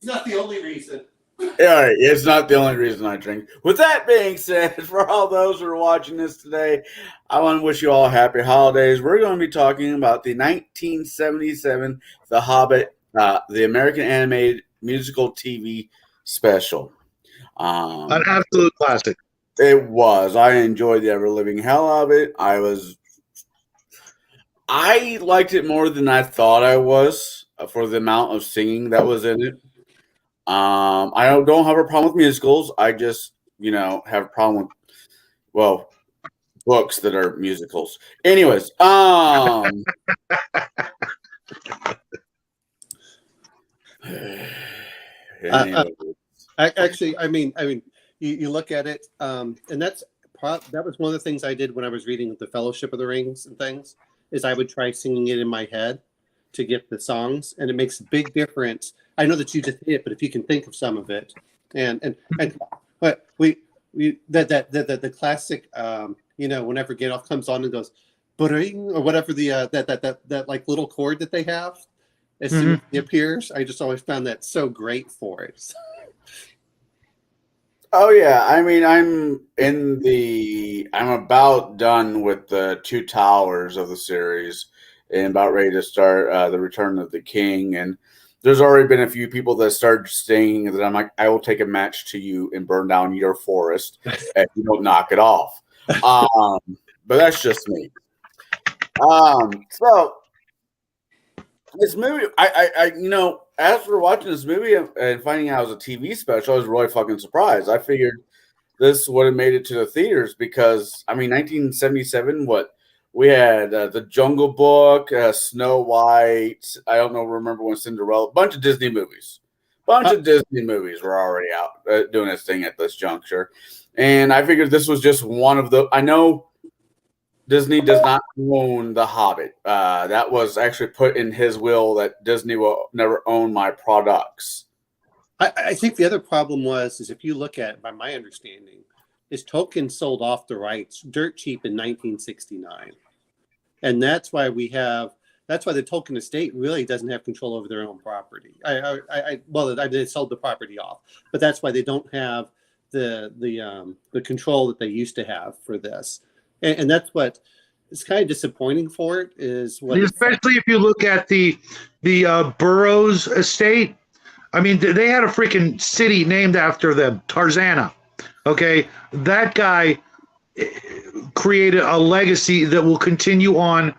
It's not the only reason. All right, it's not the only reason I drink. With that being said, for all those who are watching this today, I want to wish you all happy holidays. We're going to be talking about the 1977 The Hobbit, the American animated musical TV special. An absolute classic. It was. I enjoyed the ever living hell out of it. I liked it more than I thought I was for the amount of singing that was in it. I don't have a problem with musicals. I just, have a problem with, books that are musicals. Anyways, Actually, I mean, you look at it, and that was one of the things I did when I was reading the Fellowship of the Rings and things. Is I would try singing it in my head to get the songs, and it makes a big difference. I know that you just hit it, but if you can think of some of it, but the classic, whenever Gandalf comes on and goes, "Bring," or whatever that like little chord that they have as soon as he appears, I just always found that so great for it. Oh yeah, I mean, I'm about done with the Two Towers of the series, and about ready to start the Return of the King. And there's already been a few people that started saying that I'm like, I will take a match to you and burn down your forest if you don't knock it off. But that's just me. So this movie, I as we're watching this movie and finding out it was a TV special, I was really fucking surprised. I figured this would have made it to the theaters because, 1977, we had The Jungle Book, Snow White, remember when Cinderella, a bunch of Disney movies. Disney movies were already out doing its thing at this juncture. And I figured this was just one of the, I know Disney does not own The Hobbit. That was actually put in his will that Disney will never own my products. I think the other problem is if you look at it, by my understanding, is Tolkien sold off the rights dirt cheap in 1969. And that's why the Tolkien estate really doesn't have control over their own property. They sold the property off, but that's why they don't have the control that they used to have for this. And that's what is kind of disappointing for it is what, especially if you look at the Burroughs estate. I mean, they had a freaking city named after them, Tarzana. Okay, that guy created a legacy that will continue on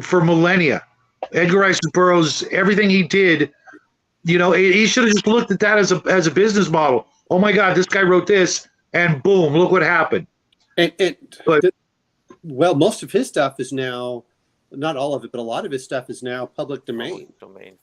for millennia. Edgar Rice Burroughs, everything he did, he should have just looked at that as a business model. Oh my God, this guy wrote this, and boom, look what happened. Well, most of his stuff is now, not all of it, but a lot of his stuff is now public domain.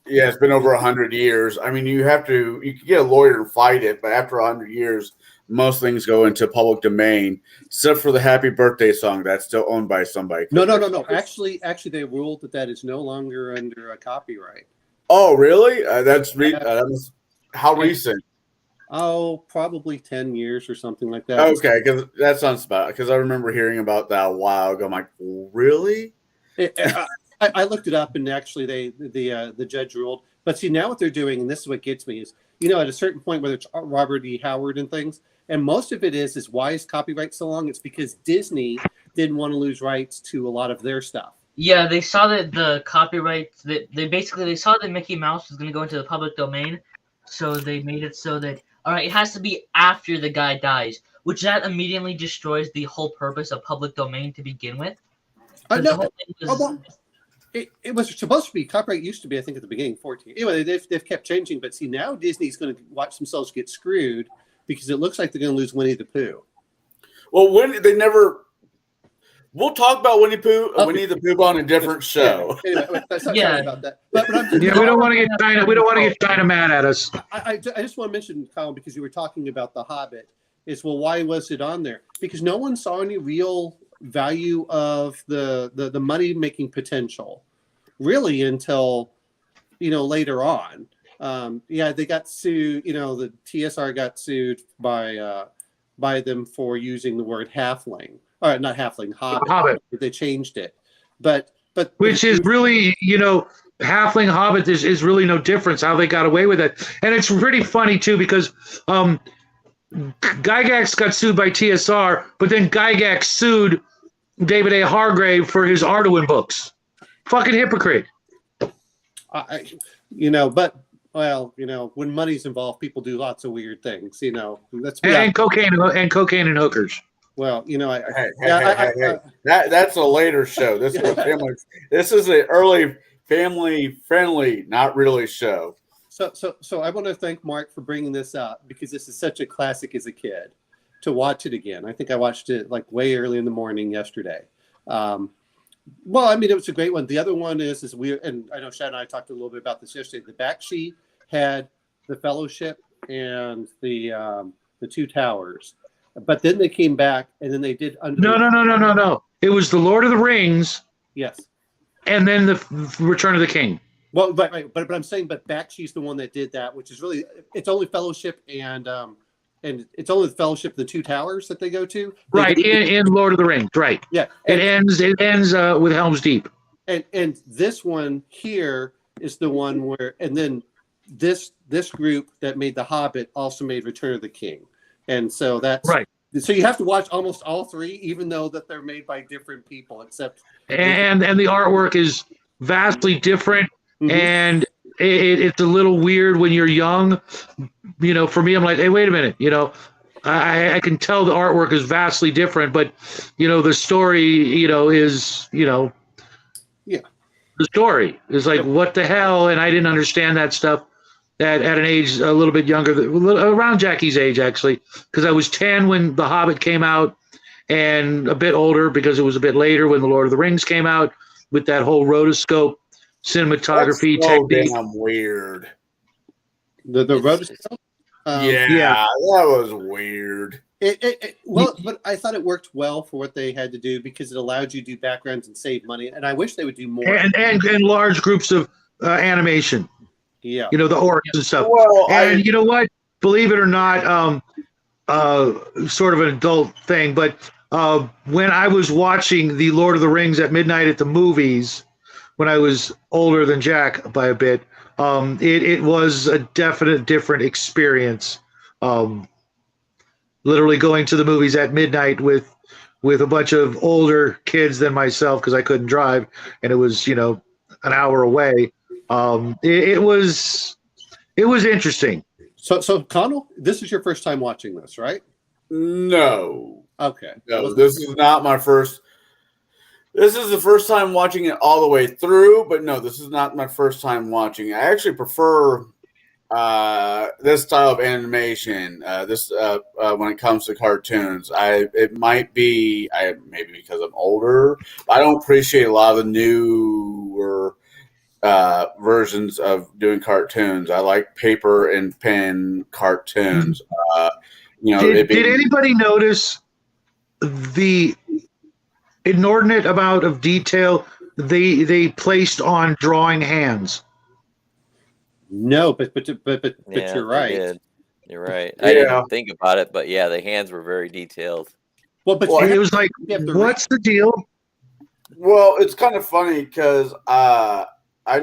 Yeah, it's been over 100 years. I mean, you can get a lawyer and fight it, but after 100 years, most things go into public domain, except for the Happy Birthday song that's still owned by somebody. No. Actually, they ruled that is no longer under a copyright. Oh, really? How recent? Oh, probably 10 years or something like that. Okay, because that sounds about. Because I remember hearing about that a while ago. I'm like, really? I looked it up, and actually, the judge ruled. But see, now what they're doing, and this is what gets me, is at a certain point, whether it's Robert E. Howard and things, and most of it is why is copyright so long? It's because Disney didn't want to lose rights to a lot of their stuff. Yeah, they saw that the copyrights they saw that Mickey Mouse was going to go into the public domain, so they made it so that it has to be after the guy dies, which that immediately destroys the whole purpose of public domain to begin with. It was supposed to be, copyright used to be, I think, at the beginning, 14. Anyway, they've kept changing, but see, now Disney's going to watch themselves get screwed because it looks like they're going to lose Winnie the Pooh. Well, we'll talk about Winnie the Pooh on a different show. Yeah. Anyway, sorry about that. But we don't want to get China. We don't want to get China mad at us. I just want to mention, Colin, because you were talking about The Hobbit, why was it on there? Because no one saw any real value of the money making potential really until later on. They got sued. The TSR got sued by them for using the word halfling, or not halfling, hobbit. They changed it, but which is really, halfling hobbit is really no difference how they got away with it. And it's pretty funny too, because Gygax got sued by TSR, but then Gygax sued David A. Hargrave for his Arduin books. Fucking hypocrite. When money's involved, people do lots of weird things. And cocaine and hookers. Well, that's a later show. This is family. This is an early family friendly, not really show. So I want to thank Mark for bringing this up, because this is such a classic as a kid to watch it again. I think I watched it like way early in the morning yesterday. Well, I mean, it was a great one. The other one is and I know Shad and I talked a little bit about this yesterday. The Bakshi had the Fellowship and the Two Towers, but then they came back and then they did No. It was the Lord of the Rings. Yes. And then the Return of the King. Well, right. But I'm saying, but Bakshi's the one that did that, which is really, it's only Fellowship and it's only the Fellowship, the Two Towers that they go to. Right, in Lord of the Rings, right. Yeah. It ends with Helm's Deep. And this one here is the one where, and then this group that made The Hobbit also made Return of the King. And so that's right. So you have to watch almost all three, even though that they're made by different people, except and the artwork is vastly different. Mm-hmm. And it's a little weird when you're young. For me, I'm like, hey, wait a minute. I can tell the artwork is vastly different, but the story, is yeah. The story is like, what the hell? And I didn't understand that stuff at an age a little bit younger, around Jackie's age, actually, because I was 10 when The Hobbit came out, and a bit older because it was a bit later when The Lord of the Rings came out with that whole rotoscope cinematography technique. Damn weird. The rotoscope? Yeah, that was weird. But I thought it worked well for what they had to do, because it allowed you to do backgrounds and save money. And I wish they would do more. And large groups of animation. Yeah. The orcs and stuff. Well, you know what? Believe it or not, sort of an adult thing, but when I was watching The Lord of the Rings at midnight at the movies, when I was older than Jack by a bit, it was a definite different experience. Literally going to the movies at midnight with a bunch of older kids than myself, because I couldn't drive, and it was an hour away. It was interesting. So Connell, this is your first time watching this, right? No. Okay. No, this is not my first. This is the first time watching it all the way through, but no, this is not my first time watching. I actually prefer this style of animation. When it comes to cartoons, it might be maybe because I'm older, but I don't appreciate a lot of the newer versions of doing cartoons. I like paper and pen cartoons. Did anybody notice the inordinate amount of detail they placed on drawing hands? No, but you're right. You're right. I didn't think about it, but yeah, the hands were very detailed. But it was like, what's the deal? Well, it's kind of funny because I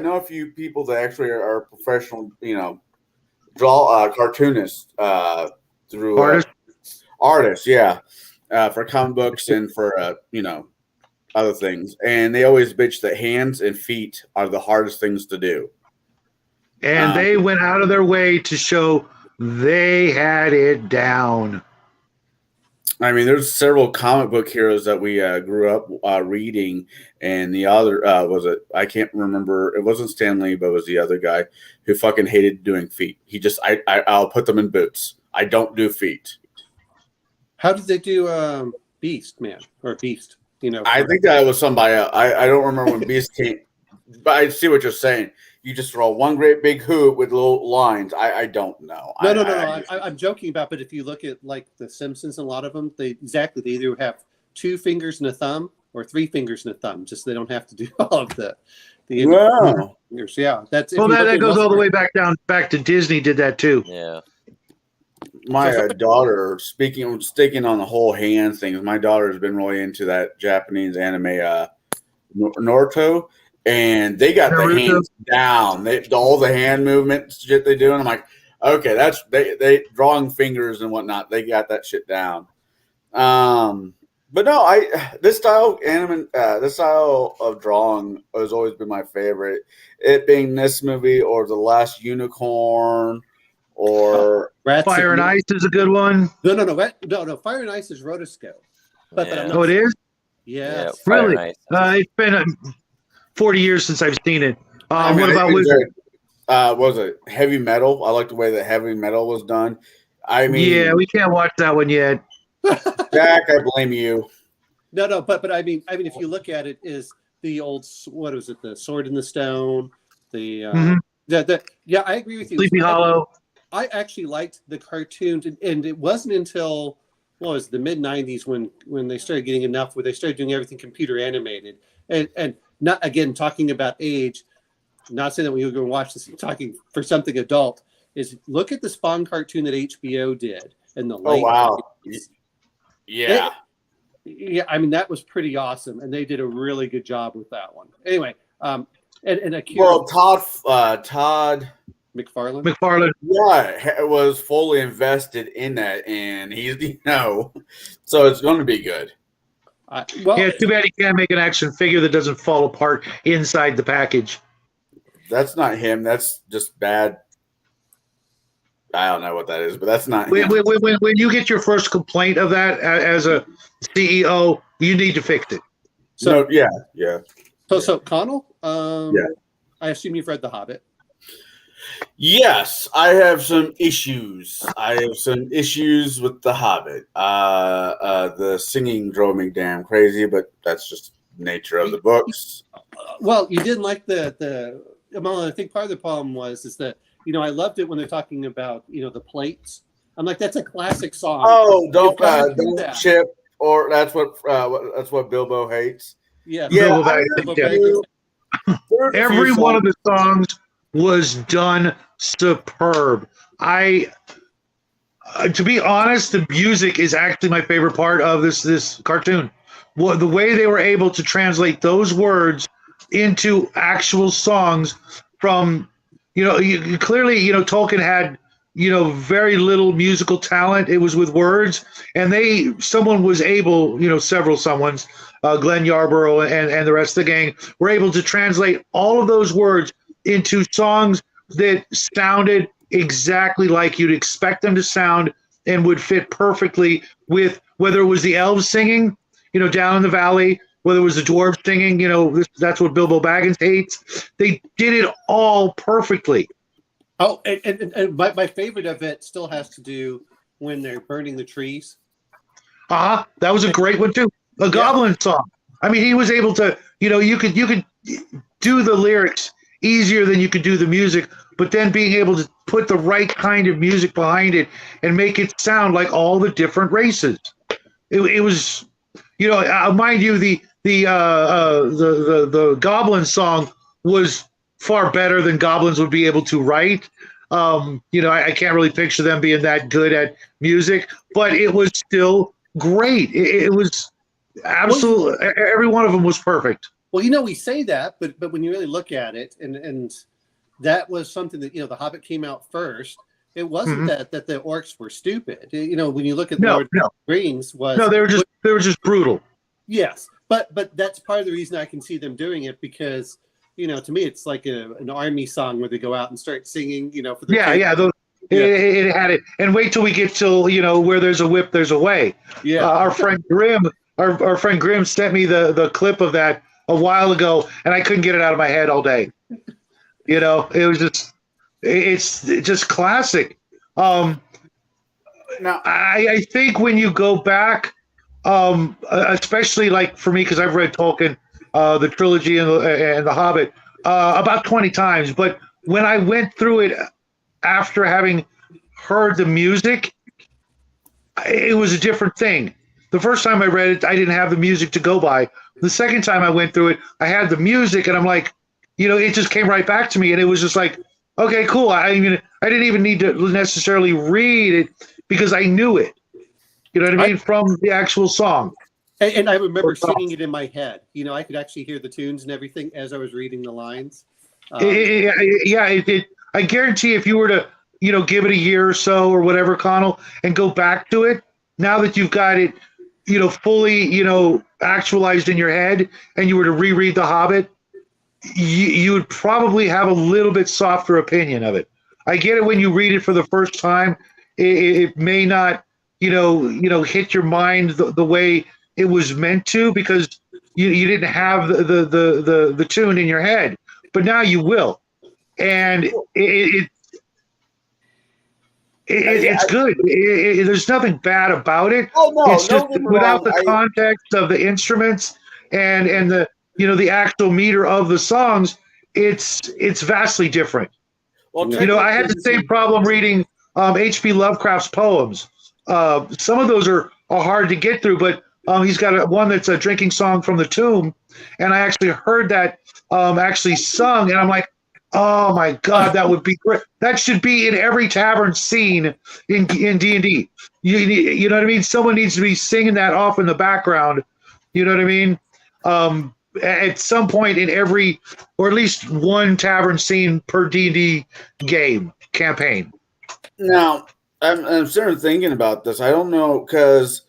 know a few people that actually are professional, draw cartoonists through artists, yeah, for comic books and for other things, and they always bitch that hands and feet are the hardest things to do. And they went out of their way to show they had it down. I mean, there's several comic book heroes that we grew up reading, and the other was it? I can't remember. It wasn't Stan Lee, but it was the other guy who fucking hated doing feet. He just, I'll put them in boots. I don't do feet. How did they do Beast Man or Beast? I think that was somebody else. I don't remember when Beast came, but I see what you're saying. You just draw one great big hoop with little lines. I don't know. No. I'm joking about, but if you look at like The Simpsons, a lot of them, they either have 2 fingers and a thumb or 3 fingers and a thumb, just so they don't have to do all of the fingers. Yeah, that's that goes all the way back to Disney did that too. Yeah. My daughter, sticking on the whole hand thing, my daughter has been really into that Japanese anime Naruto, and they got the Naruto. hands down. All the hand movement shit they do, and I'm like, okay, that's they drawing fingers and whatnot. They got that shit down. But no, this style of drawing has always been my favorite. It being this movie or The Last Unicorn or Fire and Ice is a good one. No. Fire and Ice is rotoscope. But I'm not Oh, it is? Yes. Yeah, Fire Really? and Ice. It's been 40 years since I've seen it. I mean, what about Wizard? what was it? Heavy Metal. I like the way that Heavy Metal was done. I mean, Yeah, we can't watch that one yet. Jack, I blame you. No, but I mean, if you look at it, is the old, what was it? The Sword in the Stone. I agree with you. Sleepy Hollow. I actually liked the cartoons, and it wasn't until the mid '90s when they started getting enough where they started doing everything computer animated, and not again talking about age. Not saying that we were going to watch this, talking for something adult. Is look at the Spawn cartoon that HBO did and the late. Oh wow! 90s. Yeah. Yeah, I mean that was pretty awesome, and they did a really good job with that one. Anyway, and Akira, Todd McFarlane. Yeah, was fully invested in that, and he's so it's going to be good. Too bad he can't make an action figure that doesn't fall apart inside the package. That's not him. That's just bad. I don't know what that is, but that's not him. When you get your first complaint of that as a CEO, you need to fix it. So yeah. So Connell, yeah. I assume you've read The Hobbit. Yes, I have some issues. With The Hobbit. The singing drove me damn crazy, but that's just nature of the books. Well, you didn't like I think part of the problem is that I loved it when they're talking about the plates. I'm like, that's a classic song. Oh, don't that. Chip, or that's what Bilbo hates. Yeah, Bilbo every one of the songs was done superb. To be honest, the music is actually my favorite part of this cartoon. The way they were able to translate those words into actual songs from, clearly, Tolkien had, very little musical talent. It was with words, and someone was able, several someones, Glenn Yarborough and the rest of the gang were able to translate all of those words into songs that sounded exactly like you'd expect them to sound and would fit perfectly with whether it was the elves singing, down in the valley, whether it was the dwarves singing, that's what Bilbo Baggins hates. They did it all perfectly. Oh, and my favorite of it still has to do when they're burning the trees. That was a great one too. A goblin song. I mean, he was able to, you could do the lyrics easier than you could do the music, but then being able to put the right kind of music behind it and make it sound like all the different races. It was, mind you, the goblin song was far better than goblins would be able to write. I can't really picture them being that good at music, but it was still great. It was absolutely, every one of them was perfect. Well, we say that, but when you really look at it, and that was something that The Hobbit came out first. It wasn't that the orcs were stupid. When you look at Lord of the Rings, they were just brutal. Yes, but that's part of the reason I can see them doing it, because to me it's like an army song where they go out and start singing. For the it had it. And wait till we get till where there's a whip, there's a way. Yeah, our friend Grimm sent me the clip of that a while ago, and I couldn't get it out of my head all day. It was it's just classic. Now I think when you go back, especially like for me, because I've read Tolkien, the trilogy and the Hobbit about 20 times, but when I went through it after having heard the music, it was a different thing. The first time I read it, I didn't have the music to go by. The second time I went through it, I had the music, and I'm like, it just came right back to me, and it was just like, okay, cool. I didn't even need to necessarily read it because I knew it. You know what I mean? From the actual song. And I remember singing it in my head. You know, I could actually hear the tunes and everything as I was reading the lines. I guarantee if you were to, give it a year or so or whatever, Connell, and go back to it, now that you've got it, fully, actualized in your head, and you were to reread The Hobbit, you would probably have a little bit softer opinion of it. I get it when you read it for the first time, it may not, hit your mind the way it was meant to, because you didn't have the tune in your head, but now you will, and it's good. There's nothing bad about it. Oh no, it's just without wrong. the context of the instruments and the the actual meter of the songs, it's vastly different. Well, I had the same problem reading H.P. Lovecraft's poems. Some of those are hard to get through, but he's got one that's a drinking song from the tomb, and I actually heard that actually sung, and I'm like, oh my God, that would be great. That should be in every tavern scene in D&D. You know what I mean? Someone needs to be singing that off in the background. You know what I mean? At some point in every, or at least one tavern scene per D&D game campaign. Now, I'm sort of thinking about this. I don't know, because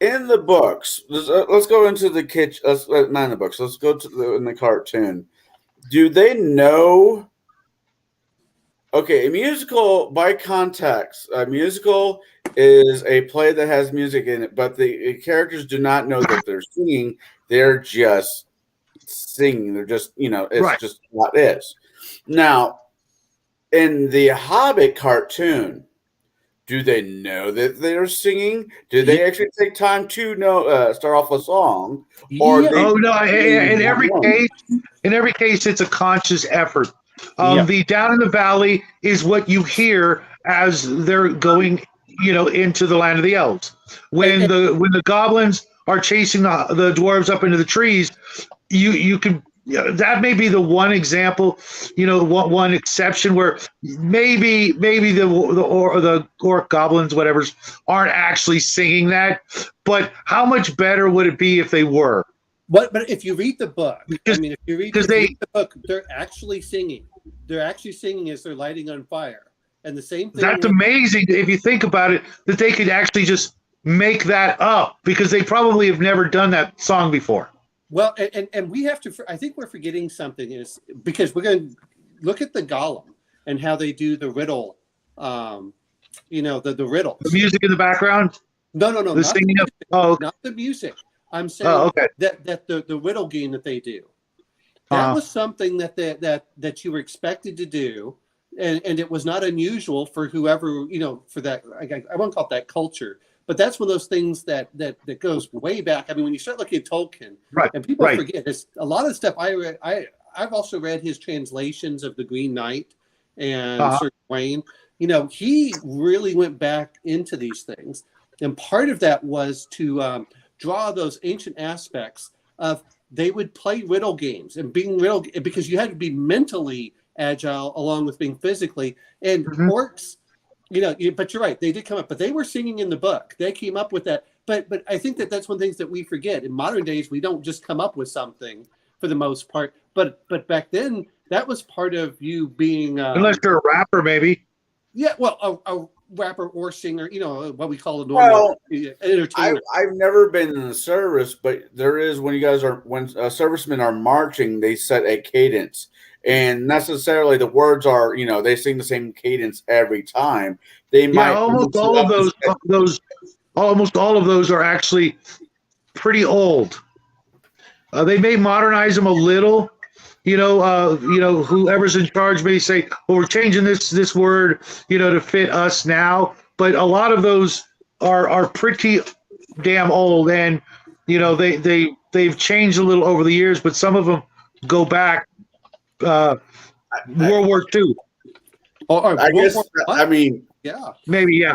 in the books, let's go into the kitchen. Not in the books. Let's go to in the cartoon. Do they know? Okay, a musical, by context, a musical is a play that has music in it, but the characters do not know that they're singing. They're just singing. They're just, it's right. just what is. Now, in the Hobbit cartoon, do they know that they're singing? Do they actually take time to start off a song? Or in every case, it's a conscious effort. The Down in the Valley is what you hear as they're going, into the land of the elves. When the goblins are chasing the dwarves up into the trees, you can. That may be the one example, one exception where maybe the orc goblins, whatever's, aren't actually singing that. But how much better would it be if they were? But if you read the book, if you read the book, they're actually singing. They're actually singing as they're lighting on fire. And the same thing. That's amazing if you think about it, that they could actually just make that up, because they probably have never done that song before. Well, and we have to, I think we're forgetting something, is because we're going to look at the Gollum and how they do the riddle, the riddles. The music in the background? No. The singing not the music. I'm saying that the riddle game that they do. That was something that you were expected to do, and it was not unusual for whoever, for that, I won't call it that culture. But that's one of those things that goes way back. I mean, when you start looking at Tolkien, and people forget this, a lot of the stuff I read. I've also read his translations of the Green Knight and Sir Gawain. He really went back into these things, and part of that was to draw those ancient aspects of, they would play riddle games and because you had to be mentally agile along with being physically, and orcs. But you're right. They did come up, but they were singing in the book. They came up with that. But I think that's one of the things that we forget. In modern days, we don't just come up with something for the most part. But back then, that was part of you being. Unless you're a rapper, maybe. Yeah, well, a rapper or singer. What we call a normal entertainer. I've never been in the service, but there is, when servicemen are marching, they set a cadence. And necessarily the words are, they sing the same cadence every time. They might almost all of those are actually pretty old. They may modernize them a little. Whoever's in charge may say, "Well, we're changing this word, to fit us now." But a lot of those are pretty damn old, and they've changed a little over the years. But some of them go back. World War II. I guess. Maybe.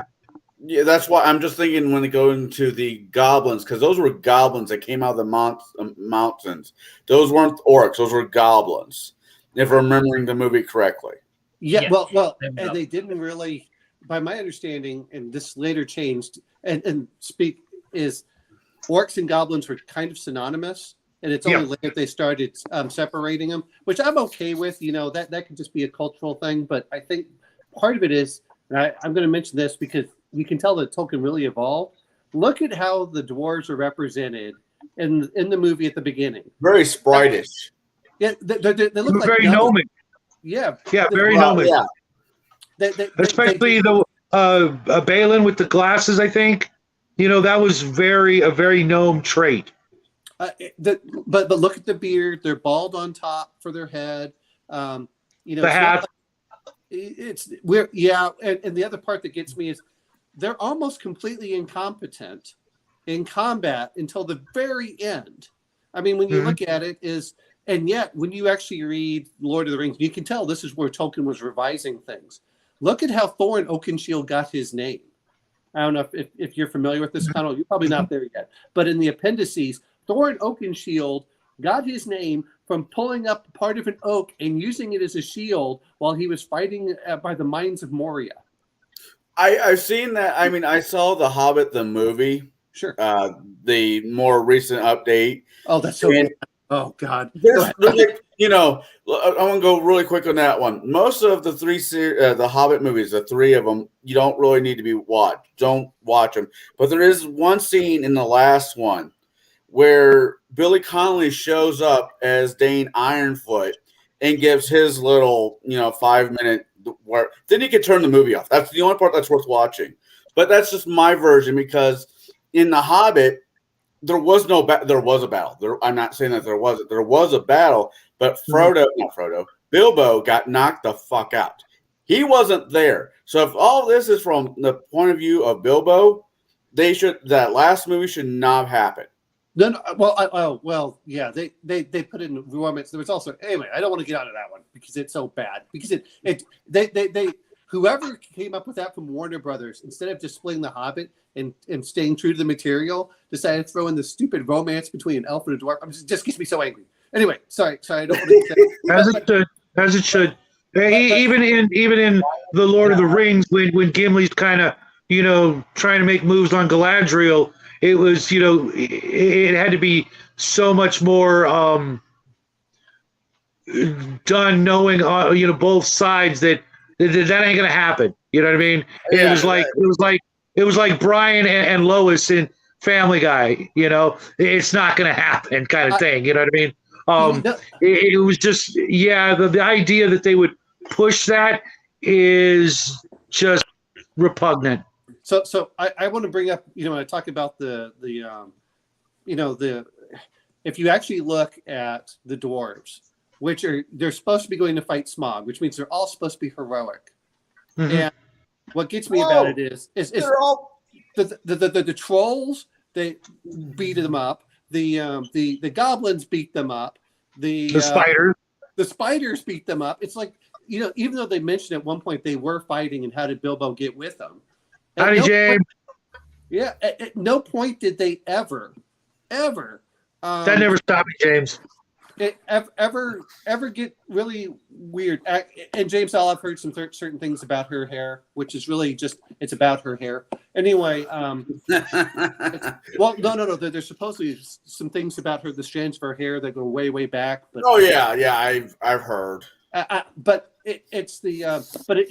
Yeah, that's why I'm just thinking when they go into the goblins, because those were goblins that came out of the mountains. Those weren't orcs; those were goblins. If I'm remembering the movie correctly. Yeah. Well, and they didn't really, by my understanding, and this later changed. And orcs and goblins were kind of synonymous, and it's only later they started separating them, which I'm okay with. You know, that could just be a cultural thing, but I think part of it is, and I'm going to mention this because you can tell that Tolkien really evolved. Look at how the dwarves are represented in the movie at the beginning. Very spritish. Yeah, they look like very gnomic. Yeah, very gnomic. Yeah. Especially the Balin with the glasses, I think. You know, that was a very gnome trait. But look at the beard; they're bald on top for their head. You know, the hat. And the other part that gets me is they're almost completely incompetent in combat until the very end. I mean, when you look at it, and yet when you actually read Lord of the Rings, you can tell this is where Tolkien was revising things. Look at how Thorin Oakenshield got his name. I don't know if you're familiar with this, Connell. You're probably not there yet. But in the appendices, Thorin Oakenshield got his name from pulling up part of an oak and using it as a shield while he was fighting by the mines of Moria. I've seen that. I mean, I saw The Hobbit, the movie. Sure. The more recent update. Oh, that's so good. Oh, God. There's like, you know, I want to go really quick on that one. Most of the the Hobbit movies, the three of them, you don't really need to be watched. Don't watch them. But there is one scene in the last one where Billy Connolly shows up as Dane Ironfoot and gives his little, 5-minute work. Then you can turn the movie off. That's the only part that's worth watching. But that's just my version, because in The Hobbit, there was a battle. I'm not saying that there wasn't. There was a battle, but Bilbo got knocked the fuck out. He wasn't there. So if all this is from the point of view of Bilbo, that last movie should not happen. No, yeah. They put in romance. There was also, anyway, I don't want to get out of that one because it's so bad. Because they whoever came up with that from Warner Brothers, instead of just splitting The Hobbit and staying true to the material, decided to throw in the stupid romance between an elf and a dwarf. It just gets me so angry. Anyway, sorry, I don't want to say as it should. Even in the Lord of the Rings, when Gimli's kind of trying to make moves on Galadriel, it was it had to be so much more done, knowing both sides that ain't gonna happen. You know what I mean? Yeah, it was like Brian and Lois in Family Guy. It's not gonna happen, kind of thing. You know what I mean? It was just the idea that they would push that is just repugnant. So I want to bring up, when I talk about if you actually look at the dwarves, they're supposed to be going to fight Smaug, which means they're all supposed to be heroic. Mm-hmm. And what gets me about it is the trolls, they beat them up. The goblins beat them up. The spiders beat them up. It's like, even though they mentioned at one point they were fighting and how did Bilbo get with them? Howdy, James. At no point did they ever. That never stopped me, James. Ever get really weird. And James, I've heard some certain things about her hair, which is really it's about her hair. Anyway, well, no. There's supposedly some things about her, the strands of her hair that go way, way back. But I've heard. But it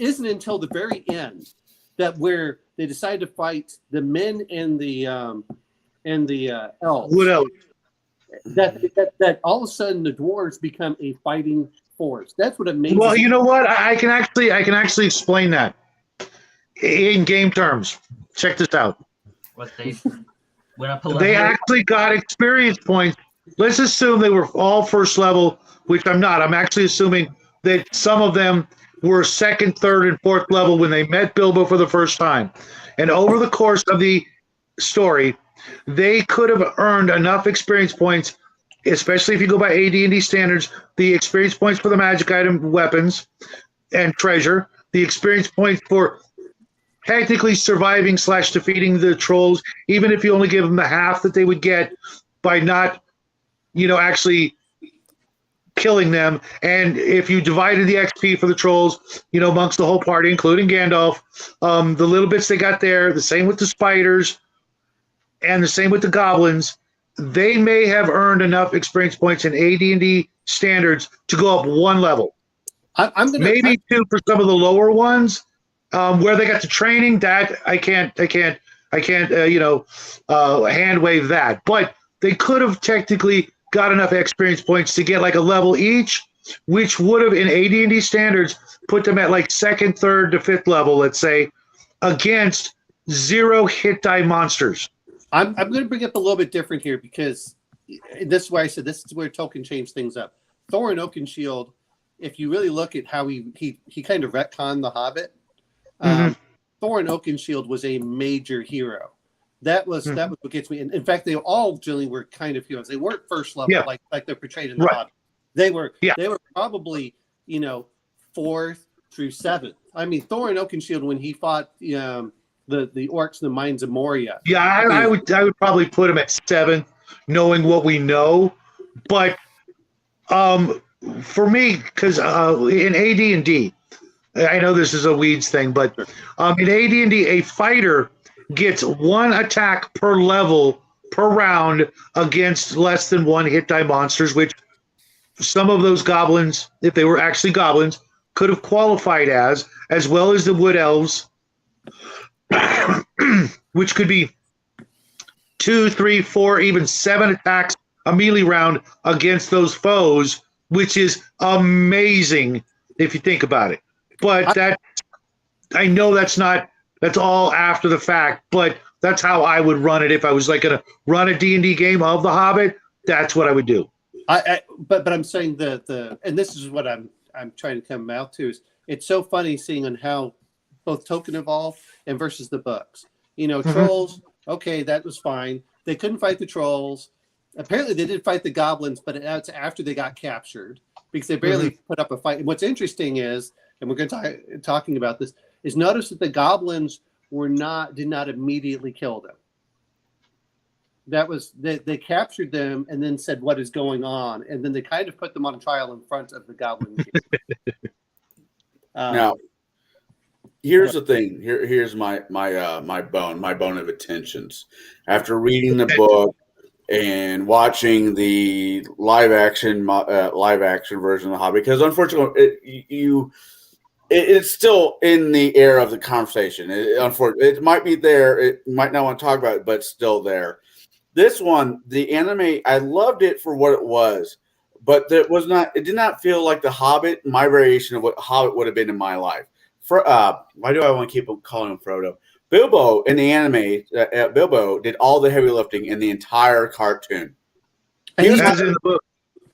isn't until the very end that where they decide to fight the men and the elves. What else? That all of a sudden the dwarves become a fighting force. That's what amazes. Well, you know what? I can actually explain that in game terms. Check this out. What they actually got experience points. Let's assume they were all first level, which I'm not. I'm actually assuming that some of them were second, third, and fourth level when they met Bilbo for the first time. And over the course of the story, they could have earned enough experience points, especially if you go by AD&D standards, the experience points for the magic item, weapons, and treasure, the experience points for technically surviving / defeating the trolls, even if you only give them the half that they would get by not, actually killing them. And if you divided the XP for the trolls, amongst the whole party, including Gandalf, the little bits they got there, the same with the spiders. and the same with the goblins, they may have earned enough experience points in AD&D standards to go up one level. I'm gonna Maybe two for some of the lower ones, where they got the training. That I can't hand wave that. But they could have technically got enough experience points to get like a level each, which would have in AD&D standards put them at like second, third to fifth level, let's say, against 0 hit die monsters. I'm going to bring up a little bit different here because this is why I said this is where Tolkien changed things up. Thorin Oakenshield, if you really look at how he kind of retconned the Hobbit, Thorin Oakenshield was a major hero. That was what gets me. And in fact, they all generally were kind of heroes. They weren't first level like they're portrayed in the Hobbit. They were probably 4th through 7th. I mean, Thorin Oakenshield when he fought the orcs in the mines of Moria. Yeah, I would probably put him at 7th, knowing what we know. But for me, because in AD&D, I know this is a weeds thing, but in AD&D, a fighter gets 1 attack per level per round against less than 1 hit die monsters, which some of those goblins, if they were actually goblins, could have qualified as well as the wood elves, which could be 2, 3, 4, even 7 attacks a melee round against those foes, which is amazing if you think about it. But I know that's all after the fact, but that's how I would run it if I was like going to run a D&D game of The Hobbit. That's what I would do. But I'm saying and this is what I'm trying to come out to is it's so funny seeing on how both Tolkien evolved and versus the books. Trolls, okay, that was fine. They couldn't fight the trolls. Apparently they did fight the goblins, but that's after they got captured because they barely put up a fight. And what's interesting is, and we're going to talking about this, is notice that the goblins did not immediately kill them. That was they captured them and then said what is going on, and then they kind of put them on trial in front of the goblin king. Now, here's the thing. Here's my bone of attentions. After reading the book and watching the live action version of The Hobbit, because unfortunately, it's still in the air of the conversation. It might be there. It might not want to talk about it, but it's still there. This one, the anime, I loved it for what it was, but it did not feel like The Hobbit, my variation of what Hobbit would have been in my life. Why do I want to keep calling him Frodo? Bilbo in the anime, Bilbo did all the heavy lifting in the entire cartoon. He was in the book.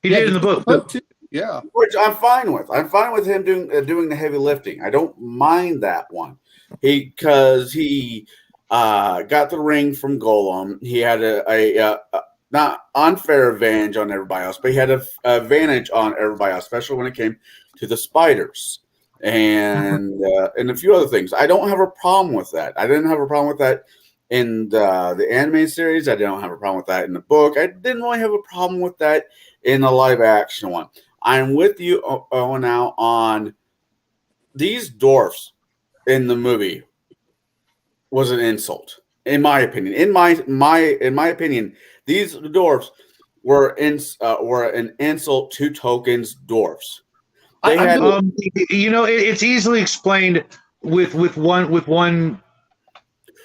He did in the book too. Yeah, which I'm fine with. I'm fine with him doing the heavy lifting. I don't mind that one because he got the ring from Gollum. He had a not unfair advantage on everybody else, but he had an advantage on everybody else, especially when it came to the spiders and a few other things. I don't have a problem with that. I didn't have a problem with that in the anime series. I don't have a problem with that in the book. I didn't really have a problem with that in the live action one. I'm with you, Owen, now on these dwarfs in the movie was an insult, in my opinion. In my opinion, these dwarfs were an insult to Tolkien's dwarfs. They had, it's easily explained with one.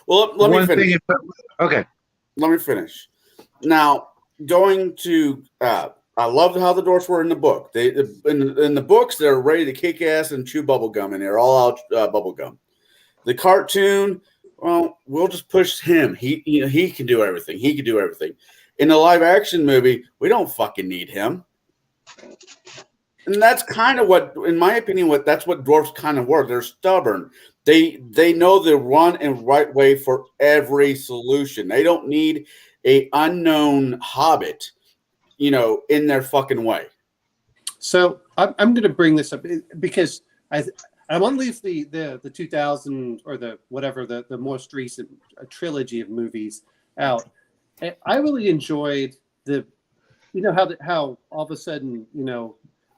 Well, let me finish. Okay, let me finish. Now, going to. I loved how the dwarfs were in the book. In the books, they're ready to kick ass and chew bubblegum, and they're all out bubblegum. The cartoon, well, we'll just push him. He can do everything. He can do everything. In the live action movie, we don't fucking need him. And that's kind of what, in my opinion, that's what dwarfs kind of were. They're stubborn. They know the run and right way for every solution. They don't need a unknown hobbit, in their fucking way. So I'm going to bring this up because I want to leave the 2000 or the whatever the most recent trilogy of movies out. I really enjoyed how all of a sudden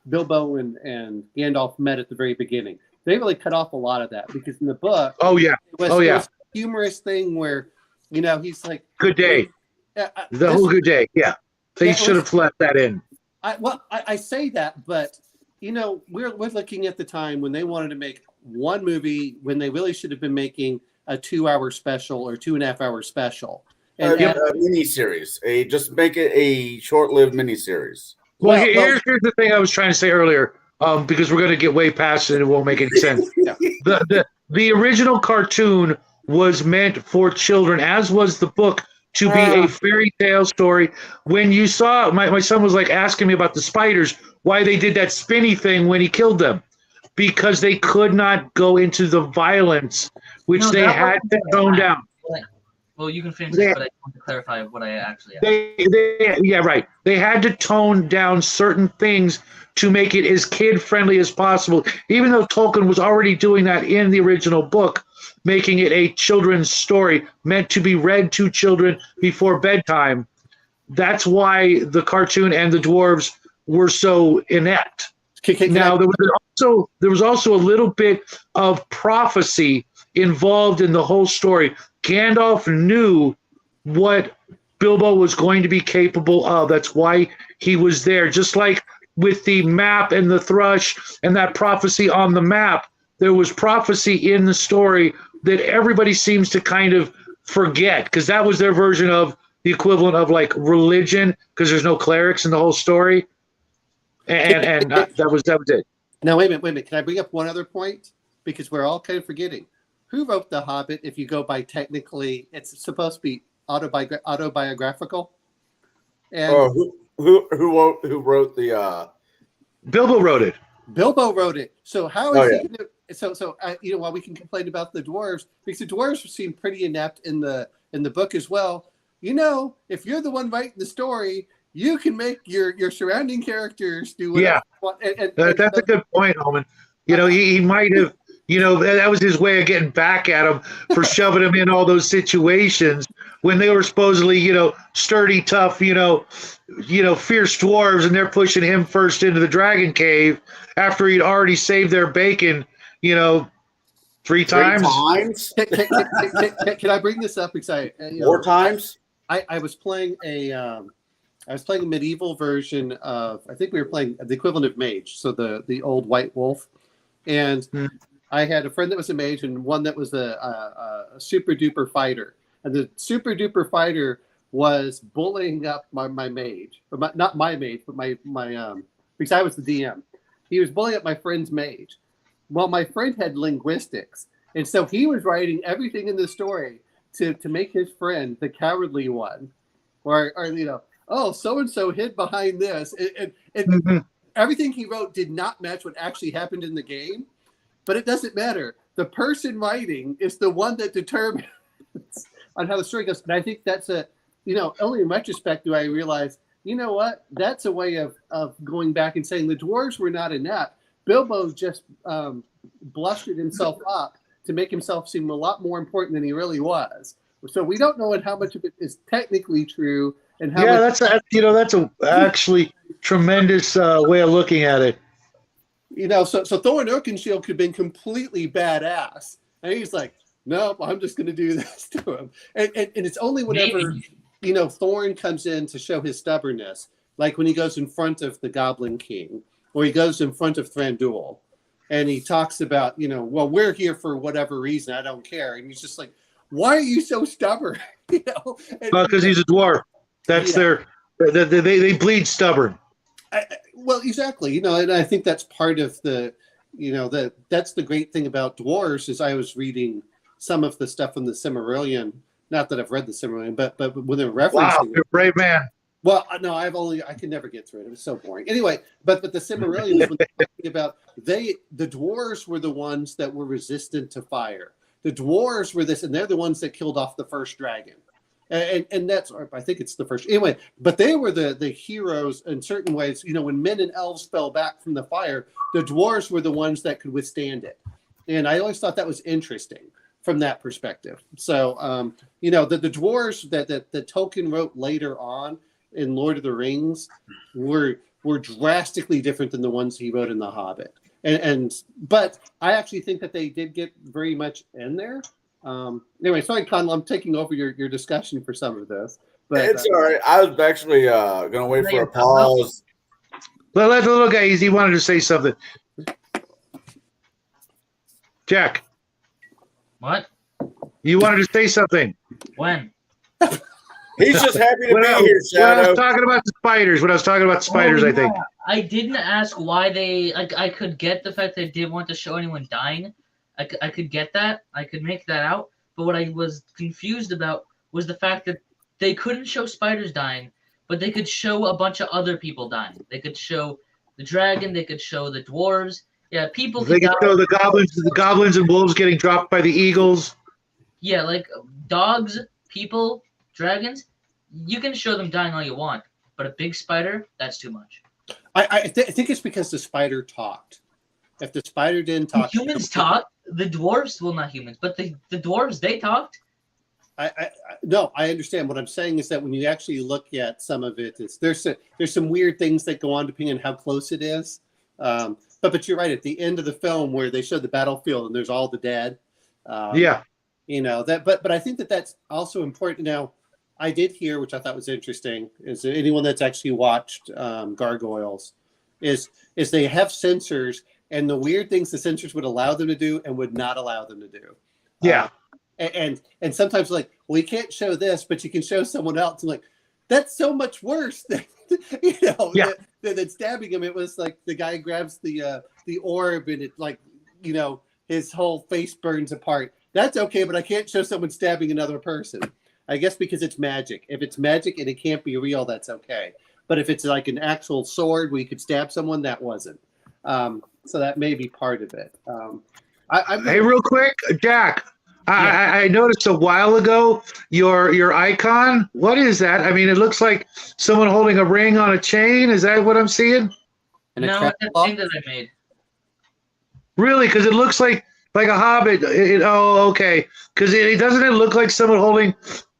Bilbo and Gandalf met at the very beginning. They really cut off a lot of that because in the book, it was a humorous thing where You know, he's like, Good day. The this- whole good day. Yeah. They Yeah, should have left that in. I say that, but you know, we're looking at the time when they wanted to make one movie when they really should have been making a 2-hour special or 2.5-hour special. And A mini series. Just make it a short-lived mini series. Well, here's the thing I was trying to say earlier, because we're going to get way past it and it won't make any sense. Yeah. The original cartoon was meant for children, as was the book, to be a fairy tale story. When you saw, my son was like asking me about the spiders, why they did that spinny thing when he killed them. Because they could not go into the violence, which they had to tone down. Well, you can finish this, but I want to clarify what I actually asked. They had to tone down certain things to make it as kid-friendly as possible, even though Tolkien was already doing that in the original book, making it a children's story meant to be read to children before bedtime. That's why the cartoon and the dwarves were so inept. Now, there was also a little bit of prophecy involved in the whole story. Gandalf knew what Bilbo was going to be capable of. That's why he was there. Just like with the map and the thrush and that prophecy on the map, there was prophecy in the story that everybody seems to kind of forget, because that was their version of the equivalent of like religion, because there's no clerics in the whole story. And that was it. Now, wait a minute. Can I bring up one other point? Because we're all kind of forgetting. Who wrote The Hobbit? If you go by technically, it's supposed to be autobiographical. And who wrote the? Bilbo wrote it. Bilbo wrote it. So how is he? So you know, while we can complain about the dwarves, because the dwarves seem pretty inept in the book as well. You know, if you're the one writing the story, you can make your surrounding characters do whatever. Yeah, that's a good point, Holman. You know, he might have. You know, that was his way of getting back at him for shoving him in all those situations when they were supposedly, you know, sturdy, tough, you know, fierce dwarves, and they're pushing him first into the dragon cave after he'd already saved their bacon, you know, three times. Can I bring this up? Because More times. I was playing a medieval version of, I think we were playing the equivalent of Mage, so the old White Wolf, and I had a friend that was a mage and one that was a super duper fighter, and the super duper fighter was bullying up my mage, or not my mage, but my because I was the DM. He was bullying up my friend's mage. Well, my friend had linguistics, and so he was writing everything in the story to make his friend the cowardly one, or you know, oh, so and so hid behind this. Everything he wrote did not match what actually happened in the game. But it doesn't matter. The person writing is the one that determines on how the story goes. And I think that's only in retrospect do I realize, you know what? That's a way of going back and saying the dwarves were not inept. Bilbo just blustered himself up to make himself seem a lot more important than he really was. So we don't know how much of it is technically true and how. Yeah, that's a actually tremendous way of looking at it. You know, so Thorin Oakenshield could have been completely badass, and he's like, "No, I'm just going to do this to him." And it's only whenever Thorin comes in to show his stubbornness, like when he goes in front of the Goblin King, or he goes in front of Thranduil, and he talks about, well, we're here for whatever reason, I don't care, and he's just like, "Why are you so stubborn?" Because he's a dwarf. That's they bleed stubborn. Well, exactly. And I think that's part of the, that's the great thing about dwarves is I was reading some of the stuff from the Silmarillion. Not that I've read the Silmarillion, but when they're referencing. Wow, you're a brave man. Well, no, I can never get through it. It was so boring. Anyway, but the Silmarillion is when they're talking about the dwarves were the ones that were resistant to fire. The dwarves were this, and they're the ones that killed off the first dragon. And that's, I think it's the first. Anyway, but they were the heroes in certain ways. When men and elves fell back from the fire, the dwarves were the ones that could withstand it. And I always thought that was interesting from that perspective. So, the dwarves that Tolkien wrote later on in Lord of the Rings were drastically different than the ones he wrote in The Hobbit. But I actually think that they did get very much in there. Anyway, sorry, Conlon, I'm taking over your discussion for some of this. But It's all right. I was actually going to wait for a pause. Let the little guy, he wanted to say something. Jack, What? you wanted to say something. When? He's just happy to When be I, here, when I Shadow. was talking about the spiders, Oh, I think. yeah. I didn't ask why they. I could get the fact they didn't want to show anyone dying. I could get that. I could make that out. But what I was confused about was the fact that they couldn't show spiders dying, but they could show a bunch of other people dying. They could show the dragon. They could show the dwarves. Yeah, people They could could die. show the goblins and wolves getting dropped by the eagles. Yeah, like dogs, people, dragons. You can show them dying all you want, but a big spider, that's too much. I think it's because the spider talked. If the spider didn't The talk, humans talked. The dwarves, well, not humans, but the dwarves, they talked. No, I understand. What I'm saying is that when you actually look at some of it, there's some weird things that go on depending on how close it is. But you're right. At the end of the film, where they show the battlefield and there's all the dead. Yeah. You know that, but I think that's also important. Now, I did hear, which I thought was interesting, is that anyone that's actually watched Gargoyles, is they have sensors, and the weird things the sensors would allow them to do and would not allow them to do. Yeah. And sometimes like, well, you can't show this, but you can show someone else. And like, that's so much worse than than stabbing him. It was like the guy grabs the orb and it like, his whole face burns apart. That's okay, but I can't show someone stabbing another person. I guess because it's magic. If it's magic and it can't be real, that's okay. But if it's like an actual sword where you could stab someone, that wasn't. So that may be part of it. Hey, real quick, Jack. I noticed a while ago your icon. What is that? I mean, it looks like someone holding a ring on a chain. Is that what I'm seeing? No, it's that thing that I made. Really? Because it looks like a hobbit. Okay. Because it doesn't it look like someone holding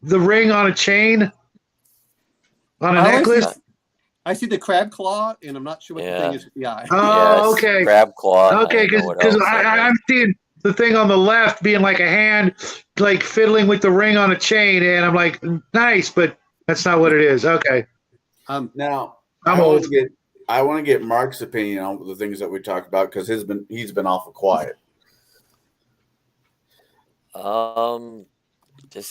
the ring on a chain on a necklace? I see the crab claw, and I'm not sure what the thing is with the eye. Oh, okay. Crab claw. Okay, because I'm seeing the thing on the left being like a hand, like fiddling with the ring on a chain, and I'm like, nice, but that's not what it is. Okay. Now I'm old. I want to get Mark's opinion on the things that we talked about because he's been awful quiet. Did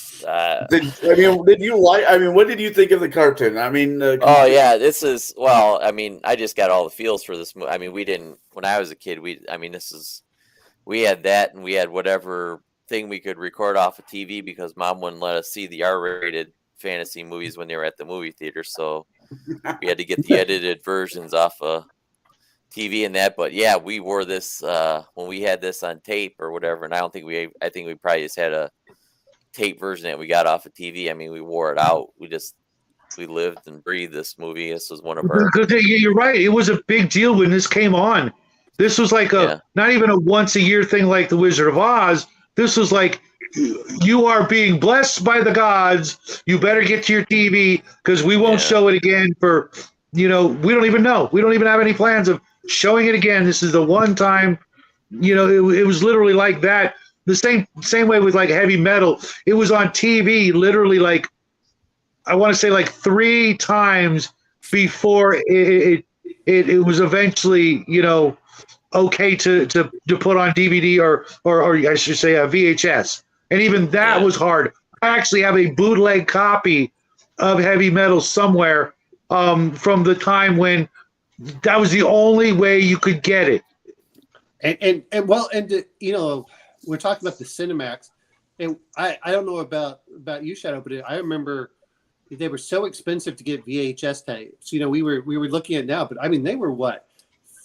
you like? I mean, what did you think of the cartoon? I mean, this is I mean, I just got all the feels for this movie. I mean, we didn't when I was a kid. We had that, and we had whatever thing we could record off of TV because Mom wouldn't let us see the R-rated fantasy movies when they were at the movie theater. So we had to get the edited versions off of TV and that. But yeah, we wore this when we had this on tape or whatever. And I think we probably just had a tape version that we got off of TV. I mean, we wore it out. We lived and breathed this movie. This was one of our. You're right. It was a big deal when this came on. This was like not even a once a year thing like The Wizard of Oz. This was like, you are being blessed by the gods. You better get to your TV because we won't show it again for, we don't even know. We don't even have any plans of showing it again. This is the one time, it was literally like that. The same way with like heavy metal. It was on TV literally like, I want to say like 3 times before it was eventually, okay to put on DVD or I should say a VHS. And even that was hard. I actually have a bootleg copy of heavy metal somewhere from the time when that was the only way you could get it. And we're talking about the Cinemax, and I don't know about you, Shadow, but I remember they were so expensive to get VHS tapes. We were looking at now, but I mean they were what,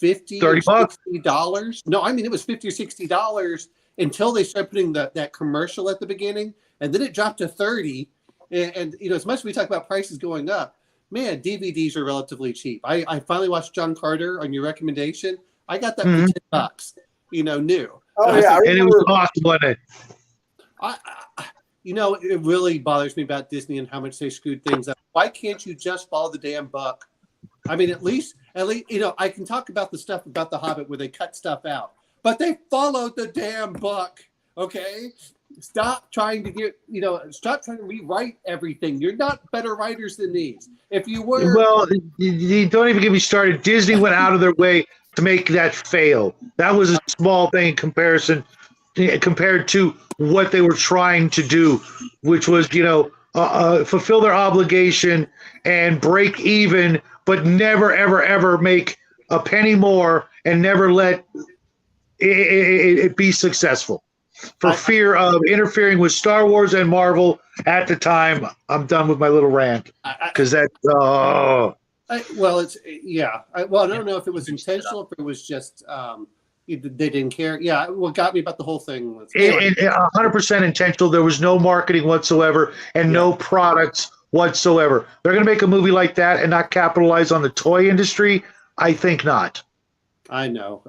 $50 or $60? No, I mean it was $50 or $60 until they started putting that commercial at the beginning, and then it dropped to $30. And as much as we talk about prices going up, man, DVDs are relatively cheap. I finally watched John Carter on your recommendation. I got that for $10, new. Oh yeah, and it was awesome, wasn't it? It really bothers me about Disney and how much they screwed things up. Why can't you just follow the damn book? I mean, at least, I can talk about the stuff about The Hobbit where they cut stuff out, but they followed the damn book. Okay, Stop trying to stop trying to rewrite everything. You're not better writers than these. If you were, Well, you don't even get me started. Disney went out of their way to make that fail. That was a small thing in comparison compared to what they were trying to do, which was, fulfill their obligation and break even, but never, ever, ever make a penny more and never let it be successful. For fear of interfering with Star Wars and Marvel at the time. I'm done with my little rant because I don't know if it was intentional, if it was just they didn't care. Yeah, what got me about the whole thing was 100% intentional. There was no marketing whatsoever and no products whatsoever. They're going to make a movie like that and not capitalize on the toy industry? I think not. I know.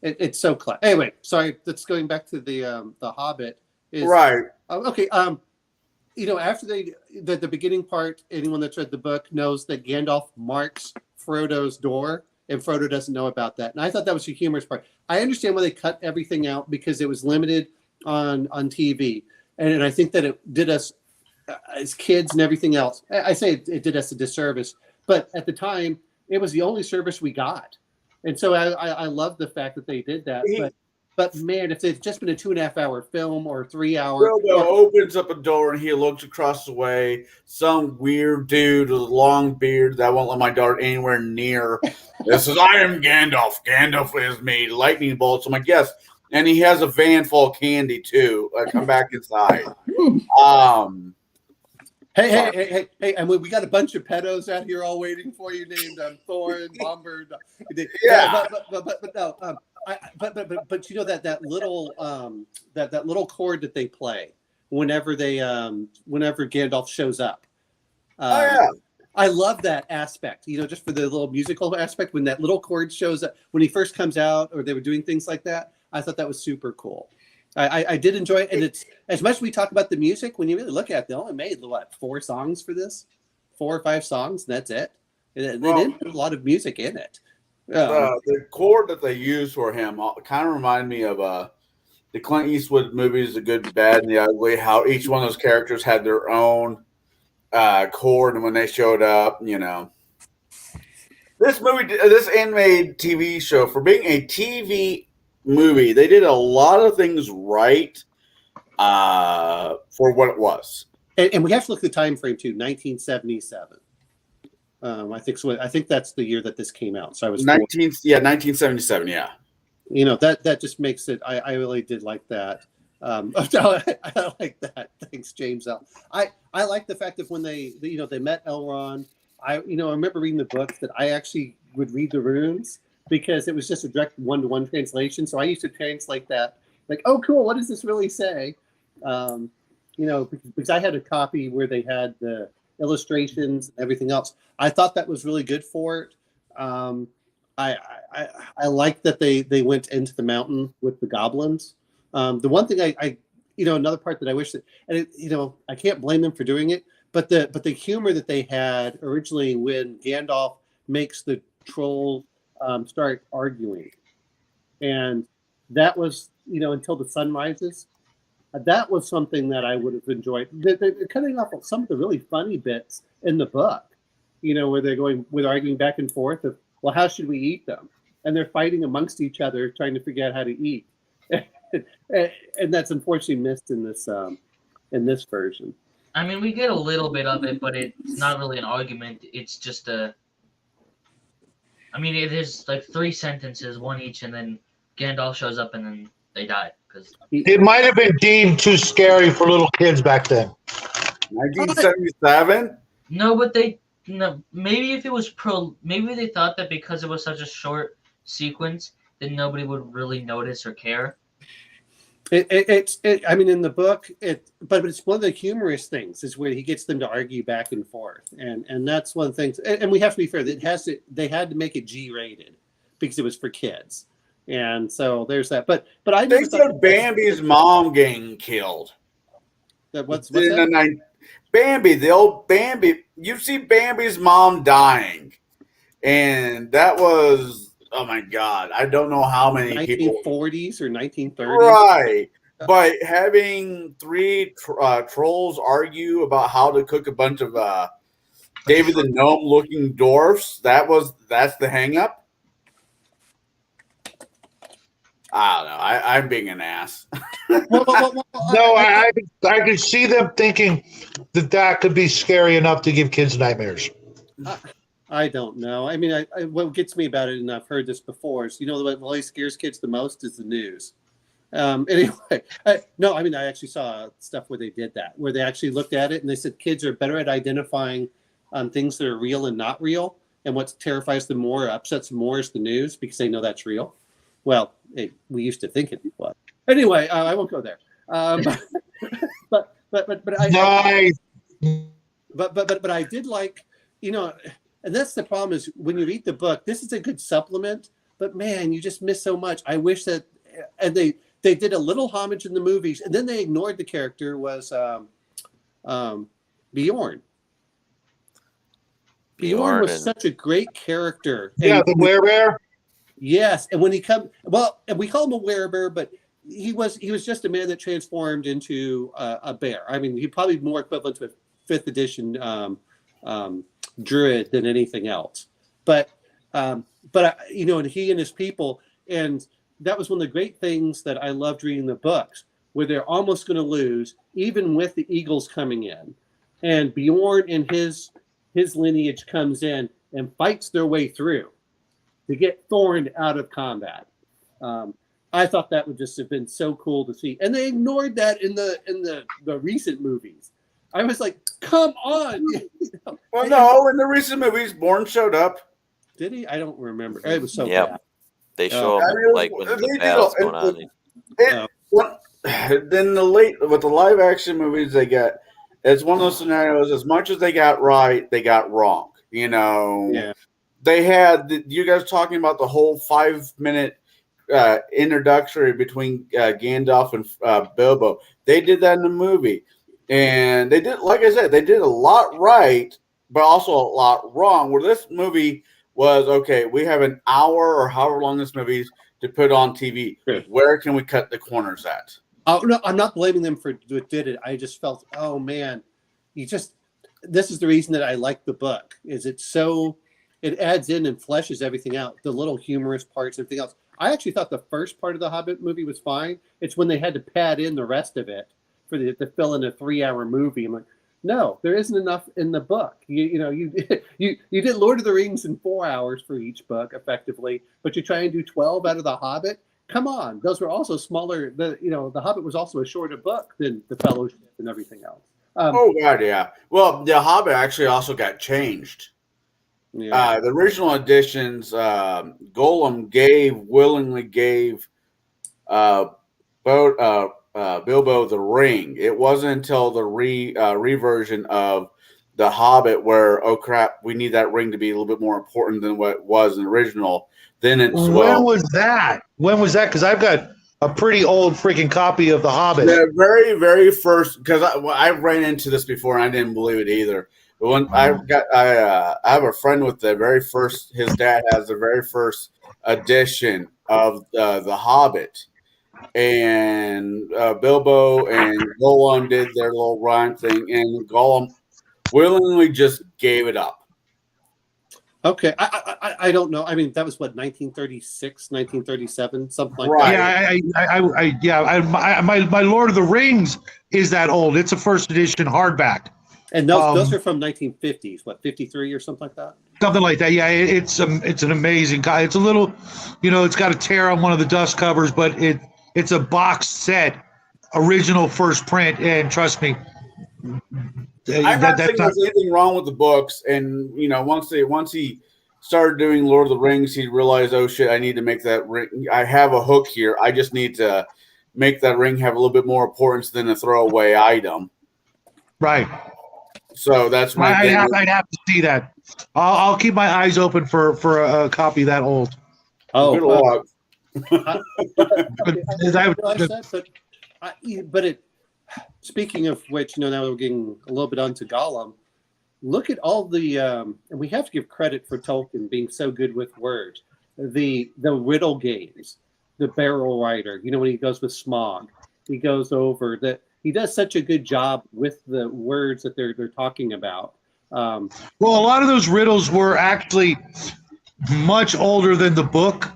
It's so clever. Anyway, sorry. That's going back to the Hobbit. Right. Okay. After the beginning part, anyone that's read the book knows that Gandalf marks Frodo's door, and Frodo doesn't know about that. And I thought that was the humorous part. I understand why they cut everything out because it was limited on TV, and I think that it did us as kids and everything else. I say it did us a disservice, but at the time, it was the only service we got. And so I love the fact that they did that. But man, if it's just been a 2.5 hour film or 3 hour, Frodo opens up a door and he looks across the way. Some weird dude with a long beard that won't let my daughter anywhere near. This is I am Gandalf. Gandalf is me. Lightning bolts. I'm like, yes. And he has a van full of candy too. Come back inside. Hey! And we got a bunch of pedos out here all waiting for you, named Thorin, Bomber. Yeah, but no. But you know that little chord that they play whenever Gandalf shows up. I love that aspect. Just for the little musical aspect when that little chord shows up when he first comes out, or they were doing things like that. I thought that was super cool. I did enjoy it, and it's as much as we talk about the music. When you really look at it, they only made 4 songs for this, 4 or 5 songs, and that's it. They didn't put a lot of music in it. The chord that they used for him kind of reminded me of the Clint Eastwood movies, The Good, Bad, and the Ugly. How each one of those characters had their own chord, and when they showed up, this animated TV show, for being a TV movie, they did a lot of things right for what it was. And we have to look at the time frame too. 1977. I think that's the year that this came out. So I was 1977. Yeah. That just makes it. I really did like that. I like that. Thanks, James L. I like the fact that when they met Elrond. I remember reading the books that I actually would read the runes, because it was just a direct 1-to-1 translation. So I used to translate that like, oh, cool. What does this really say? Because I had a copy where they had the illustrations and everything else. I thought that was really good for it. I like that they went into the mountain with the goblins. The one thing I another part that I wish that, and I can't blame them for doing it, but the humor that they had originally when Gandalf makes the trolls start arguing, and that was until the sun rises. That was something that I would have enjoyed. They're cutting off some of the really funny bits in the book, where they're arguing back and forth of, well, how should we eat them? And they're fighting amongst each other, trying to figure out how to eat. And that's unfortunately missed in this version. I mean, we get a little bit of it, but it's not really an argument. It's just it is like 3 sentences, one each, and then Gandalf shows up and then they die. It might have been deemed too scary for little kids back then. 1977? No, but maybe if it was maybe they thought that because it was such a short sequence that nobody would really notice or care. In the book, but it's one of the humorous things is where he gets them to argue back and forth, and that's one of the things. And we have to be fair; they had to make it G-rated because it was for kids, and so there's that. But I think said Bambi's mom getting killed. What's that? Bambi, the old Bambi. You see Bambi's mom dying, and that was. Oh my God! I don't know how many 1940s or 1930s. Right. But having three trolls argue about how to cook a bunch of David the Gnome looking dwarfs, that's the hang up. I don't know. I'm being an ass. No, I can see them thinking that could be scary enough to give kids nightmares. I don't know. I mean, what gets me about it, and I've heard this before, is what really scares kids the most is the news. Anyway, I actually saw stuff where they did that, where they actually looked at it and they said kids are better at identifying things that are real and not real, and what terrifies them more, or upsets them more, is the news, because they know that's real. Well, we used to think it was. Anyway, I won't go there. But I did like, and that's the problem, is when you read the book, this is a good supplement, but man, you just miss so much. I wish that, and they did a little homage in the movies, and then they ignored the character was Bjorn. Bjorn was such a great character. Yeah, the werebear. Yes, and when he and we call him a werebear, but he was just a man that transformed into a bear. I mean, he probably more equivalent to a 5th edition druid than anything else. But and he and his people, and that was one of the great things that I loved reading the books, where they're almost going to lose, even with the eagles coming in, and Bjorn and his lineage comes in and fights their way through to get Thorn out of combat. I thought that would just have been so cool to see, and they ignored that in the recent movies. I was like, come on! Well, no, in the recent movies, Bourne showed up. Did he? I don't remember. It was so bad. They show him like when the battle's going on. Then with the live action movies they get, it's one of those scenarios. As much as they got right, they got wrong. Yeah. They had you guys talking about the whole 5-minute introductory between Gandalf and Bilbo. They did that in the movie, and they did, like I said, they did a lot right, but also a lot wrong. Where this movie was, okay, we have an hour or however long this movie is to put on TV. Good. Where can we cut the corners at? Oh no, I'm not blaming them for what did it. I just felt, oh man, this is the reason that I like the book. Is it adds in and fleshes everything out, the little humorous parts, everything else. I actually thought the first part of the Hobbit movie was fine. It's when they had to pad in the rest of it to fill in a 3-hour movie. I'm like, no, there isn't enough in the book. You did Lord of the Rings in 4 hours for each book, effectively, but you try and do 12 out of the Hobbit. Come on, those were also smaller. The Hobbit was also a shorter book than the Fellowship and everything else. Oh god, yeah. Well, the Hobbit actually also got changed. Yeah. The original editions, Gollum willingly gave Bilbo the ring. It wasn't until the reversion of the Hobbit where, oh crap, we need that ring to be a little bit more important than what it was in the original. Then it's When was that? Because I've got a pretty old freaking copy of the Hobbit. The very, very first, because I ran into this before and I didn't believe it either. But when I have a friend with the very first. His dad has the very first edition of the Hobbit, and Bilbo and Gollum did their little rhyme thing, and Gollum willingly just gave it up. Okay, I don't know. I mean, that was what, 1936, 1937, something like that. Yeah, my Lord of the Rings is that old. It's a first edition hardback. And those are from 1950s, what, 53 or something like that? Something like that. Yeah, it's an amazing guy. It's a little, it's got a tear on one of the dust covers, but it's a box set, original first print, and trust me, I'm not saying there's anything wrong with the books. And once he started doing Lord of the Rings, he realized, oh shit, I need to make that ring. I have a hook here. I just need to make that ring have a little bit more importance than a throwaway item. Right. So that's my thing. I'd have to see that. I'll keep my eyes open for a copy that old. Oh, good luck. Speaking of which, now we're getting a little bit onto Gollum. Look at all the, and we have to give credit for Tolkien being so good with words. The riddle games, the barrel rider, when he goes with Smaug, he goes over that. He does such a good job with the words that they're talking about. Well, a lot of those riddles were actually much older than the book.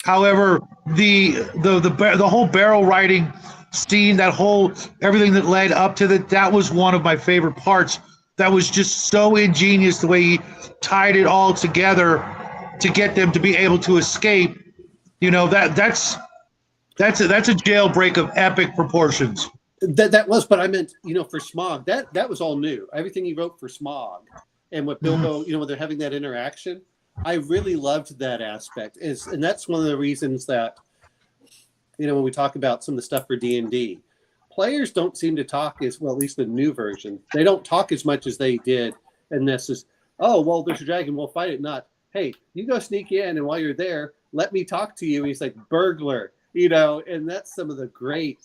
However, the whole barrel writing scene, that whole everything that led up to that was one of my favorite parts. That was just so ingenious the way he tied it all together to get them to be able to escape. You know, that's a jailbreak of epic proportions. That was, but I meant, for Smog, that was all new. Everything he wrote for Smog, and what Bilbo, when they're having that interaction, I really loved that aspect. And that's one of the reasons that, when we talk about some of the stuff for D&D, players don't seem to talk as well. At least the new version, they don't talk as much as they did. And this is, oh well, there's a dragon, we'll fight it. Not, hey, you go sneak in, and while you're there, let me talk to you. And he's like, burglar, and that's some of the great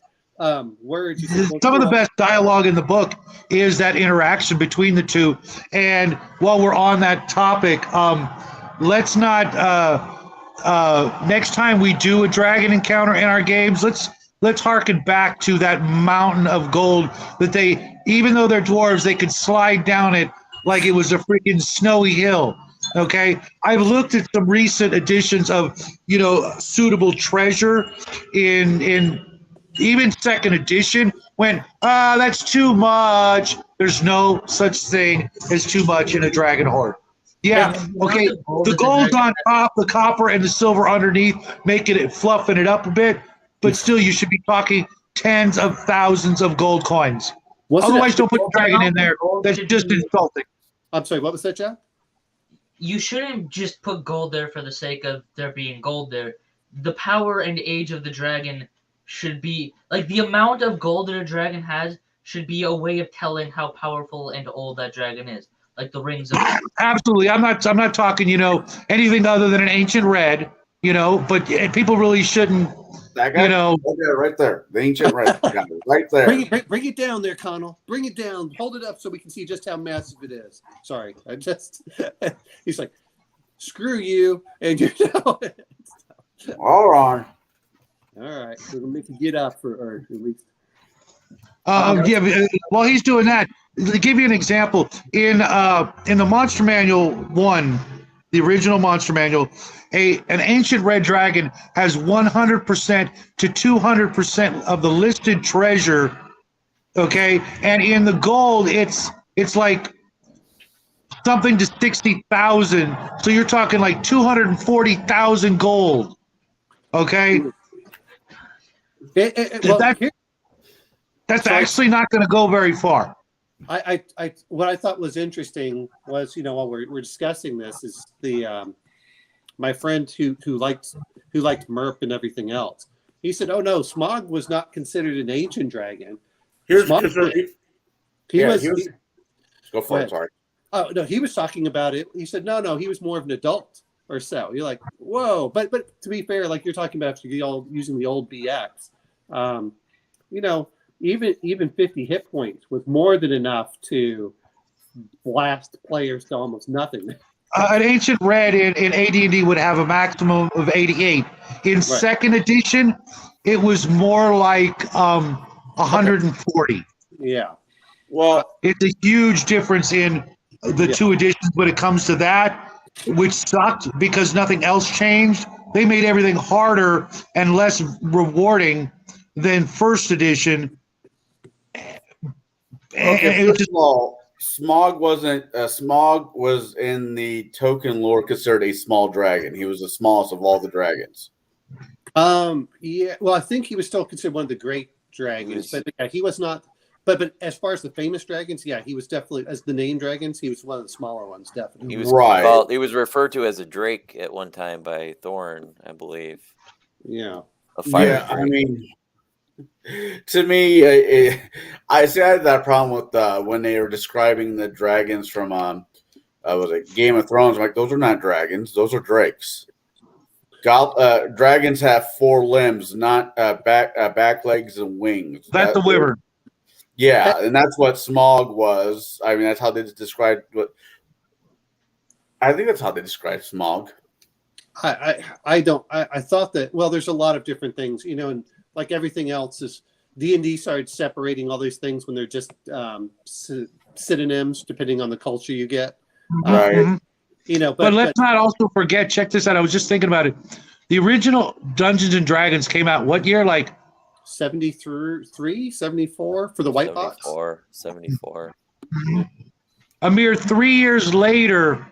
words. Some of the best dialogue in the book is that interaction between the two. And while we're on that topic, let's not next time we do a dragon encounter in our games, let's harken back to that mountain of gold that they, even though they're dwarves, they could slide down it like it was a freaking snowy hill. Okay, I've looked at some recent editions of suitable treasure in even second edition. Went, that's too much. There's no such thing as too much in a dragon horde. Yeah, okay. The gold's on top, the copper and the silver underneath, making it, fluffing it up a bit. But still, you should be talking tens of thousands of gold coins. Otherwise, don't put the dragon in there. That's just insulting. I'm sorry, what was that, Jeff? You shouldn't just put gold there for the sake of there being gold there. The power and age of the dragon should be, like, the amount of gold that a dragon has should be a way of telling how powerful and old that dragon is. Like the rings of Absolutely. I'm not talking, anything other than an ancient red, but people really shouldn't, that guy, right there. The ancient red guy, right there. Bring it down there, Connell. Bring it down. Hold it up so we can see just how massive it is. Sorry. He's like, screw you. And All right. All right. We're going to make you get up or at least. While he's doing that, to give you an example, in the Monster Manual 1, the original Monster Manual, an ancient red dragon has 100% to 200% of the listed treasure. Okay, and in the gold, it's like something to 60,000. So you're talking like 240,000 gold. Okay, that's actually not going to go very far. What I thought was interesting was, while we're discussing this, is the my friend who liked Merp and everything else. He said, "Oh no, Smog was not considered an ancient dragon. Here's Smog, he was. Go for it. Sorry. Oh no, he was talking about it. He said, no, he was more of an adult or so. You're like, whoa, but to be fair, like you're talking about, you all using the old BX, even 50 hit points was more than enough to blast players to almost nothing. An ancient red in AD&D would have a maximum of 88. In second edition, it was more like 140. Okay. Yeah. Well, it's a huge difference in the two editions when it comes to that, which sucked because nothing else changed. They made everything harder and less rewarding than first edition. Okay, first of all, Smog wasn't. Smog was in the token lore considered a small dragon. He was the smallest of all the dragons. Yeah. Well, I think he was still considered one of the great dragons, but yeah, he was not. But as far as the famous dragons, yeah, he was definitely, as the name dragons, he was one of the smaller ones, definitely. He was right. He was referred to as a drake at one time by Thorne, I believe. Yeah. A fire drake. I mean, to me, I had that problem with when they were describing the dragons from was it Game of Thrones? I'm like, those are not dragons; those are drakes. Dragons have 4 limbs, not back legs and wings. That's the wyvern. Yeah, and that's what Smog was. I mean, that's how they described what. I think that's how they describe Smog. I thought that. Well, there's a lot of different things, and like everything else is D&D started separating all these things when they're just synonyms depending on the culture you get. Right. Mhm. You know, But let's not also forget, check this out. I was just thinking about it. The original Dungeons and Dragons came out what year? Like 73, 74 for the white box. 74. a mere 3 years later,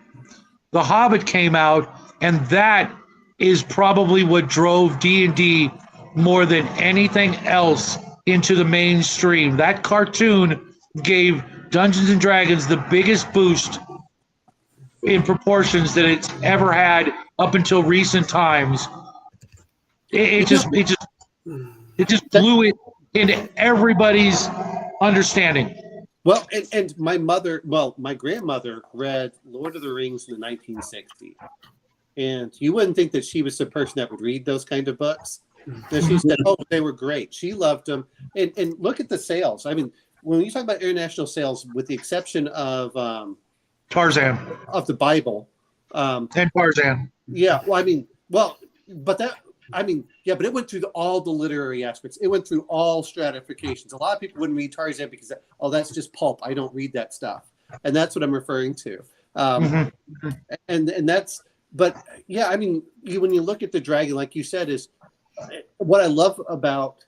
The Hobbit came out, and that is probably what drove D&D more than anything else into the mainstream. That cartoon gave Dungeons and Dragons the biggest boost in proportions that it's ever had up until recent times. It just blew it into everybody's understanding. Well, and my grandmother read Lord of the Rings in the 1960s. And you wouldn't think that she was the person that would read those kind of books. And she said, oh, they were great. She loved them. And look at the sales. I mean, when you talk about international sales, with the exception of Tarzan. Of the Bible. And Tarzan. Yeah, well, I mean, but it went through all the literary aspects. It went through all stratifications. A lot of people wouldn't read Tarzan because, that's just pulp. I don't read that stuff. And that's what I'm referring to. And that's, but yeah, I mean, when you look at the dragon, like you said, is what I love about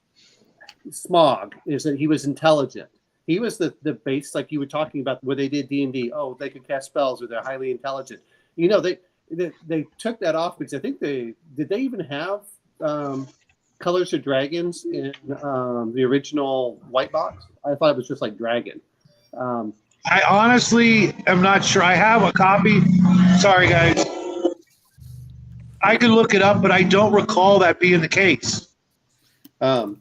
Smaug is that he was intelligent. He was the base, like you were talking about, where they did D&D. Oh, they could cast spells, or they're highly intelligent. You know, they took that off because I think did they even have Colors of Dragons in the original white box? I thought it was just like dragon. I honestly am not sure. I have a copy. Sorry, guys. I could look it up, but I don't recall that being the case. And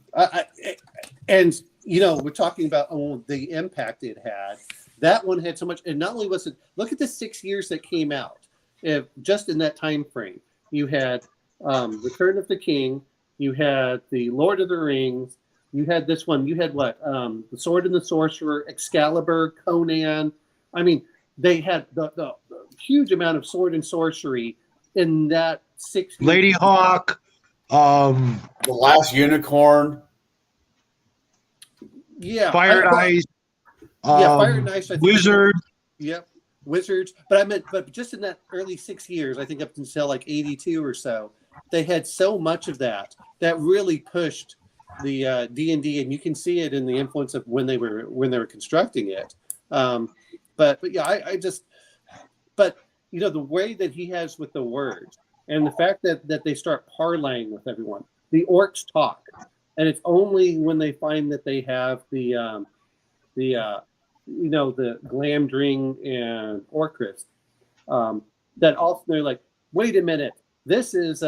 you know, we're talking about the impact it had. That one had so much, and not only was it. Look at the 6 years that came out. Just in that time frame, you had Return of the King, you had the Lord of the Rings, you had this one, you had what? The Sword and the Sorcerer, Excalibur, Conan. I mean, they had the huge amount of sword and sorcery in that 6 years. Lady Hawk, The Last Unicorn. Yeah, Fire and Ice. Fire and Ice. Wizard. Yep, Wizards. But just in that early 6 years, I think up until like 82 or so, they had so much of that really pushed the D&D, and you can see it in the influence of when they were constructing it. But yeah, but you know, the way that he has with the words, and the fact that they start parlaying with everyone. The orcs talk, and it's only when they find that they have the Glamdring and Orcrist, that also they're like, wait a minute, this is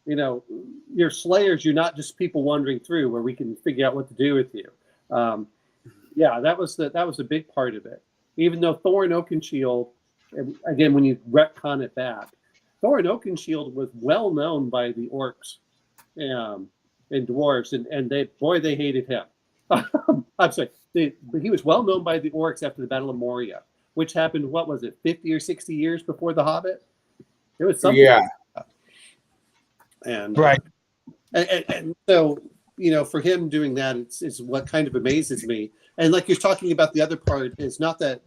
your slayers. You're not just people wandering through where we can figure out what to do with you. That was a big part of it. Even though Thorin Oakenshield, again, when you retcon it back, Thorin Oakenshield was well known by the orcs and dwarves, and they hated him. I'm sorry. But he was well known by the orcs after the Battle of Moria, which happened, what was it, 50 or 60 years before The Hobbit? It was something. Yeah. And Right. And so, you know, for him doing that, it's what kind of amazes me. And like you're talking about, the other part is not that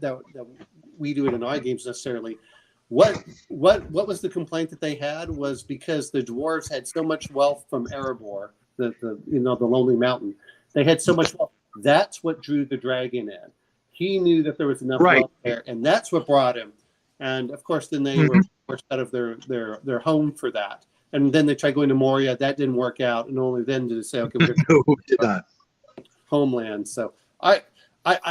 we do it in our games necessarily. What was the complaint that they had was because the dwarves had so much wealth from Erebor, the Lonely Mountain. They had so much wealth. That's what drew the dragon in. He knew that there was enough wealth there, and that's what brought him. And of course, then they were forced out of their home for that. And then they tried going to Moria. That didn't work out, and only then did it say, "Okay, we're going to homeland." So I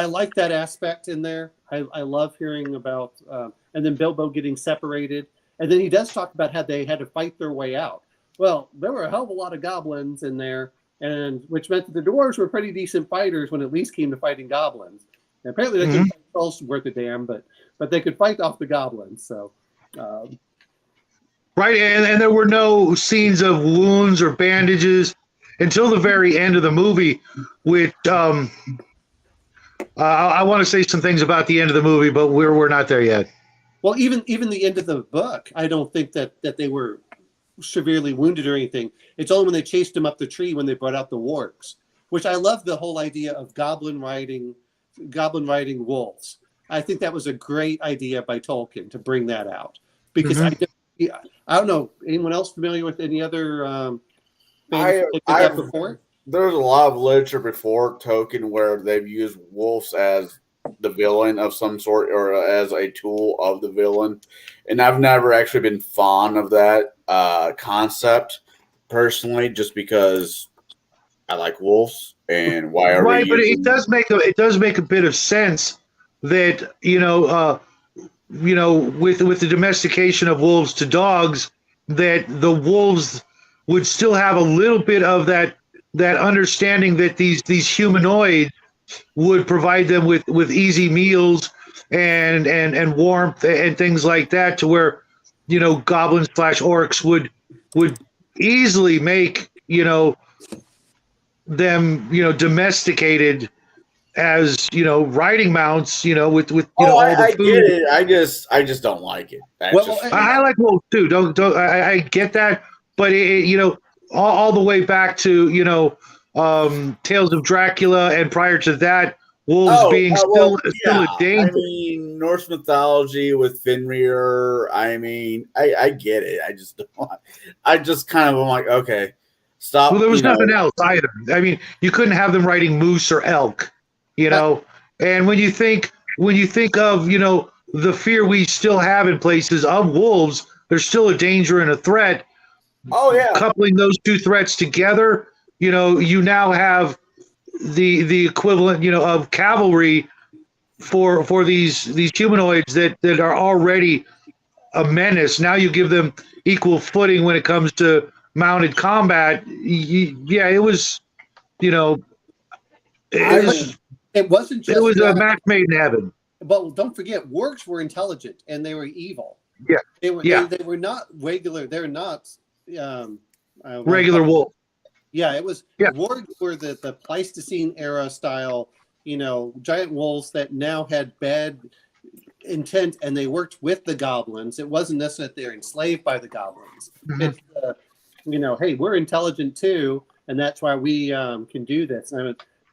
like that aspect in there. I love hearing about, and then Bilbo getting separated, and then he does talk about how they had to fight their way out. Well, there were a hell of a lot of goblins in there, and which meant that the dwarves were pretty decent fighters when it at least came to fighting goblins. And apparently, they couldn't fight trolls worth a damn, but they could fight off the goblins. So. Right, and there were no scenes of wounds or bandages until the very end of the movie, which I want to say some things about the end of the movie, but we're not there yet. Well, even the end of the book, I don't think that they were severely wounded or anything. It's only when they chased him up the tree when they brought out the wargs, which I love the whole idea of goblin riding wolves. I think that was a great idea by Tolkien to bring that out because I don't know, anyone else familiar with any other fans that did that before? There's a lot of literature before Tolkien where they've used wolves as the villain of some sort or as a tool of the villain, and I've never actually been fond of that concept personally, just because I like wolves, and why are right? we But using... it does make a bit of sense that with the domestication of wolves to dogs, that the wolves would still have a little bit of that understanding that these humanoids would provide them with easy meals and warmth and things like that, to where goblins / orcs would easily make them domesticated as riding mounts with all the I food. get it. I just don't like it. I like wolves too. Don't I get that, but all the way back to Tales of Dracula, and prior to that, wolves being still a danger. I mean, Norse mythology with Fenrir. I mean, I get it. I just don't. I just kind of am like, okay, stop. Well, there was nothing else either. I mean, you couldn't have them riding moose or elk, And when you think of the fear we still have in places of wolves, there's still a danger and a threat. Oh yeah. Coupling those two threats together, you now have the equivalent, of cavalry for these humanoids that are already a menace. Now you give them equal footing when it comes to mounted combat. It was, it wasn't just. It was a match made in heaven. But don't forget, wargs were intelligent and they were evil. Yeah, they were not regular. They're not regular wolf. Yeah, it was. Wargs were the Pleistocene era style, giant wolves that now had bad intent, and they worked with the goblins. It wasn't necessarily that they're enslaved by the goblins. It's hey, we're intelligent too, and that's why we can do this.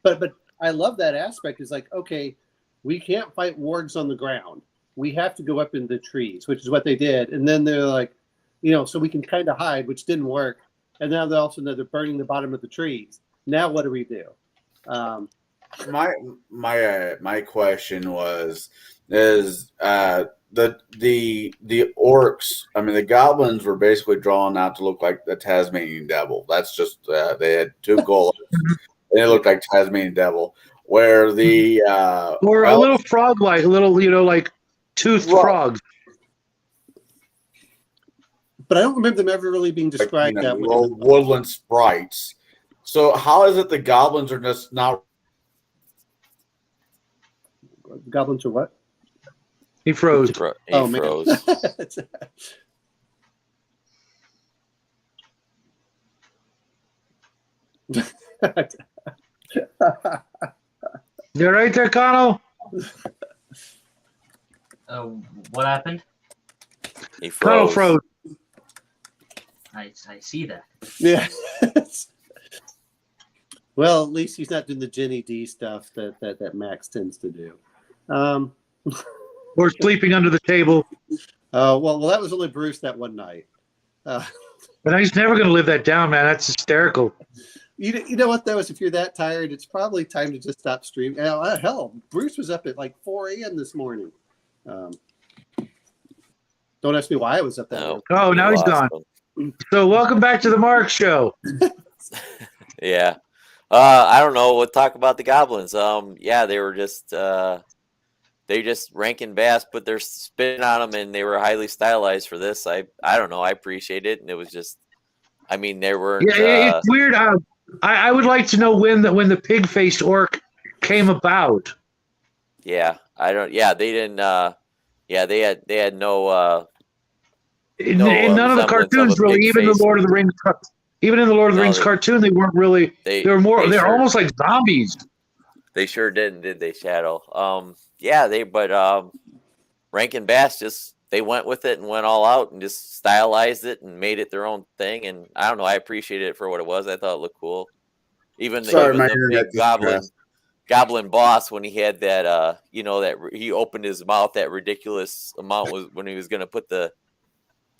But I love that aspect. Is like, okay, we can't fight wargs on the ground. We have to go up in the trees, which is what they did. And then they're like, so we can kind of hide, which didn't work. And now they're burning the bottom of the trees. Now what do we do? My question is the orcs. I mean, the goblins were basically drawn out to look like the Tasmanian devil. That's just they had two golems. They looked like Tasmanian devil. Where the or a little frog-like, like toothed frogs. But I don't remember them ever really being described that way. Little woodland sprites. So how is it the goblins are just not? Goblins are what? He froze. He froze. You're right there, Connell? What happened? He froze. Connell froze. I see that. Yeah. Well, at least he's not doing the Jenny D stuff that Max tends to do. Or sleeping under the table. Well, that was only Bruce that one night. But he's never going to live that down, man. That's hysterical. You know what, though, is if you're that tired, it's probably time to just stop streaming. Hell, Bruce was up at like 4 a.m. this morning. Don't ask me why I was up that early. Oh, now he's gone. So welcome back to the Mark Show. Yeah. I don't know. We'll talk about the goblins. They were just Rankin Bass put their spin on them, and they were highly stylized for this. I don't know. I appreciate it, and it was just, I mean, they were. Yeah, it's weird. I would like to know when the pig-faced orc came about. Yeah, I don't. Yeah, they didn't. They had no. In none of the cartoons, really, even the Lord of the Rings. Even in the Lord of the Rings cartoon, they weren't really. They're almost like zombies. They sure didn't, did they, Shadow? Rankin Bass just they went with it and went all out and just stylized it and made it their own thing. And I don't know, I appreciated it for what it was. I thought it looked cool. Even Sorry, my the internet big distressed. goblin boss, when he had that, he opened his mouth, that ridiculous amount was when he was going to put the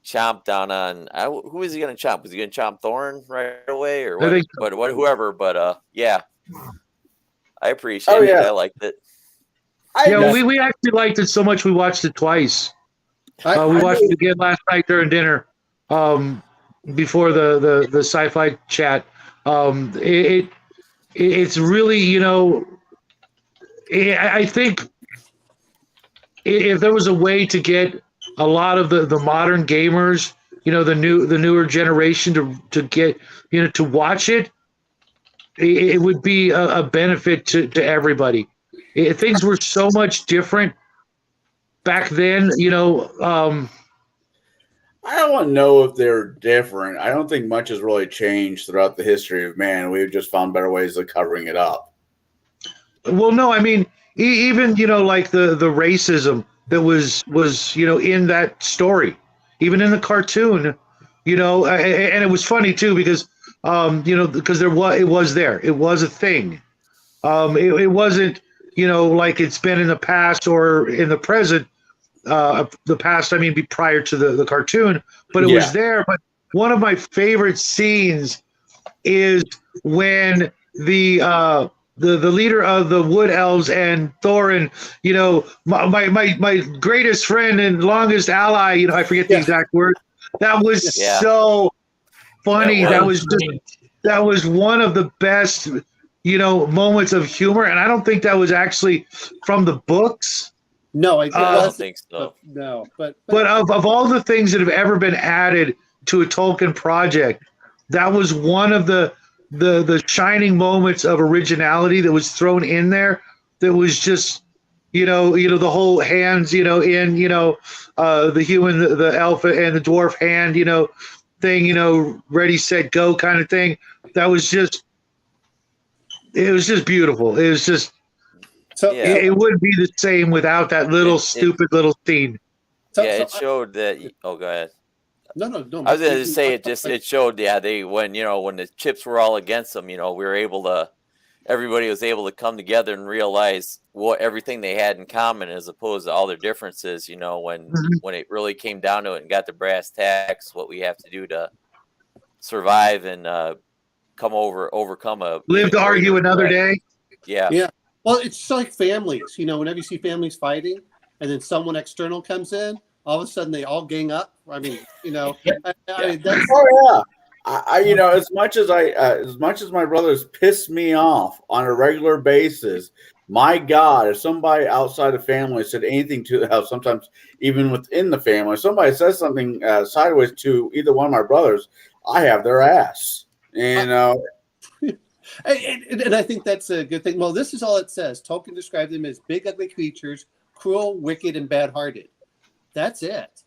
chomp down on who was he going to chomp? Was he going to chomp Thorn right away or what? But whoever. But yeah, I appreciate it. I liked it. We actually liked it so much we watched it twice. We watched it again last night during dinner, before the sci-fi chat. It's really, I think if there was a way to get a lot of the modern gamers, the newer generation to get, to watch it, it would be a benefit to everybody. Things were so much different back then, I don't know if they're different. I don't think much has really changed throughout the history of man. We've just found better ways of covering it up. Well, no, I mean, even, like the racism that was in that story, even in the cartoon, and it was funny too, because, because it was a thing. It wasn't, like it's been in the past or in the present. The past, I mean, prior to the cartoon, but it was there. But one of my favorite scenes is when the leader of the Wood Elves and Thorin, my greatest friend and longest ally, I forget the exact word. That was so funny. That was one of the best, moments of humor, and I don't think that was actually from the books. No, I don't think so. But of all the things that have ever been added to a Tolkien project, that was one of the shining moments of originality that was thrown in there. That was just, the whole hands, in, the human, the elf, and the dwarf hand, thing, ready, set, go kind of thing. That was just, it was just beautiful. It was just. So it wouldn't be the same without that little stupid little scene. It showed that. Oh, go ahead. No. I was going to say it showed. Yeah, when the chips were all against them, everybody was able to come together and realize everything they had in common, as opposed to all their differences. When it really came down to it and got the brass tacks, what we have to do to survive and overcome live to argue another day. Yeah. Well, it's just like families. Whenever you see families fighting, and then someone external comes in, all of a sudden they all gang up. I mean, that's. Oh yeah, as much as my brothers piss me off on a regular basis, my God, if somebody outside the family said anything to the house, sometimes even within the family, somebody says something sideways to either one of my brothers, I have their ass. And I think that's a good thing. Well, this is all it says. Tolkien described them as big, ugly creatures, cruel, wicked, and bad-hearted. That's it.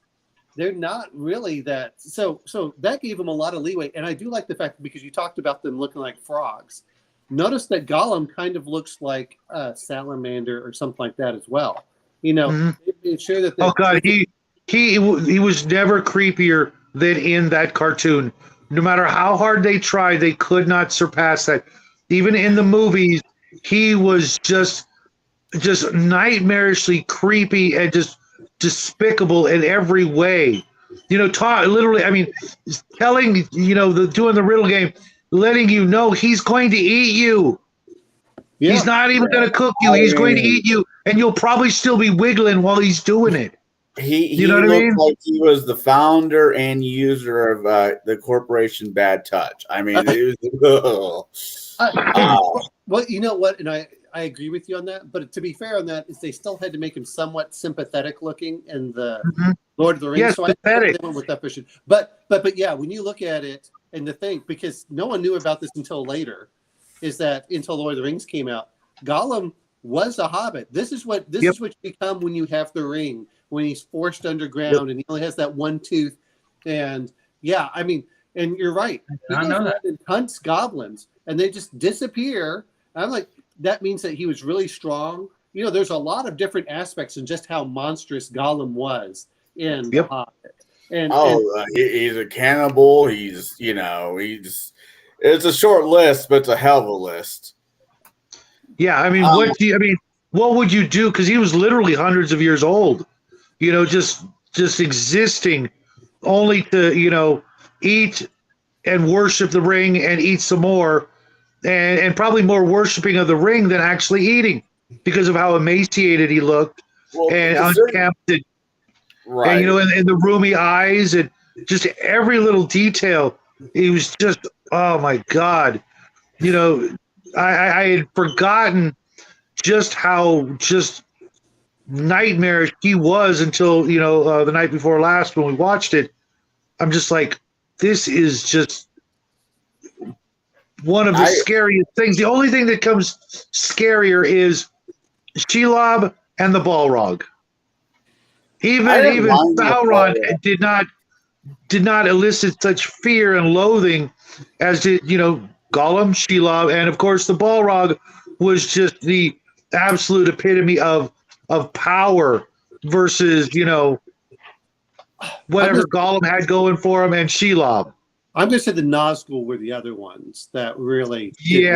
They're not really that. So that gave them a lot of leeway. And I do like the fact, because you talked about them looking like frogs. Notice that Gollum kind of looks like a salamander or something like that as well. It's sure that. Oh God, he was never creepier than in that cartoon. No matter how hard they tried, they could not surpass that. Even in the movies, he was just nightmarishly creepy and just despicable in every way. Literally, I mean, telling, doing the riddle game, letting you know he's going to eat you. Yeah. He's not even going to cook you. He's going to eat you, and you'll probably still be wiggling while he's doing it. He looked like he was the founder and user of the corporation Bad Touch. I mean, it was. Well, you know what, and I agree with you on that. But to be fair on that, is they still had to make him somewhat sympathetic looking in the Lord of the Rings. Yes, so pathetic. I went with that for sure. But yeah, when you look at it and the thing, because no one knew about this until later, is that until Lord of the Rings came out, Gollum was a hobbit. This is what you become when you have the ring. When he's forced underground and he only has that one tooth. And yeah, I mean, and you're right. He goes around and hunts goblins and they just disappear. I'm like, that means that he was really strong. There's a lot of different aspects in just how monstrous Gollum was in Yep. The Hobbit. And he's a cannibal. He's it's a short list, but it's a hell of a list. Yeah, I mean, what would you do? Because he was literally hundreds of years old, just existing only to, eat and worship the ring and eat some more, and probably more worshiping of the ring than actually eating because of how emaciated he looked and unkempt, right? And and the roomy eyes and just every little detail. He was just, oh my God, I had forgotten just how just nightmarish he was until the night before last when we watched it. I'm just like, this is just one of the scariest things. The only thing that comes scarier is Shelob and the Balrog. Even Sauron did not elicit such fear and loathing as did Gollum, Shelob, and of course the Balrog was just the absolute epitome of power versus whatever Gollum had going for him and Shelob. I'm going to say the Nazgul were the other ones that really. They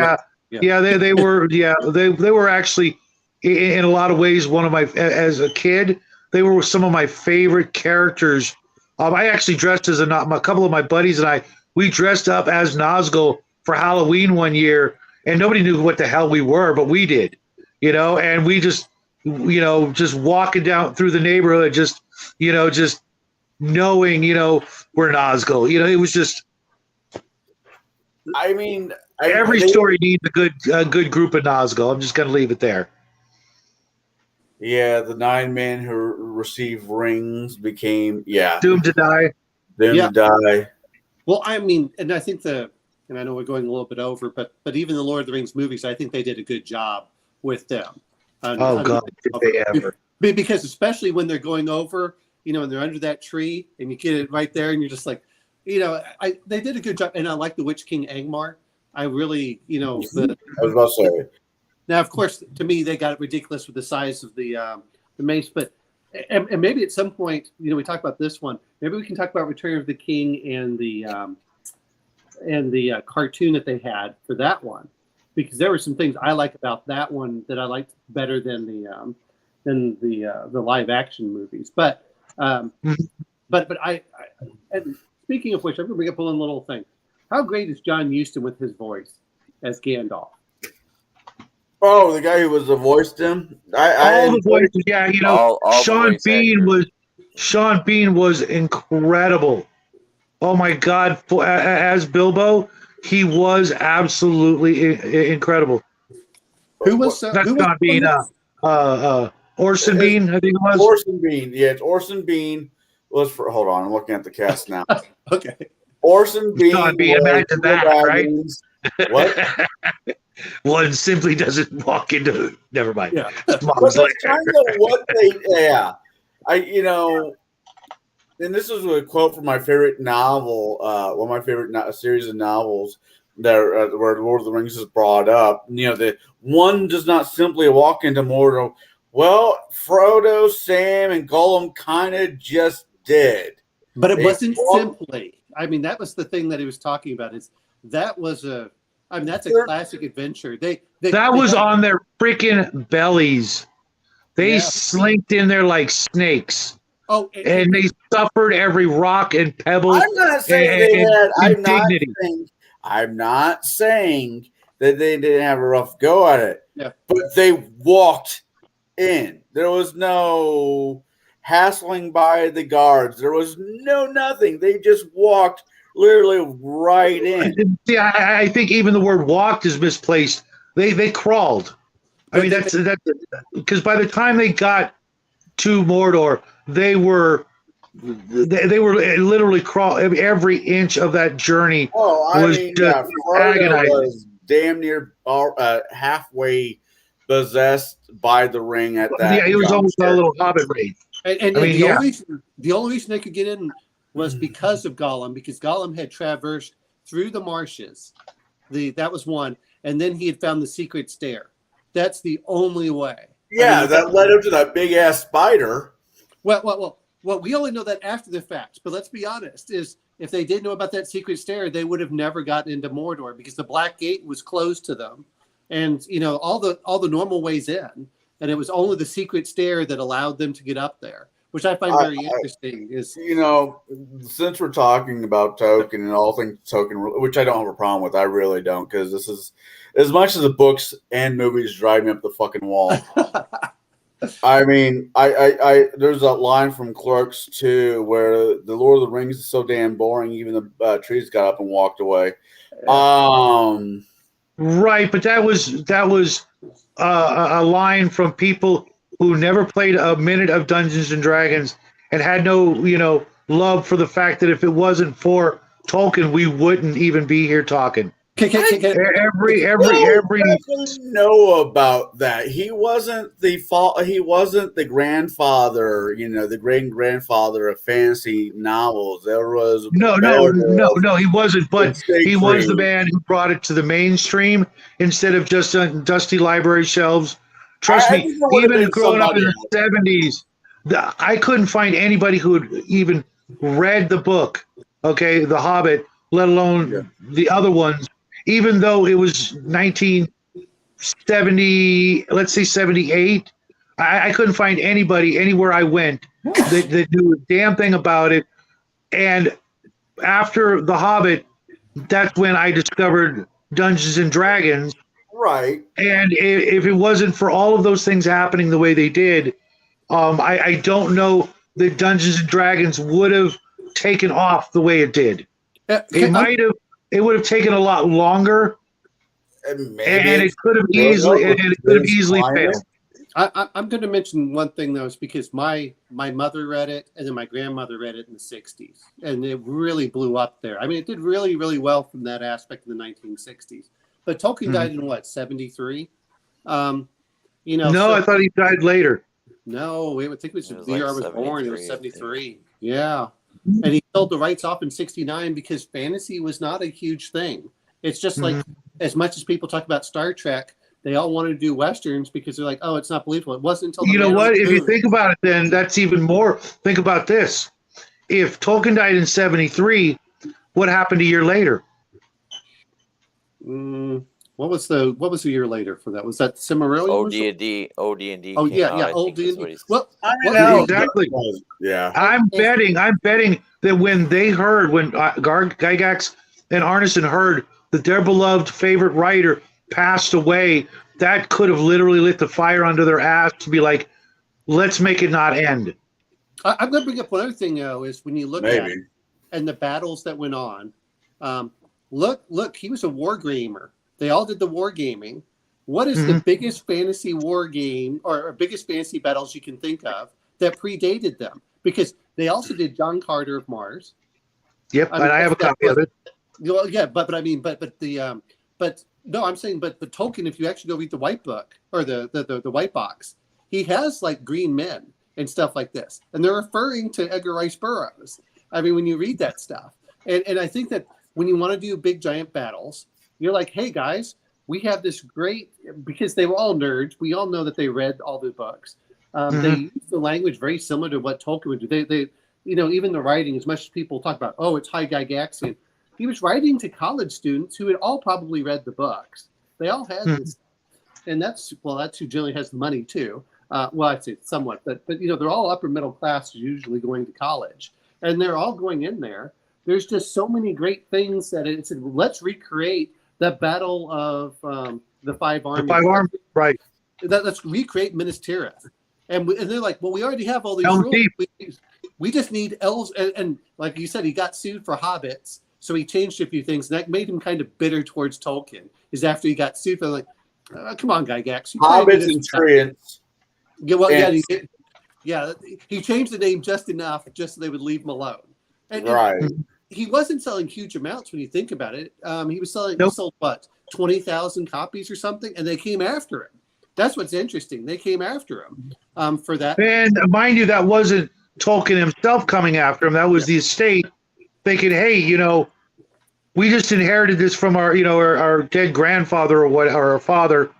were actually in a lot of ways one of my, as a kid, they were some of my favorite characters. I actually dressed as a couple of my buddies and we dressed up as Nazgul for Halloween one year, and nobody knew what the hell we were, but we did, and we just walking down through the neighborhood, just knowing, we're Nazgul. It was just. I mean, every story needs a good group of Nazgul. I'm just going to leave it there. Yeah, the 9 men who received rings became doomed to die. To die. Well, I mean, and I think and I know we're going a little bit over, but even the Lord of the Rings movies, I think they did a good job with them. God, did they ever? Because especially when they're going over, and they're under that tree, and you get it right there, and you're just like, they did a good job, and I like the Witch King Angmar. I really, I was about to say. Now, of course, to me, they got it ridiculous with the size of the mace, but and maybe at some point, we talk about this one. Maybe we can talk about Return of the King and the cartoon that they had for that one, because there were some things I like about that one that I liked better than the live action movies. But I and speaking of which, I'm going to bring up one little thing. How great is John Huston with his voice as Gandalf? Oh, the guy who was the voiced him. All the voices, yeah. all Sean Bean was incredible. Oh my God, as Bilbo, he was absolutely incredible. Who was Sean Bean? Orson Bean, I think it was. Orson Bean, yeah, it's Orson Bean. Hold on, I'm looking at the cast now. Okay. Orson Bean. Sean Bean, imagine that, right? What? One simply doesn't walk into. Never mind. Yeah, but that's kind of what they. Yeah, and this is a quote from my favorite novel. One of my favorite series of novels that where Lord of the Rings is brought up. The one does not simply walk into Mordor. Well, Frodo, Sam, and Gollum kind of just did, but it wasn't simply. I mean, that was the thing that he was talking about. That's a classic adventure. That was on their freaking bellies. They slinked in there like snakes. Oh, and they suffered every rock and pebble. I'm not saying I'm not saying that they didn't have a rough go at it. Yeah. But they walked in. There was no hassling by the guards. There was no nothing. They just walked literally right in. See, I think even the word "walked" is misplaced. They crawled. I mean, that's because by the time they got to Mordor, they were literally crawling. Every inch of that journey was agonizing. Was damn near halfway possessed by the ring at that. Yeah, it was almost a little Hobbit raid. The only reason they could get in was because of Gollum, because Gollum had traversed through the marshes. That was one, and then he had found the secret stair. That's the only way. Yeah, that led him to that big ass spider. Well, Well, we only know that after the fact, but let's be honest, is if they didn't know about that secret stair, they would have never gotten into Mordor because the Black Gate was closed to them. And, all the normal ways in. And it was only the secret stair that allowed them to get up there, which I find very interesting. Since we're talking about Tolkien and all things Tolkien, which I don't have a problem with, I really don't, because this is, as much as the books and movies drive me up the fucking wall. I mean, I there's a line from Clerks 2 where the Lord of the Rings is so damn boring, even the trees got up and walked away. Right, but that was a line from people who never played a minute of Dungeons and Dragons and had no, love for the fact that if it wasn't for Tolkien, we wouldn't even be here talking. Every know about that. He wasn't the grandfather, the great grandfather of fantasy novels. There was no, he wasn't. But he was the man who brought it to the mainstream instead of just on dusty library shelves. Trust me, even growing up in the 70s, I couldn't find anybody who had even read the book. Okay, The Hobbit, let alone the other ones. Even though it was 1970, let's say 78, I couldn't find anybody anywhere I went that knew a damn thing about it. And after The Hobbit, that's when I discovered Dungeons and Dragons. Right. And if it wasn't for all of those things happening the way they did, I don't know that Dungeons and Dragons would have taken off the way it did. It might have. It would have taken a lot longer, and it could have easily failed. I'm going to mention one thing though, is because my mother read it, and then my grandmother read it in the '60s, and it really blew up there. I mean, it did really, really well from that aspect in the 1960s. But Tolkien died in what, 73? No, I thought he died later. No, I think it was the year I was born. It was 73. Yeah. And he sold the rights off in 69 because fantasy was not a huge thing. It's just like, as much as people talk about Star Trek, they all wanted to do Westerns because they're like, oh, it's not believable. It wasn't until if you think about it, then that's even more. Think about this. If Tolkien died in 73, what happened a year later? What was the year later for that? Was that Silmarillion? OD&D. Oh yeah, old D&D. Well, exactly. Yeah. I'm betting that when Gygax and Arneson heard that their beloved favorite writer passed away, that could have literally lit the fire under their ass to be like, let's make it not end. I'm going to bring up one other thing though, is when you look at it and the battles that went on. Look, he was a war gamer. They all did the war gaming. What is the biggest fantasy war game or biggest fantasy battles you can think of that predated them? Because they also did John Carter of Mars. Yep, and I have a copy of it. Well, yeah, but I'm saying Tolkien. If you actually go read the White Book or the White Box, he has like green men and stuff like this, and they're referring to Edgar Rice Burroughs. I mean, when you read that stuff, and I think that when you want to do big giant battles, you're like, hey guys, we have this great, because they were all nerds. We all know that they read all the books. They use the language very similar to what Tolkien would do. They even the writing, as much as people talk about, oh, it's high Gygaxian. He was writing to college students who had all probably read the books. They all had this, and that's who generally has the money too. I'd say somewhat, but they're all upper middle class, usually going to college, and they're all going in there. There's just so many great things that it said, let's recreate the Battle of the Five Armies. The Five Armies, right. Let's recreate Minas Tirith. And they're like, well, we already have all these rules. We just need elves. And like you said, he got sued for hobbits. So he changed a few things. And that made him kind of bitter towards Tolkien. Is after he got sued for, like, come on, Gygax. Hobbits and treants. Yeah, well, he changed the name just enough just so they would leave him alone. And he wasn't selling huge amounts when you think about it. He sold what, 20,000 copies or something, and they came after him. That's what's interesting. They came after him for that. And mind you, that wasn't Tolkien himself coming after him. That was the estate thinking, hey, we just inherited this from our dead grandfather or our father.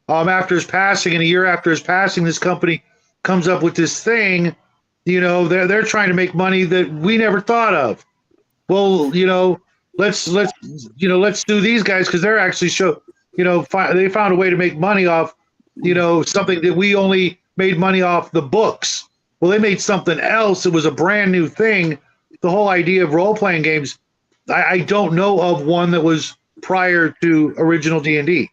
After his passing, and a year after his passing, this company comes up with this thing. they're trying to make money that we never thought of. Well, let's do these guys because they're actually they found a way to make money off something that we only made money off the books. Well, they made something else. It was a brand new thing. The whole idea of role-playing games, I don't know of one that was prior to original D&D.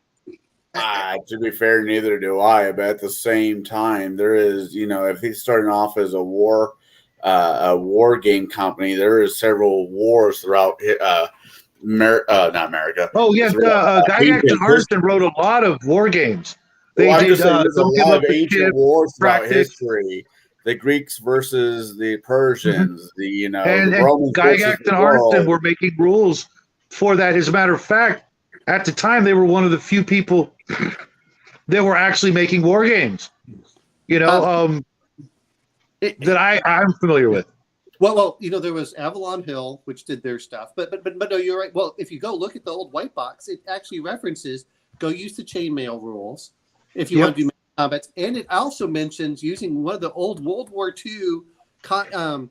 To be fair, neither do I. But at the same time, there is, if he's starting off as a war game company, there is several wars throughout not America. Oh yes, Gygax and Arneson wrote a lot of war games. They did. There's a lot of ancient wars throughout practice. history. The Greeks versus the Persians. And the Romans Gygax and Arneson were making rules for that. As a matter of fact, at the time, they were one of the few people that were actually making war games. That I'm familiar with. Well, there was Avalon Hill, which did their stuff, but no, you're right. Well, if you go look at the old white box, it actually references go use the chainmail rules if you want to do combats, and it also mentions using one of the old World War II, fighter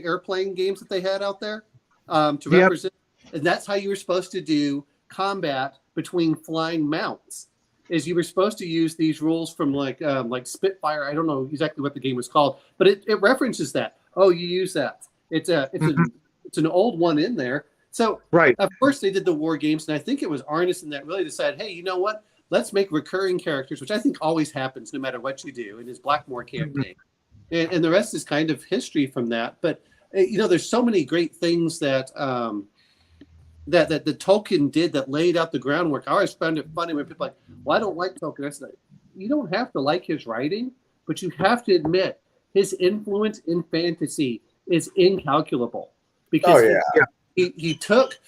airplane games that they had out there to represent, and that's how you were supposed to do combat between flying mounts. Is you were supposed to use these rules from like Spitfire. I don't know exactly what the game was called, but it references that. Oh, you use that. It's an old one in there. So right. Of course they did the war games, and I think it was Arneson that really decided, hey, you know what? Let's make recurring characters, which I think always happens no matter what you do in his Blackmore campaign, and the rest is kind of history from that. But there's so many great things that. That the Tolkien did that laid out the groundwork. I always found it funny when people are like, well, I don't like Tolkien. I said, you don't have to like his writing, but you have to admit his influence in fantasy is incalculable. Because he took,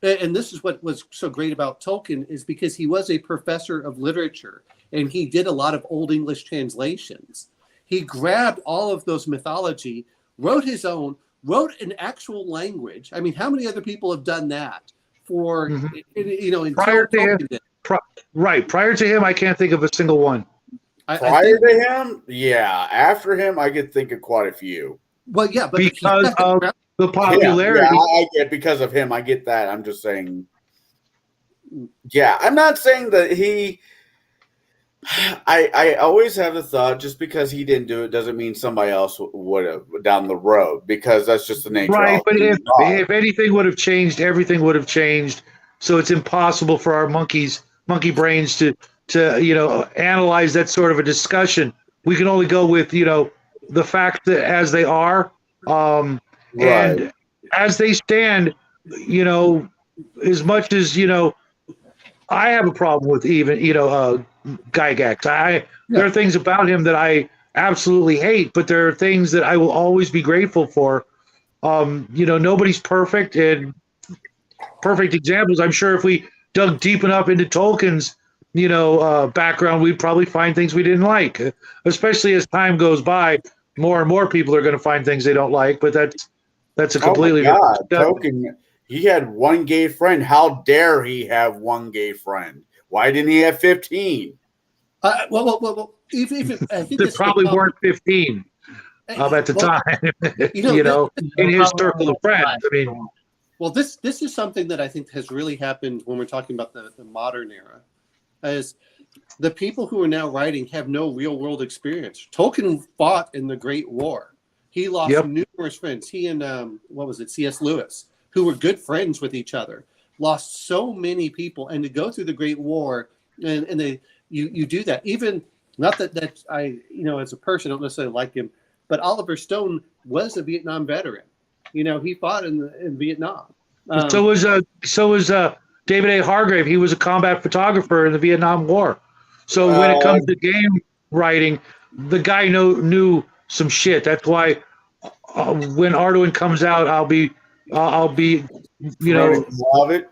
and this is what was so great about Tolkien, is because he was a professor of literature and he did a lot of Old English translations. He grabbed all of those mythology, wrote his own, wrote an actual language. I mean, how many other people have done that for, prior to him? Prior to him, I can't think of a single one. Prior to him? Yeah. After him, I could think of quite a few. Well, yeah, but because of the popularity. Yeah, I get because of him. I get that. I'm just saying. Yeah, I'm not saying that he. I always have the thought, just because he didn't do it doesn't mean somebody else would have down the road, because that's just the nature. Right, but if anything would have changed, everything would have changed. So it's impossible for our monkey brains to analyze that sort of a discussion. We can only go with the facts that as they are, and as they stand. As much as I have a problem with even Gygax. There are things about him that I absolutely hate, but there are things that I will always be grateful for. Nobody's perfect, and perfect examples. I'm sure if we dug deep enough into Tolkien's, background, we'd probably find things we didn't like. Especially as time goes by, more and more people are going to find things they don't like. But that's a completely different Tolkien. He had one gay friend. How dare he have one gay friend? Why didn't he have 15? Well. Even I think there probably weren't 15 at the time. In his circle of friends. I mean, well, this is something that I think has really happened when we're talking about the modern era, as the people who are now writing have no real world experience. Tolkien fought in the Great War. He lost numerous friends. He and C.S. Lewis, who were good friends with each other, lost so many people. And to go through the Great War, and you do that. Even not that I as a person I don't necessarily like him, but Oliver Stone was a Vietnam veteran. He fought in Vietnam. So was David A. Hargrave. He was a combat photographer in the Vietnam War. So when it comes to game writing, the guy knew some shit. That's why when Arduin comes out, I'll be love it.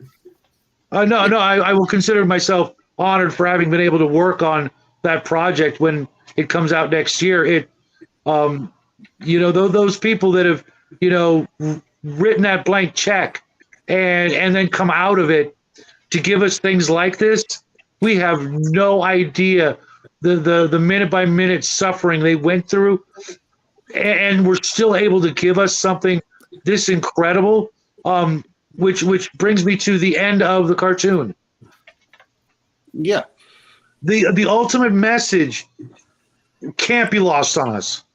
No, I will consider myself honored for having been able to work on that project when it comes out next year. Those people that have written that blank check and then come out of it to give us things like this, we have no idea the minute by minute suffering they went through. and were still able to give us something this incredible. Which brings me to the end of the cartoon. Yeah. The ultimate message can't be lost on us.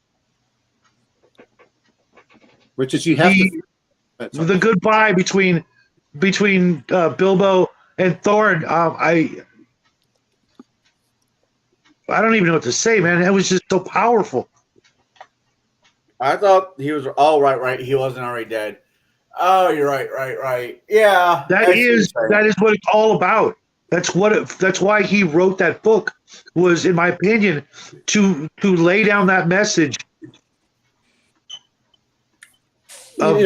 Which is you have The goodbye between Bilbo and Thorin. I don't even know what to say, man. It was just so powerful. I thought he was. Oh, right. He wasn't already dead. Oh, you're right. Yeah, That is what it's all about. That's why he wrote that book, was, in my opinion, to lay down that message of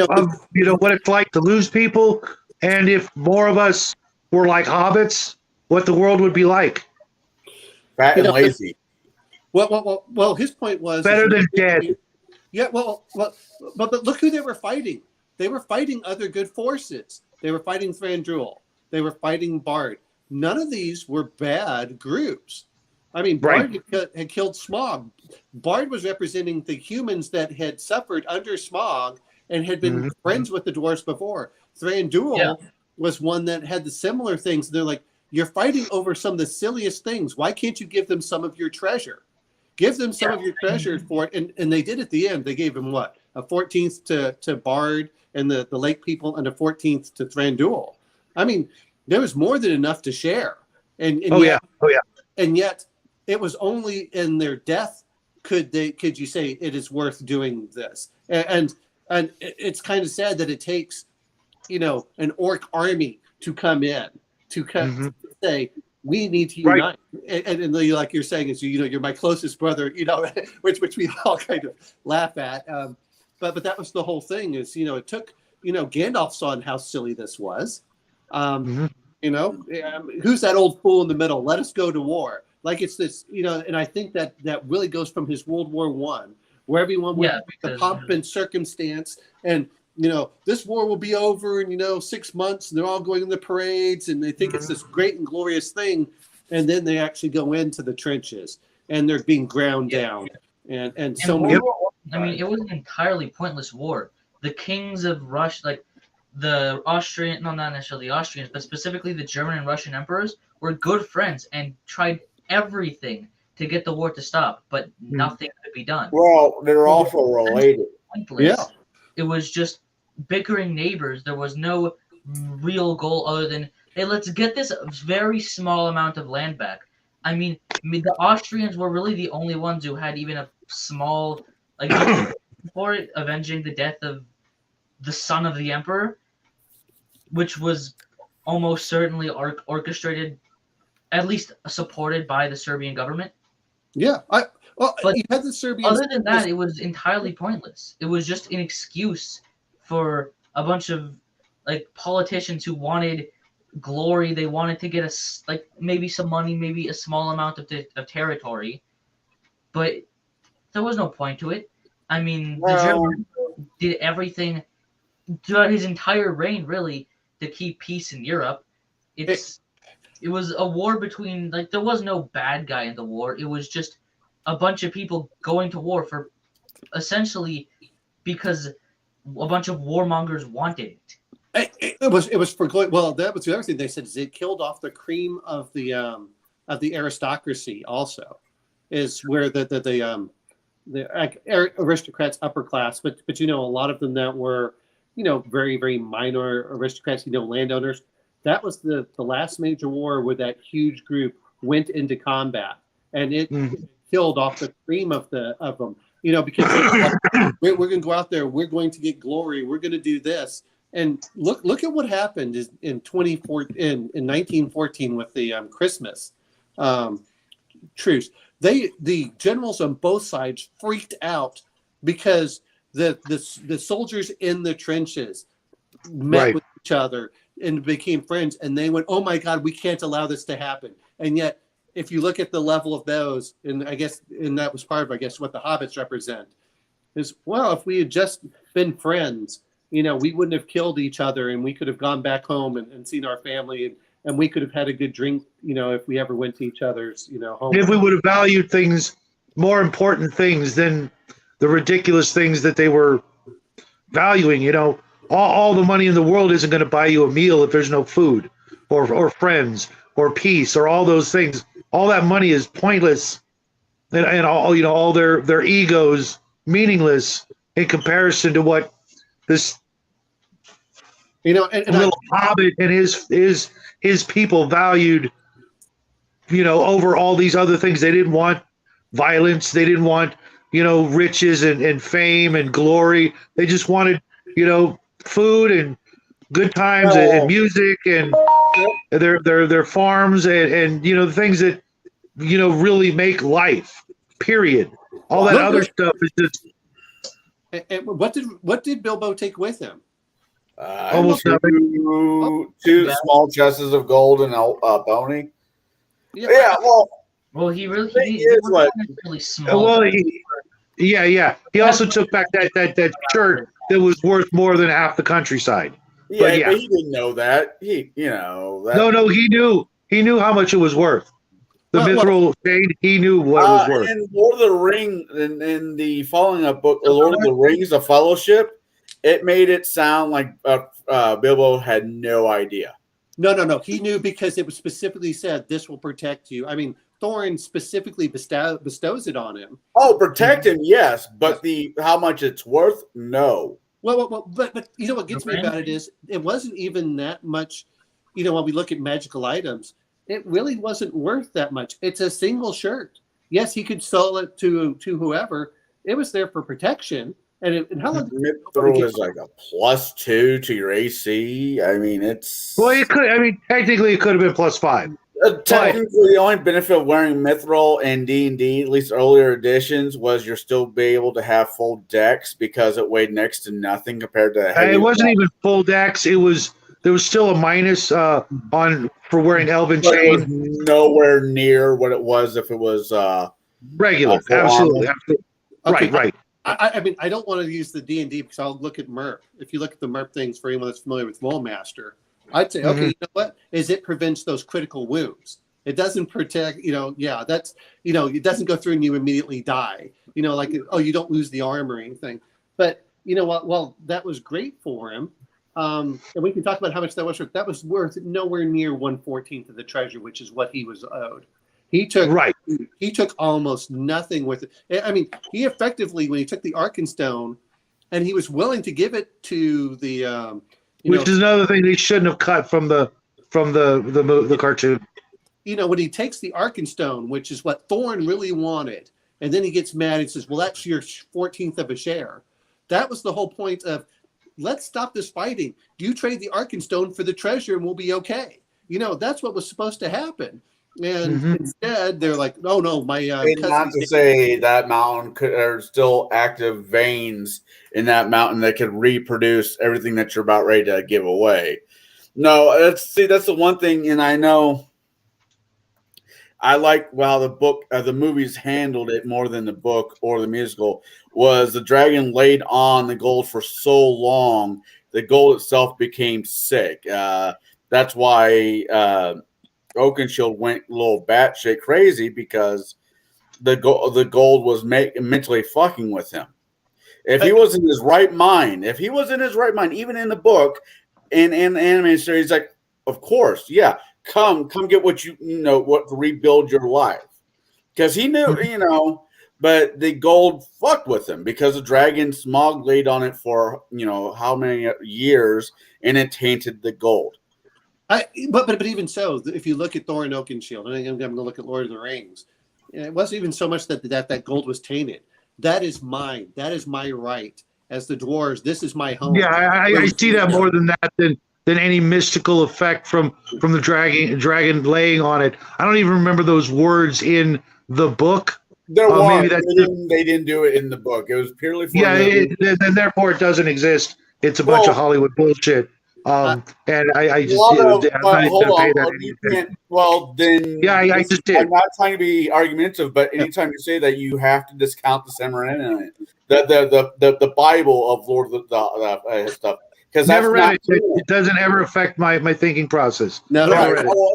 what it's like to lose people, and if more of us were like hobbits, what the world would be like. Fat and lazy. Well, his point was Better than dead. Yeah, but look who they were fighting. They were fighting other good forces. They were fighting Thranduil. They were fighting Bard. None of these were bad groups. I mean, Bard had killed Smaug. Bard was representing the humans that had suffered under Smaug and had been friends with the dwarves before. Thranduil was one that had the similar things. They're like, you're fighting over some of the silliest things. Why can't you give them some of your treasure? Give them some of your treasure for it. And they did at the end. They gave him what? A 14th to Bard and the Lake people, and a 14th to Thranduil. I mean, there was more than enough to share. And yet it was only in their death could you say it is worth doing this. And it's kind of sad that it takes, an orc army to come in to say, we need to unite. And like you're saying, is you're my closest brother, which we all kind of laugh at. But that was the whole thing. Is it took Gandalf saw how silly this was. Who's that old fool in the middle? Let us go to war. Like it's this, and I think that really goes from his World War I, where everyone went with the pomp and circumstance, and this war will be over in 6 months, and they're all going in the parades, and they think it's this great and glorious thing, and then they actually go into the trenches, and they're being ground down, and so many. I mean, it was an entirely pointless war. The kings of Russia, like the Austrian, no, not necessarily the Austrians, but specifically the German and Russian emperors, were good friends and tried everything to get the war to stop, but nothing could be done. Well, they're also related. Yeah. It was just bickering neighbors. There was no real goal other than, hey, let's get this very small amount of land back. I mean, the Austrians were really the only ones who had even a small, for it, avenging the death of the son of the emperor, which was almost certainly orchestrated, at least supported by the Serbian government. Yeah, but you had the Serbians. Other than that, it was entirely pointless. It was just an excuse for a bunch of politicians who wanted glory. They wanted to get maybe some money, maybe a small amount of territory, but there was no point to it. I mean, the German did everything throughout his entire reign, really, to keep peace in Europe. It was a war between, there was no bad guy in the war. It was just a bunch of people going to war for, essentially, because a bunch of warmongers wanted it. It was for glory. Well, that was the other thing they said, is it killed off the cream of the aristocracy. Also, is where the aristocrats, upper class, but a lot of them that were very, very minor aristocrats, landowners. That was the last major war where that huge group went into combat, and it killed off the cream of them. Because we're going to go out there, we're going to get glory, we're going to do this, and look at what happened in 1914 with the Christmas truce. The generals on both sides freaked out because the soldiers in the trenches met with each other and became friends, and they went, oh my God, we can't allow this to happen. And yet, if you look at the level of those, and that was part of, what the hobbits represent, is, well, if we had just been friends, we wouldn't have killed each other, and we could have gone back home and seen our family, and we could have had a good drink, if we ever went to each other's, home. If we would have valued things, more important things than the ridiculous things that they were valuing. You know, all the money in the world isn't going to buy you a meal if there's no food, or friends, or peace, or all those things. All that money is pointless, and all, you know, all their egos meaningless in comparison to what this You know, and little hobbit and his people valued, you know, over all these other things. They didn't want violence. They didn't want, you know, riches and fame and glory. They just wanted, you know, food and good times and music and their farms and you know, the things that, you know, really make life, period. All that other stuff is just. And what did Bilbo take with him? Almost two small chests of gold and a pony. Yeah, Well, he really really small. Well, yeah. He also took back that shirt that was worth more than half the countryside. Yeah, But but he didn't know that. He that. No, he knew how much it was worth. The mithril chain, he knew what it was worth. In Lord of the Ring, in the following up book, Lord of the Rings, The Fellowship, it made it sound like Bilbo had no idea. No. He knew because it was specifically said this will protect you. I mean, Thorin specifically bestows it on him. Oh, protect him, yes, but how much it's worth, no. Well, but you know what gets me about it is it wasn't even that much. You know, when we look at magical items, it really wasn't worth that much. It's a single shirt. Yes, he could sell it to whoever. It was there for protection. And how long? Mithril is like a +2 to your AC. I mean, it's technically it could have been +5. Technically, the only benefit of wearing Mithril in D&D, at least earlier editions, was you're still be able to have full decks because it weighed next to nothing compared to. It wasn't even full decks. There was still a minus on for wearing Elven Chain. It was nowhere near what it was if it was regular. Absolutely. Okay. Right. I mean, I don't want to use the D&D because I'll look at MERP. If you look at the MERP things for anyone that's familiar with Rollmaster, I'd say, okay, you know what? It prevents those critical wounds. It doesn't protect, that's, it doesn't go through and you immediately die. Like, you don't lose the arm or anything. But you know what? Well, that was great for him. And we can talk about how much that was worth. That was worth nowhere near 1/14 of the treasure, which is what he was owed. He took almost nothing with it. I mean, he effectively, when he took the Arkenstone, and he was willing to give it to the, which is another thing they shouldn't have cut from the cartoon. When he takes the Arkenstone, which is what Thorin really wanted, and then he gets mad and says, "Well, that's your 14th of a share." That was the whole point of, let's stop this fighting. You trade the Arkenstone for the treasure, and we'll be okay. That's what was supposed to happen. And instead, they're like, "Oh no, my." Not to say that mountain there's still active veins in that mountain that could reproduce everything that you're about ready to give away. No, that's the one thing, and I know I like how the movies handled it more than the book or the musical. Was the dragon laid on the gold for so long, the gold itself became sick. That's why. Oakenshield went a little batshit crazy because the gold was mentally fucking with him. If he was in his right mind, even in the book, in the animated series, like, of course, yeah, come get what what to rebuild your life. Because he knew, but the gold fucked with him because the dragon Smog laid on it for, how many years, and it tainted the gold. But even so, if you look at Thorin Oakenshield, and I'm going to look at Lord of the Rings, it wasn't even so much that gold was tainted. That is mine. That is my right. As the dwarves, this is my home. Yeah, I see that more than that than any mystical effect from the dragon laying on it. I don't even remember those words in the book. There was. They didn't do it in the book. It was purely for and therefore it doesn't exist. It's a bunch of Hollywood bullshit. And I just hold on. Well, then, I just did. I'm not trying to be argumentative, but anytime you say that, you have to discount the Samaritan, the Bible of Lord of the stuff, because never read it. It doesn't ever affect my thinking process. No,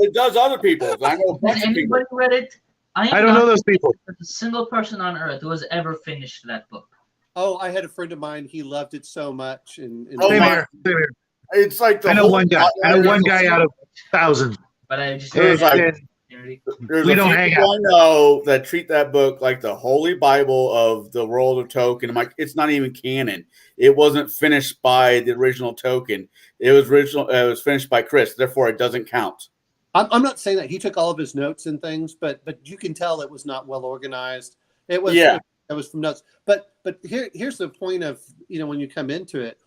it does other people. I know a bunch of people. Anybody read it? I don't know those people. There's a single person on Earth who has ever finished that book. Oh, I had a friend of mine. He loved it so much, and Oh Same my- here. Same here. It's like the I know whole one guy. I know one guy out of thousands. But I just There's And- like- and There's We a don't few hang people I know that treat that book like the holy Bible of the world of Tolkien. I'm like, it's not even canon. It wasn't finished by the original Tolkien. It was finished by Chris. Therefore, it doesn't count. I'm not saying that he took all of his notes and things, but you can tell it was not well organized. It was Yeah. it was from notes. But here's the point of when you come into it,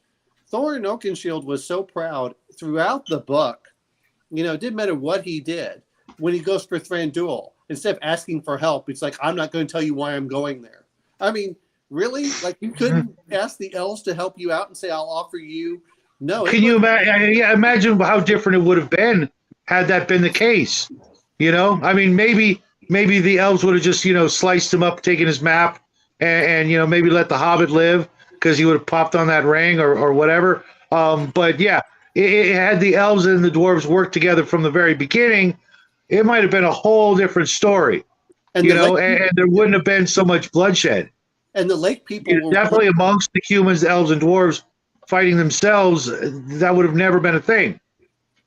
Thorin Oakenshield was so proud throughout the book. It didn't matter what he did. When he goes for Thranduil, instead of asking for help, it's like, I'm not going to tell you why I'm going there. I mean, really? Like, you couldn't ask the elves to help you out and say, I'll offer you. No. Can you imagine? Yeah, imagine how different it would have been had that been the case. I mean, maybe the elves would have just sliced him up, taken his map, and maybe let the Hobbit live because he would have popped on that ring or whatever. But yeah, it had the elves and the dwarves work together from the very beginning. It might have been a whole different story, and and there wouldn't have been so much bloodshed. And the lake people were Definitely amongst the humans, elves, and dwarves fighting themselves, that would have never been a thing.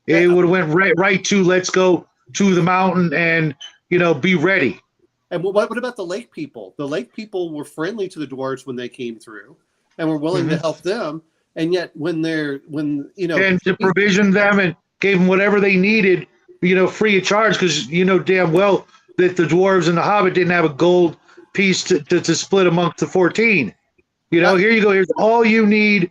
It would have went right to let's go to the mountain and be ready. And what about the lake people? The lake people were friendly to the dwarves when they came through, and were willing to help them. And yet, when and to provision them and gave them whatever they needed, free of charge, because damn well that the dwarves and the Hobbit didn't have a gold piece to split amongst the 14. Here you go. Here's all you need.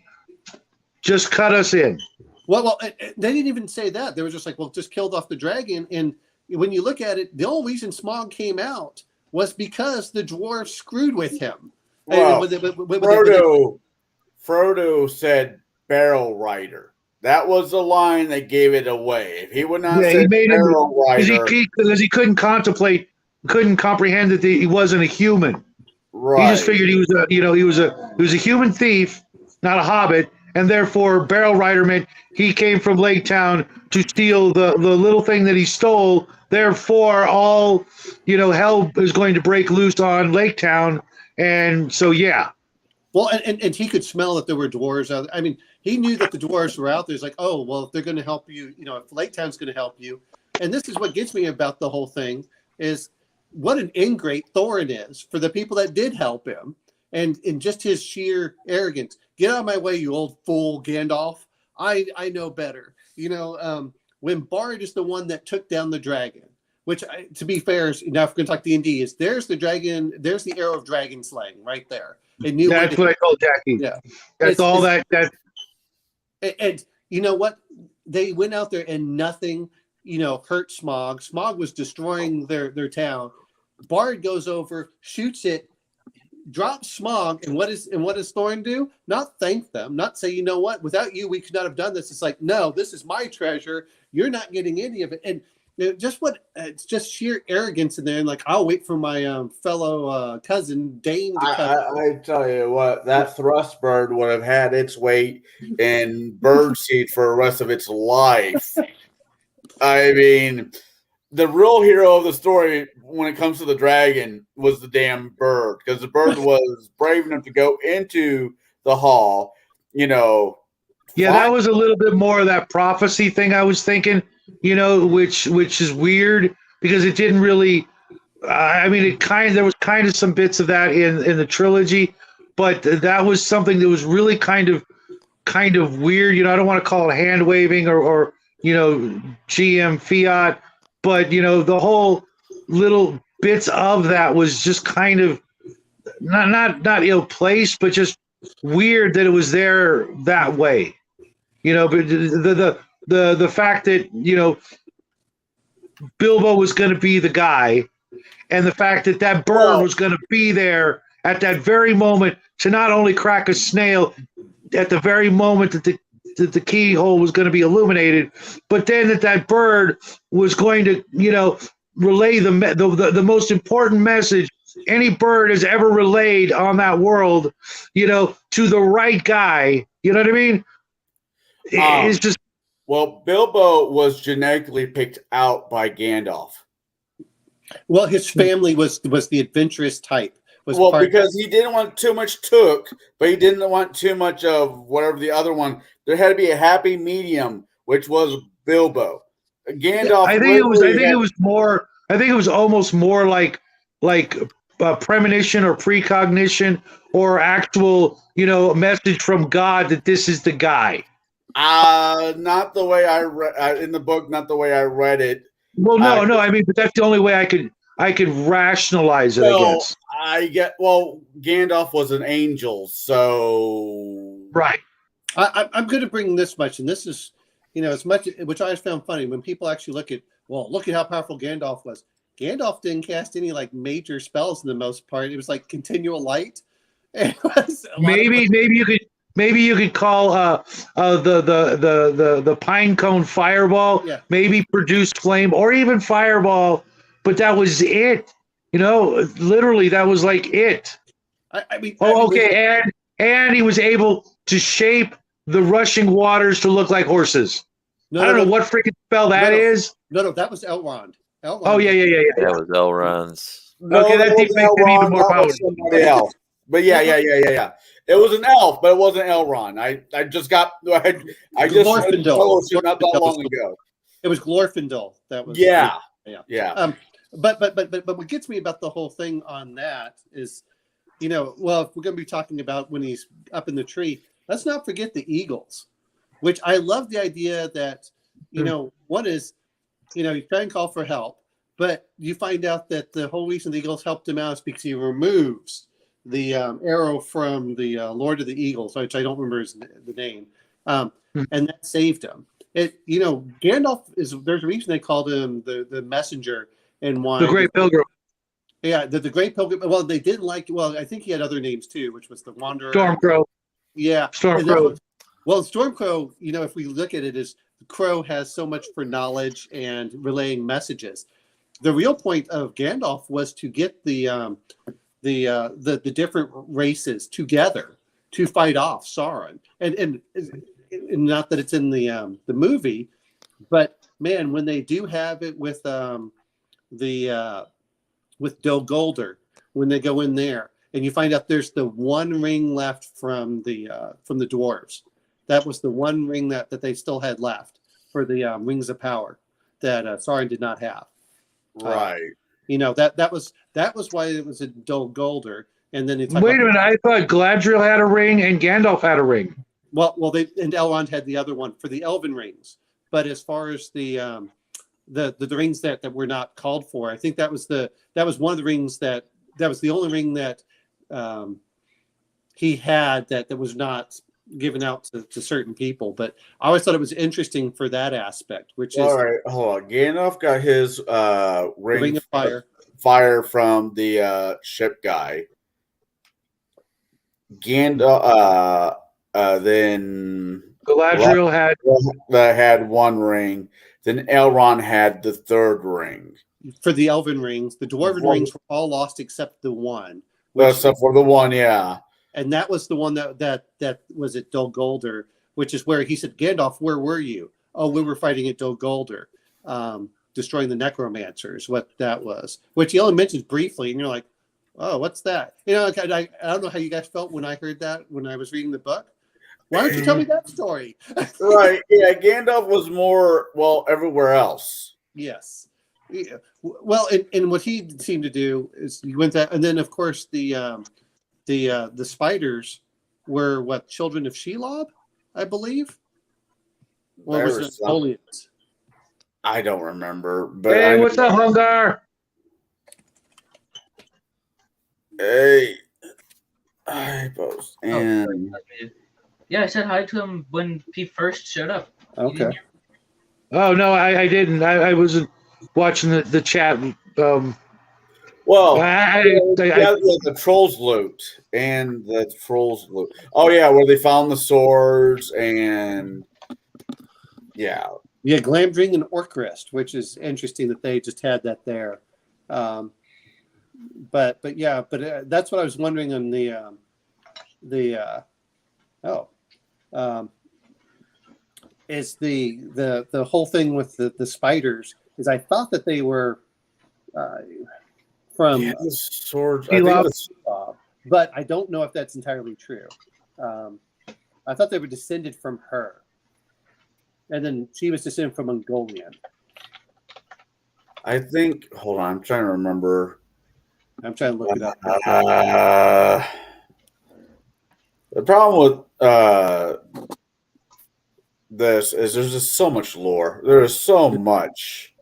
Just cut us in. Well, they didn't even say that. They were just like, well, just killed off the dragon. And when you look at it, the only reason Smaug came out was because the dwarves screwed with him. Well, Frodo said barrel rider. That was the line that gave it away. If he would not say barrel rider, because he couldn't comprehend that he wasn't a human. Right. He just figured he was a human thief, not a hobbit, and therefore barrel rider meant he came from Lake Town to steal the little thing that he stole. Therefore, all hell is going to break loose on Lake Town, and so yeah. Well, and he could smell that there were dwarves out there. I mean, he knew that the dwarves were out there. He's like, oh, well, if they're going to help you, if Lake Town's going to help you. And this is what gets me about the whole thing is what an ingrate Thorin is for the people that did help him. And just his sheer arrogance. Get out of my way, you old fool, Gandalf. I know better. When Bard is the one that took down the dragon, which, to be fair, now if we're going to talk D&D, is there's the dragon, there's the arrow of dragon slaying right there. That's what I told Jackie. Yeah. That's all that. And you know what? They went out there and nothing, hurt Smaug. Smaug was destroying their town. Bard goes over, shoots it, drops Smaug, and what does Thorin do? Not thank them, not say, you know what, without you, we could not have done this. It's like, no, this is my treasure. You're not getting any of it. And it's just sheer arrogance in there. And like, I'll wait for my fellow cousin Dane to come. I tell you what, that thrust bird would have had its weight in bird seed for the rest of its life. I mean, the real hero of the story when it comes to the dragon was the damn bird, because the bird was brave enough to go into the hall, Yeah, that was a little bit more of that prophecy thing I was thinking, which is weird because it didn't really. I mean, there was kind of some bits of that in the trilogy, but that was something that was really kind of weird. I don't want to call it hand waving or GM fiat, but the whole little bits of that was just kind of not ill placed, but just weird that it was there that way. But the fact that Bilbo was going to be the guy, and the fact that bird was going to be there at that very moment to not only crack a snail at the very moment that the keyhole was going to be illuminated, but then that bird was going to relay the most important message any bird has ever relayed on that world, to the right guy. You know what I mean? It's just. Well, Bilbo was genetically picked out by Gandalf. Well, his family was the adventurous type. was Well, part. because he didn't want too much took, but he didn't want too much of whatever the other one. There had to be a happy medium, which was Bilbo. Gandalf. I think it was. I think it was more. I think it was almost more like premonition or precognition or actual, message from God that this is the guy. Not the way I read in the book. Not the way I read it. Well, no. I mean, but that's the only way I could rationalize it. I guess. Gandalf was an angel, so Right. I'm going to bring this much, and this is, as much, which I found funny when people actually look at how powerful Gandalf was. Gandalf didn't cast any like major spells in the most part. It was like continual light. Maybe you could call the pine cone fireball. Yeah. Maybe produce flame or even fireball, but that was it. Literally that was like it. Okay, and he was able to shape the rushing waters to look like horses. I don't know what freaking spell that is. No, that was Elrond. Oh yeah. That was Elrond's. Okay, that makes it even more powerful. Somebody else. But yeah. It was an elf, but it wasn't Elrond. I just got. I just read Fellowship not that long ago. It was Glorfindel. That was. Yeah. But what gets me about the whole thing on that is, if we're going to be talking about when he's up in the tree, let's not forget the eagles, which I love the idea that, one is, you try and call for help, but you find out that the whole reason the eagles helped him out is because he removes the arrow from the Lord of the Eagles, which I don't remember the name, and that saved him. Gandalf there's a reason they called him the messenger and why the Great Pilgrim. Yeah, the Great Pilgrim. Well, they didn't I think he had other names too, which was the Wanderer. Stormcrow. Yeah. Stormcrow. Well, Stormcrow, if we look at it, is the crow has so much for knowledge and relaying messages. The real point of Gandalf was to get the different races together to fight off Sauron. And not that it's in the movie, but man, when they do have it with with Dol Guldur, when they go in there and you find out there's the one ring left from the dwarves. That was the one ring that they still had left for the rings of power that Sauron did not have. Right. That was why it was a Dol Guldur. And then it's wait a minute. I thought Galadriel had a ring and Gandalf had a ring. Well, and Elrond had the other one for the elven rings. But as far as the rings that were not called for, I think that was one of the rings that was the only ring that he had that was not given out to certain people. But I always thought it was interesting for that aspect, which is all right. Hold on. Gandalf got his ring of fire from the ship guy. Gandalf. Then Galadriel had one ring. Then Elrond had the third ring. For the elven rings, the dwarven rings were all lost except the one. Except for the one, yeah. And that was the one that was at Dol Guldur, which is where he said, Gandalf, where were you? Oh, we were fighting at Dol Guldur, destroying the necromancers, what that was. Which he only mentions briefly, and you're like, oh, what's that? I don't know how you guys felt when I heard that when I was reading the book. Why don't you tell me that story? Right, yeah, Gandalf was more, everywhere else. Yes. Yeah. Well, and what he seemed to do is he went that, and then of course the spiders were children of Shelob, I believe, or was it Napoleon's? I don't remember. But hey, what's up, Hungar? Hey, I post and yeah, I said hi to him when he first showed up. Okay. Oh no, I didn't. I wasn't watching the chat. the trolls loot and the trolls loot. Oh yeah, where they found the swords and yeah, Glamdring and Orcrist, which is interesting that they just had that there. But that's what I was wondering on is the whole thing with the spiders is I thought that they were from Yeah, the swords. He I think loved- it's but I don't know if that's entirely true. I thought they were descended from her, and then she was descended from Mongolian. I think. Hold on, I'm trying to remember. I'm trying to look it up. The problem with this is there's just so much lore. There is so much.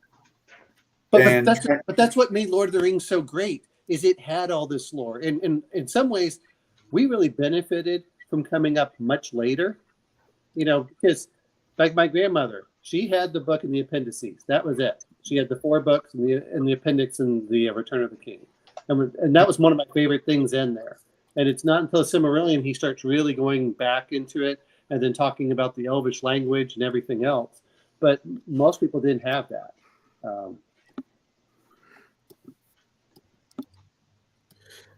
But And- that's what made Lord of the Rings so great. Is it had all this lore, and in some ways, we really benefited from coming up much later. You know, because like my grandmother, she had the book and the appendices. That was it. She had the 4 books and the appendix and the Return of the King, and that was one of my favorite things in there. And it's not until Silmarillion he starts really going back into it and then talking about the Elvish language and everything else. But most people didn't have that.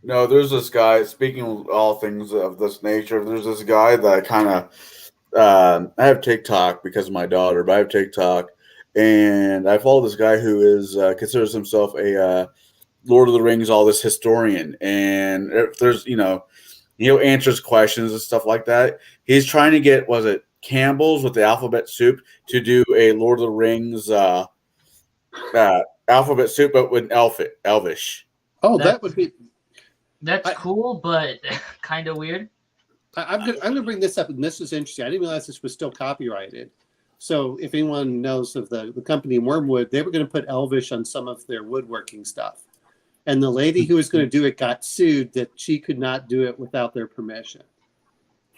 No, there's this guy. Speaking of all things of this nature, there's this guy that I kind of. I have TikTok because of my daughter, but I have TikTok, and I follow this guy who is considers himself a Lord of the Rings, all this historian, and if there's answers questions and stuff like that. He's trying to get Campbell's with the alphabet soup to do a Lord of the Rings alphabet soup, but with Elvish. Oh, that would be. That's cool, but kind of weird. I'm gonna bring this up, and this is interesting. I didn't realize this was still copyrighted. So if anyone knows of the company Wormwood, they were going to put Elvish on some of their woodworking stuff. And the lady who was going to do it got sued that she could not do it without their permission.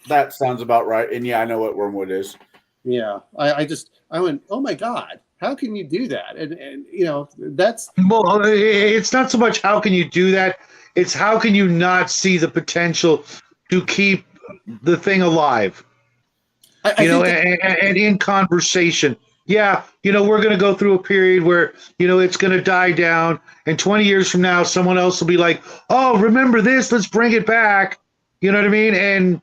That sounds about right. And yeah, I know what Wormwood is. Yeah, I went, oh my God, how can you do that? And that's. Well, it's not so much how can you do that. It's how can you not see the potential to keep the thing alive? And in conversation. Yeah, we're going to go through a period where, it's going to die down. And 20 years from now, someone else will be like, oh, remember this? Let's bring it back. You know what I mean? And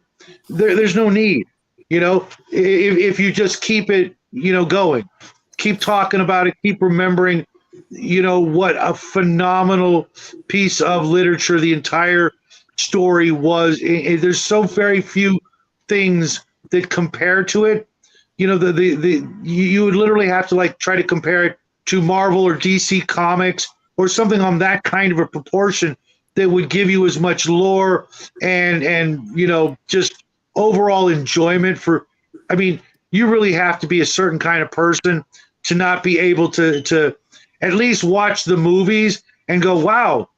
there's no need, if you just keep it, going. Keep talking about it. Keep remembering, what a phenomenal piece of literature the entire story was. There's so very few things that compare to it. You would literally have to try to compare it to Marvel or DC Comics or something on that kind of a proportion that would give you as much lore and just overall enjoyment for. I mean, you really have to be a certain kind of person to not be able to at least watch the movies and go, wow,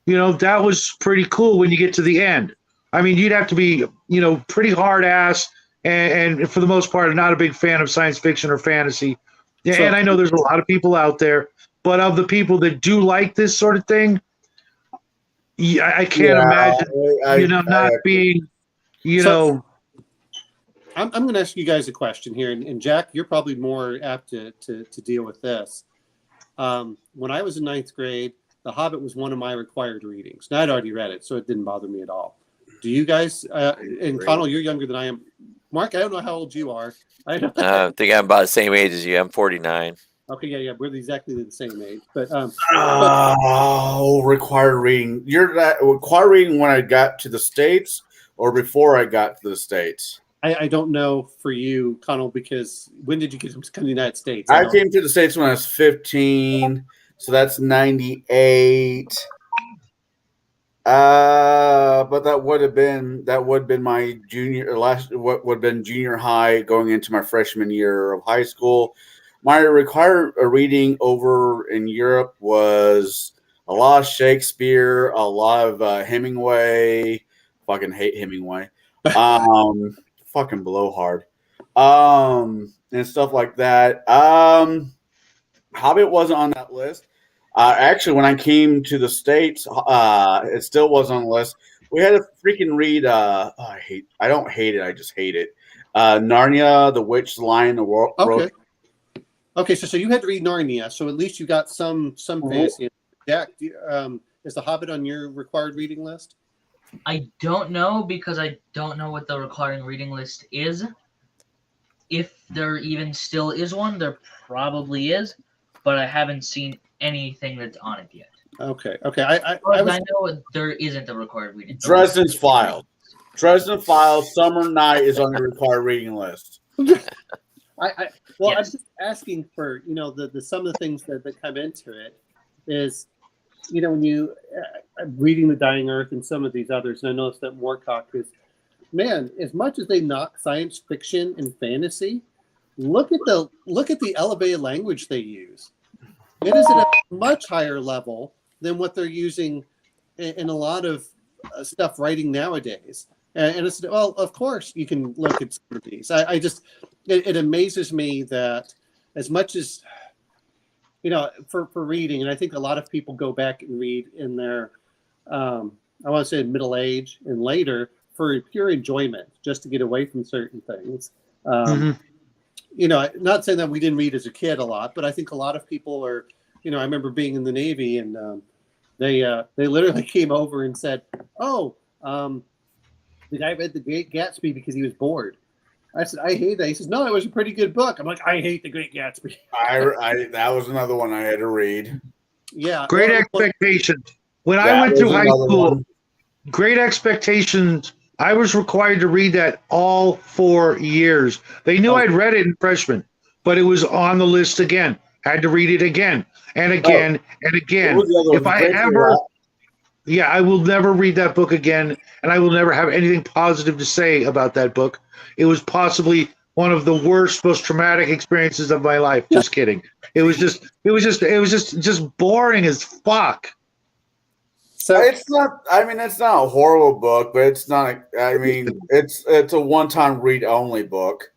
that was pretty cool when you get to the end. I mean, you'd have to be, pretty hard ass and for the most part, not a big fan of science fiction or fantasy. Yeah, and I know there's a lot of people out there, but of the people that do like this sort of thing, I can't imagine, not being, I'm going to ask you guys a question here, and Jack, you're probably more apt to deal with this. When I was in 9th grade, The Hobbit was one of my required readings. Now, I'd already read it, so it didn't bother me at all. Do you guys, and Connell, you're younger than I am. Mark, I don't know how old you are. I think I'm about the same age as you. I'm 49. Okay, yeah, we're exactly the same age. But required reading. You're that required reading when I got to the States or before I got to the States? I don't know for you, Connell, because when did you come to the United States? I came to the States when I was 15, so that's 98. But that would have been my what would have been junior high going into my freshman year of high school. My required reading over in Europe was a lot of Shakespeare, a lot of Hemingway. Fucking hate Hemingway. Fucking blowhard. And stuff like that. Hobbit wasn't on that list. Actually, when I came to the States, it still wasn't on the list. We had to freaking read. I don't hate it. I just hate it. Narnia, The Witch, the Lion, the World. Okay, so you had to read Narnia, so at least you got some fantasy. Jack, is The Hobbit on your required reading list? I don't know because I don't know what the requiring reading list is. If there even still is one, there probably is, but I haven't seen anything that's on it yet. Okay. As far as I know, there isn't a required reading. Dresden's Files. Dresden Files. Summer Night is on your required reading list. I'm just asking for the some of the things that come into it is when you reading The Dying Earth and some of these others, and I noticed that Moorcock is, man, as much as they knock science fiction and fantasy, look at the elevated language they use. It is at a much higher level than what they're using in a lot of stuff writing nowadays. And it's, well, of course you can look at some of these. It amazes me that as much as, for reading, and I think a lot of people go back and read in their, I want to say middle age and later for pure enjoyment, just to get away from certain things. Not saying that we didn't read as a kid a lot, but I think a lot of people are, I remember being in the Navy and they literally came over and said, the guy read The Great Gatsby because he was bored. I said, I hate that. He says, no, it was a pretty good book. I'm like, I hate The Great Gatsby. That was another one I had to read. Yeah. Great Expectations. When I went through high school, Great Expectations, I was required to read that all 4 years. They knew I'd read it in freshman, but it was on the list again. Had to read it again and again and again. If I ever... Yeah, I will never read that book again, and I will never have anything positive to say about that book. It was possibly one of the worst, most traumatic experiences of my life. Just kidding. It was just boring as fuck. So it's not. I mean, it's not a horrible book, but it's not. I mean, it's a one-time read-only book.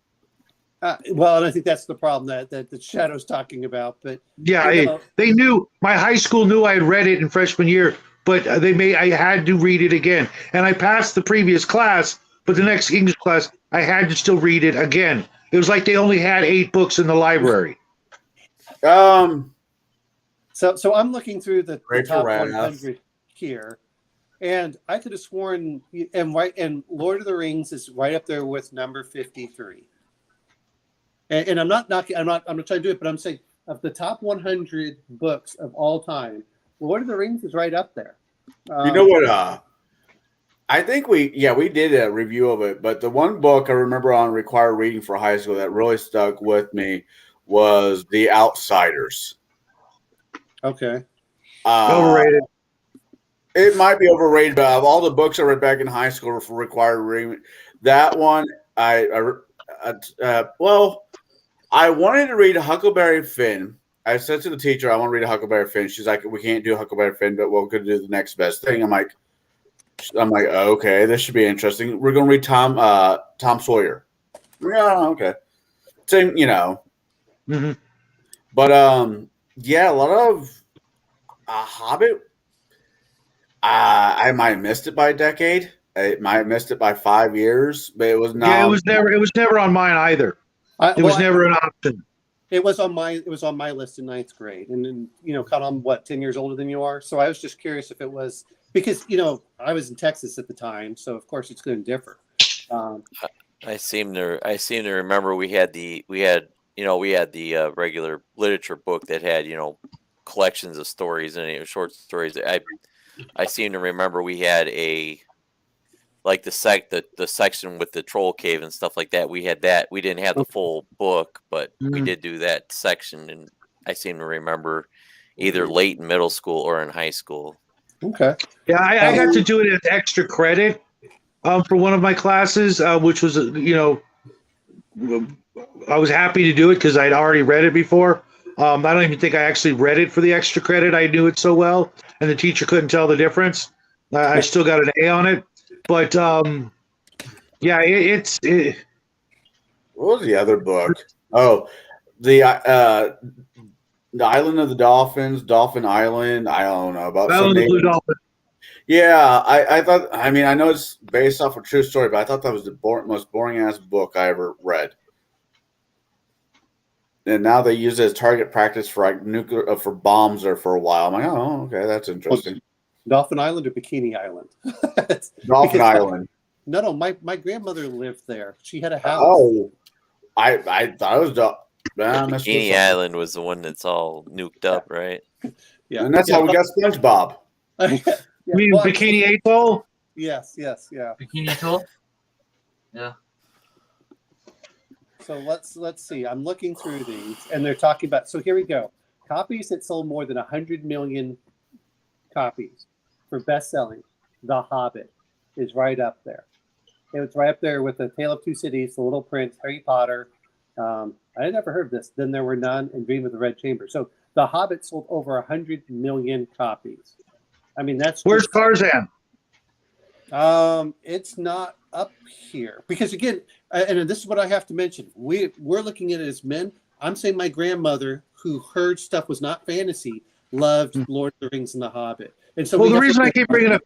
Well, and I think that's the problem that the Shadow's talking about. But yeah, they knew. My high school knew I had read it in freshman year. But I had to read it again. And I passed the previous class, but the next English class, I had to still read it again. It was like they only had 8 books in the library. So I'm looking through the top 100 here, and I could have sworn, and Lord of the Rings is right up there with number 53. And I'm not knocking, I'm not trying to do it, but I'm saying of the top 100 books of all time, Lord of the Rings is right up there. You know what? I think we did a review of it, but the one book I remember on required reading for high school that really stuck with me was The Outsiders. Okay. Overrated. It might be overrated, but of all the books I read back in high school for required reading, that one I wanted to read Huckleberry Finn. I said to the teacher, I want to read a Huckleberry Finn. She's like, we can't do Huckleberry Finn, but we're going to do the next best thing. I'm like, okay, this should be interesting. We're going to read Tom Sawyer. Yeah, okay. Same, Mm-hmm. But a lot of Hobbit. I might have missed it by a decade. I might have missed it by 5 years, but it was not. Yeah, it was never on mine either. It was never an option. It was on my list in 9th grade, and then kind of 10 years older than you are. So I was just curious if it was because I was in Texas at the time, so of course it's going to differ. I seem to remember we had the regular literature book that had collections of stories and short stories. I seem to remember we had the section with the troll cave and stuff like that. We had that. We didn't have the full book, but we did do that section. And I seem to remember either late in middle school or in high school. Okay. Yeah, I got to do it as extra credit for one of my classes, which was, I was happy to do it because I'd already read it before. I don't even think I actually read it for the extra credit. I knew it so well, and the teacher couldn't tell the difference. I still got an A on it. But What was the other book? Oh, the Island of the Dolphins, Dolphin Island. I don't know about Island of the Blue Dolphin. Yeah, I thought. I mean, I know it's based off a true story, but I thought that was the most boring ass book I ever read. And now they use it as target practice for like nuclear for bombs or for a while. I'm like, oh, okay, that's interesting. Dolphin Island or Bikini Island? Dolphin Island. No. My grandmother lived there. She had a house. Oh, I thought it was Bikini Island was the one that's all nuked up, right? Yeah, And that's how we got SpongeBob. yeah, You mean well, Bikini Atoll? Yes, yeah. Bikini Atoll. Yeah. So let's see. I'm looking through these, and they're talking about. So here we go. Copies that sold more than 100 million copies for best-selling. The Hobbit is right up there. It's right up there with The Tale of Two Cities, The Little Prince, Harry Potter. I had never heard of this. Then There Were None, and Dream of the Red Chamber. So The Hobbit sold over 100 million copies. I mean, that's Where's Tarzan? It's not up here because again, and this is what I have to mention. We're looking at it as men. I'm saying my grandmother, who heard stuff was not fantasy, loved Lord of the Rings and The Hobbit. And so, Well, the reason I keep bringing up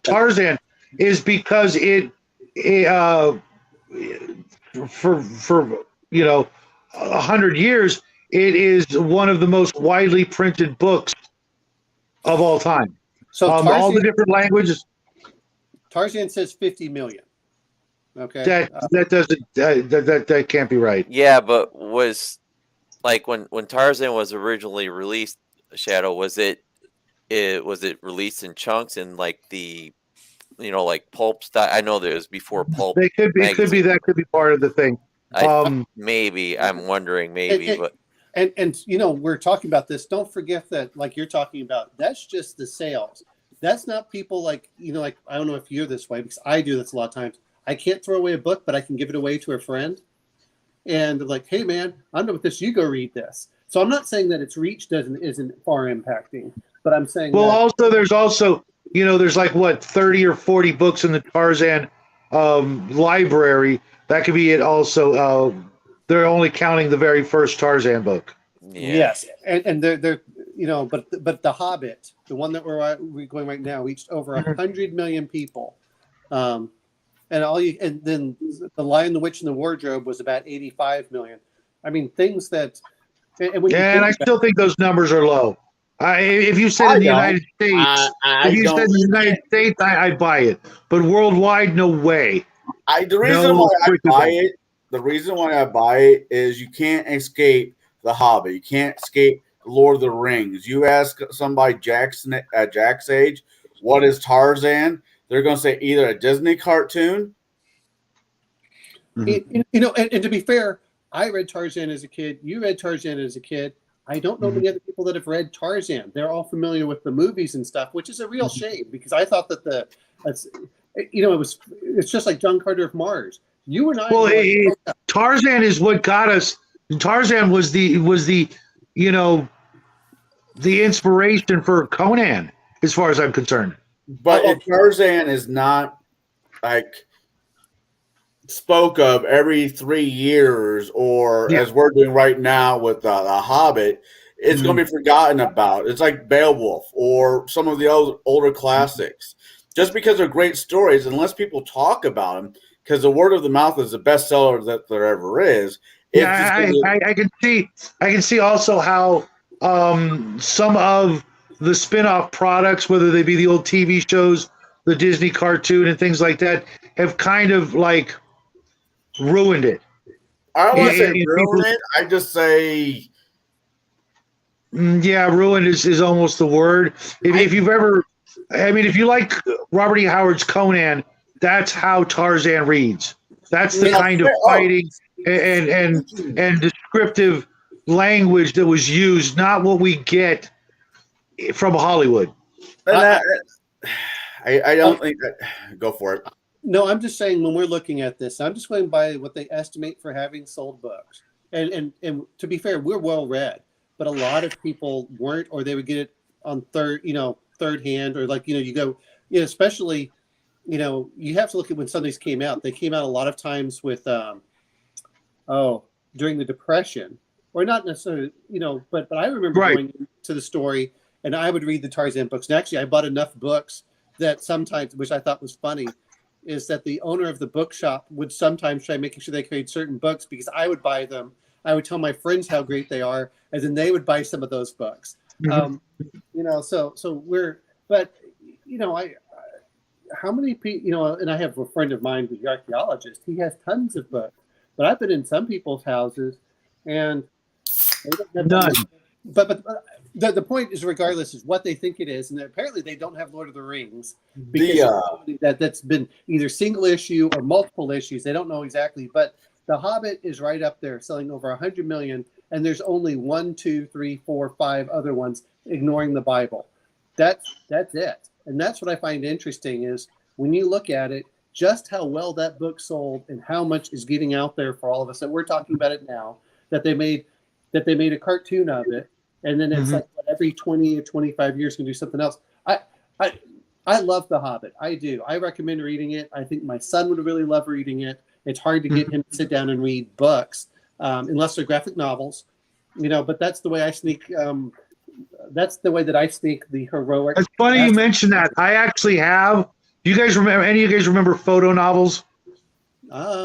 Tarzan is because for 100 years, it is one of the most widely printed books of all time. So Tarzan, all the different languages. Tarzan says 50 million. Okay, That doesn't that can't be right. Yeah, but was like when Tarzan was originally released, Shadow, was it released in chunks and like the like pulp style? I know there was before pulp. They could be that could be part of the thing. Maybe I'm wondering but and we're talking about this. Don't forget that, like you're talking about, that's just the sales. That's not people like I don't know if you're this way, because I do this a lot of times. I can't throw away a book, but I can give it away to a friend. And like, hey man, I'm done with this. You go read this. So I'm not saying that its reach isn't far impacting, but I'm saying there's like what 30 or 40 books in the Tarzan library. That could be it. Also, they're only counting the very first Tarzan book. Yeah. Yes, and they're but The Hobbit, the one that we're going right now, reached over 100 million people. And then The Lion, the Witch, and the Wardrobe was about 85 million. I mean, things that. And I still think those numbers are low. If you said in the United States, I'd buy it. But worldwide, no way. The reason why I buy it is you can't escape The Hobbit. You can't escape Lord of the Rings. You ask somebody at Jack's age, what is Tarzan? They're going to say either a Disney cartoon. And to be fair, I read Tarzan as a kid. You read Tarzan as a kid. I don't know many other people that have read Tarzan. They're all familiar with the movies and stuff, which is a real shame because I thought that it's just like John Carter of Mars. You and I. Well, Tarzan is what got us. Tarzan was the inspiration for Conan, as far as I'm concerned. But if Tarzan is not like spoke of every 3 years, or as we're doing right now with the Hobbit, it's going to be forgotten about. It's like Beowulf or some of the older classics. Just because they're great stories, unless people talk about them, because the word of the mouth is the best seller that there ever is. I can see also how some of the spin-off products, whether they be the old TV shows, the Disney cartoon, and things like that, have kind of like ruined it. I don't want to say ruined it. I just say, ruined is almost the word. If you like Robert E. Howard's Conan, that's how Tarzan reads. That's the kind of fighting and descriptive language that was used, not what we get from Hollywood. I don't think that. Go for it. No, I'm just saying when we're looking at this, I'm just going by what they estimate for having sold books. And to be fair, we're well read, but a lot of people weren't, or they would get it on third hand, or like you go, especially you have to look at when some of these came out. They came out a lot of times with during the Depression, or not necessarily, but I remember going to the story and I would read the Tarzan books. And actually, I bought enough books that sometimes, which I thought was funny, is that the owner of the bookshop would sometimes try making sure they carried certain books because I would buy them. I would tell my friends how great they are, and then they would buy some of those books. So we're, but how many people, and I have a friend of mine who's an archaeologist. He has tons of books, but I've been in some people's houses and they don't have none. But the point is, regardless, is what they think it is, and apparently they don't have Lord of the Rings because that's been either single issue or multiple issues. They don't know exactly, but The Hobbit is right up there, selling over 100 million, and there's only 1, 2, 3, 4, 5 other ones, ignoring the Bible. That's it, and that's what I find interesting is when you look at it, just how well that book sold and how much is getting out there for all of us that we're talking about it now. That they made a cartoon of it. And then it's like every 20 or 25 years can do something else. I love The Hobbit. I do. I recommend reading it. I think my son would really love reading it. It's hard to get him to sit down and read books unless they're graphic novels, but that's the way I sneak. That's the way that I sneak the heroic. It's funny you mentioned that. I actually have. Do you guys remember? Any of you guys remember photo novels?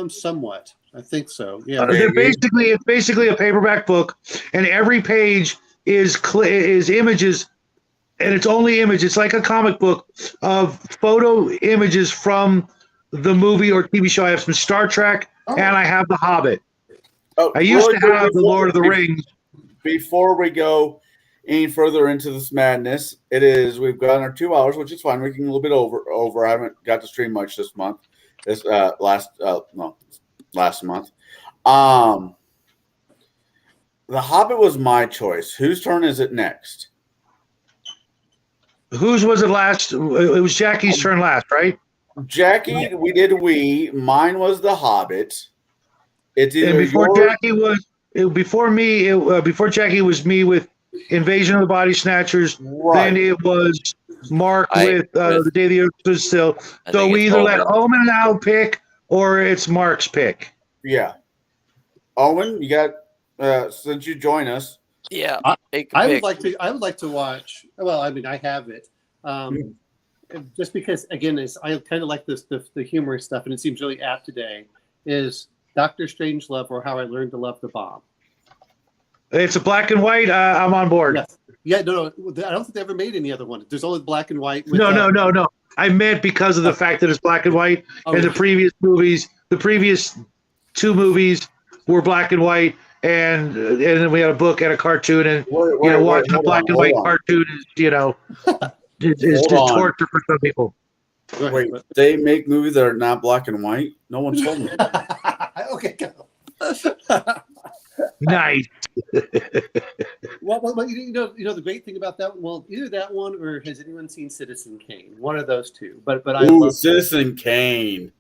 Somewhat. I think so. Yeah. It's basically a paperback book, and every page is images, and it's only images. It's like a comic book of photo images from the movie or TV show. I have some Star Trek, and I have The Hobbit. I used to have the Lord of the Rings. Before we go any further into this madness, we've got our 2 hours, which is fine. We're getting a little bit over. I haven't got to stream much this month. Last month. The Hobbit was my choice. Whose turn is it next? Whose was it last? It was Jackie's turn last, right? Jackie, mine was The Hobbit. It's either and before Jackie was me with Invasion of the Body Snatchers. Right. Then it was Mark with The Day the Earth Stood Still. So we either let Omen now pick or it's Mark's pick. Yeah. Owen, you got since you join us. Yeah. I would like to watch. Well, I mean, I have it. Just because, again, I kind of like the humorous stuff, and it seems really apt today. Is Dr. Strangelove or How I Learned to Love the Bomb? It's a black and white. I'm on board. Yes. Yeah, no, I don't think they ever made any other one. There's only black and white. No. I meant because of the fact that it's black and white, and the previous two movies were black and white, and then we had a book and a cartoon, and watching a black and white cartoon is torture for some people. Wait, they make movies that are not black and white? No one told me. Okay, go. Nice. Well, the great thing about that one, well, either that one or has anyone seen Citizen Kane? One of those two. But I love Citizen Kane.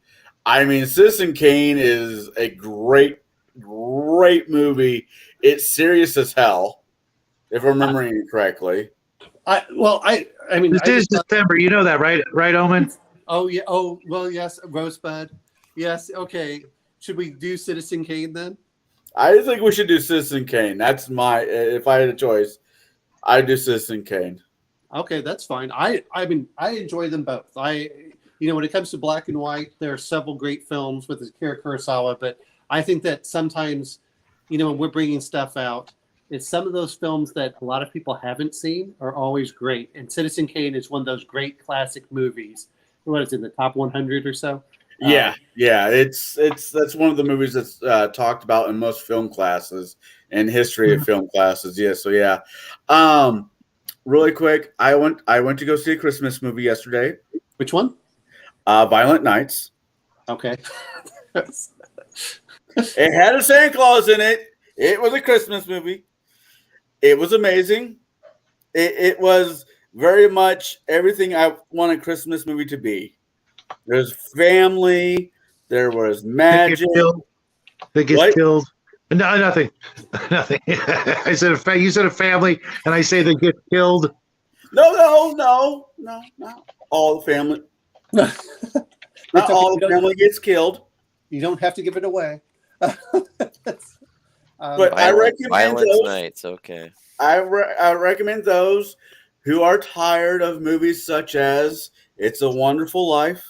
I mean, Citizen Kane is a great movie. It's serious as hell, if I'm remembering it correctly. I mean, this is December. You know that, right? Right, Omen? Oh yeah. Oh well, yes. Rosebud. Yes. Okay. Should we do Citizen Kane then? I think we should do Citizen Kane. That's if I had a choice, I'd do Citizen Kane. Okay, that's fine. I mean, I enjoy them both. When it comes to black and white, there are several great films with Akira Kurosawa, but I think that sometimes, when we're bringing stuff out, it's some of those films that a lot of people haven't seen are always great. And Citizen Kane is one of those great classic movies. What is it, in the top 100 or so? Yeah. That's one of the movies that's talked about in most film classes and history of film classes. Yeah, so yeah. Really quick, I went to go see a Christmas movie yesterday. Which one? Violent Nights. Okay. It had a Santa Claus in it. It was a Christmas movie. It was amazing. It was very much everything I want a Christmas movie to be. There's family. There was magic. They get killed. No, nothing. Nothing. I said you said a family, and I say they get killed. No. All the family. Not all the family gets killed. You don't have to give it away. But I recommend those. Nights, okay. I recommend those who are tired of movies such as It's a Wonderful Life,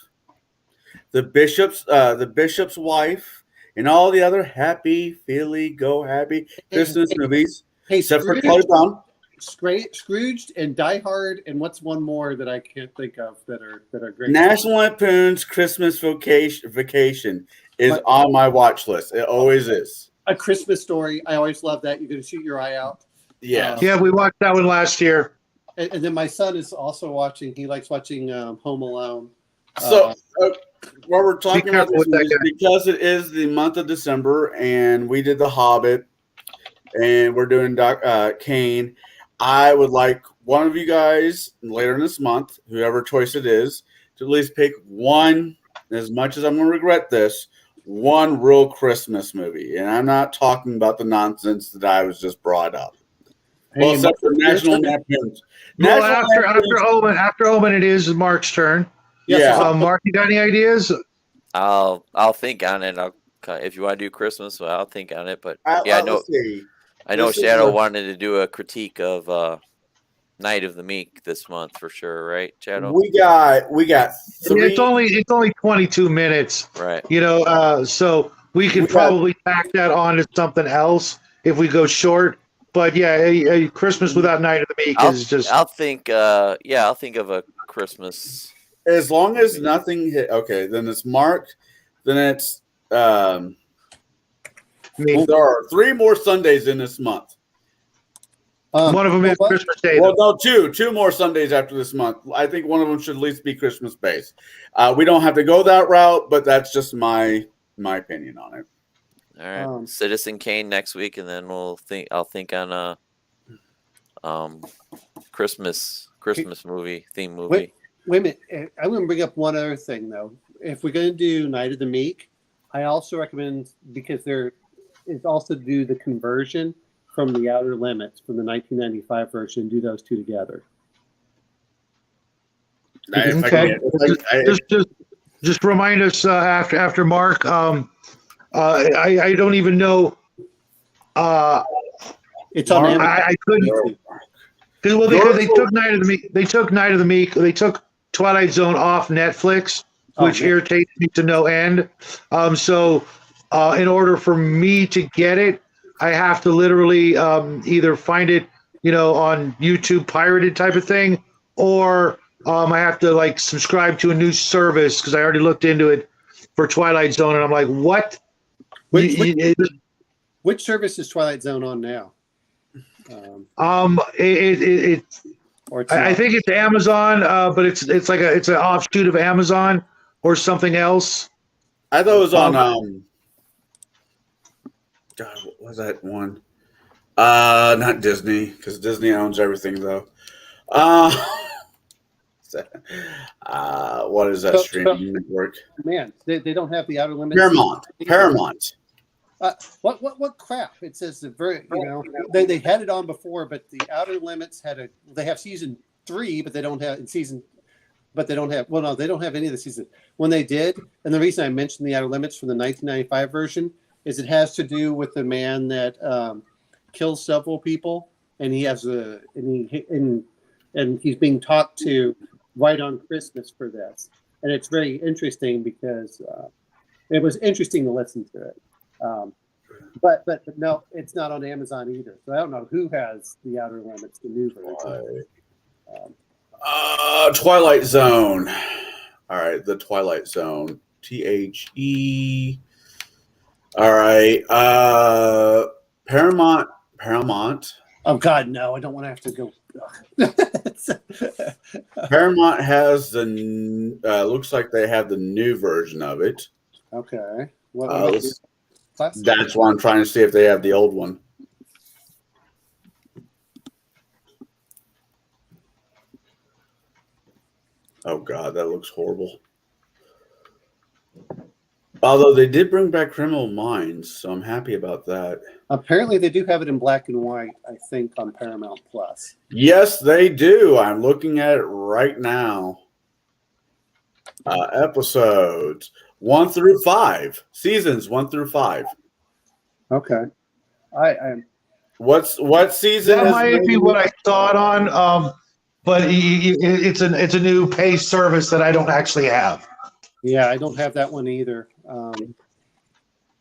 The Bishop's Wife, and all the other happy Christmas movies. Except for Charlie Brown. Scrooged and Die Hard, and what's one more that I can't think of that are great? National Lampoon's Christmas Vacation is on my watch list. It always is. A Christmas Story. I always love that. You're going to shoot your eye out. Yes. Yeah, we watched that one last year. And then my son is also watching. He likes watching Home Alone. So, while we're talking about careful this with that movie, guy. because it is the month of December, and we did The Hobbit, and we're doing Kane, I would like one of you guys later in this month, whoever choice it is, to at least pick one. As much as I'm going to regret this, one real Christmas movie, and I'm not talking about the nonsense that I was just brought up. Well, Hey, except for National Lampoon's. Well, National after Omen, it is Mark's turn. Yeah. Mark, you got any ideas? I'll think on it. If you want to do Christmas, well, I'll think on it. But yeah, let's see. I know This is Shadow a- wanted to do a critique of Night of the Meek this month for sure, right, Shadow? We got I mean, three. it's only 22 minutes. Right. So we could We got- probably tack that on to something else if we go short. But yeah, a Christmas without Night of the Meek is just. I'll think. I'll think of a Christmas. As long as nothing hit. Okay, then it's Mark. Then it's. me. There are 3 more Sundays in this month. One of them is what? Christmas Day. Well, no, two more Sundays after this month. I think one of them should at least be Christmas based. We don't have to go that route, but that's just my opinion on it. All right, Citizen Kane next week, and then I'll think on a Christmas theme movie. Wait a minute. I'm going to bring up one other thing, though. If we're going to do Night of the Meek, I also recommend, because there is also do the conversion from The Outer Limits from the 1995 version, do those two together. Okay. Just remind us after Mark. I don't even know. It's on Amazon. I couldn't. Because they took Night of the Meek. They took Night of the Meek. They took Twilight Zone off Netflix, which irritates me to no end. So in order for me to get it, I have to literally either find it, on YouTube pirated type of thing, or I have to subscribe to a new service because I already looked into it for Twilight Zone, and I'm like, what? Which service is Twilight Zone on now? I think it's Amazon, but it's an offshoot of Amazon or something else. I thought it was on God, what was that one? Not Disney, because Disney owns everything though. What is that streaming network? Man, they don't have The Outer Limits. Paramount. What crap? It says the very they had it on before, but The Outer Limits they have season 3, but they don't have they don't have any of the season. When they did, and the reason I mentioned The Outer Limits from the 1995 version is it has to do with the man that kills several people, and he has and he's being talked to right on Christmas for this, and it's very interesting because it was interesting to listen to it. But no, it's not on Amazon either. So I don't know who has The Outer Limits, the new version. Twilight Zone. All right, the Twilight Zone. THE. All right. Paramount. Oh God, no! I don't want to have to go. Paramount has the. Looks like they have the new version of it. Okay. That's why I'm trying to see if they have the old one. Oh God, that looks horrible. Although they did bring back Criminal Minds, so I'm happy about that. Apparently, they do have it in black and white. I think on Paramount Plus. Yes, they do. I'm looking at it right now. Episodes 1 through 5, seasons 1 through 5. Okay. What season? That might be what I thought on, but it's a new pay service that I don't actually have. Yeah, I don't have that one either.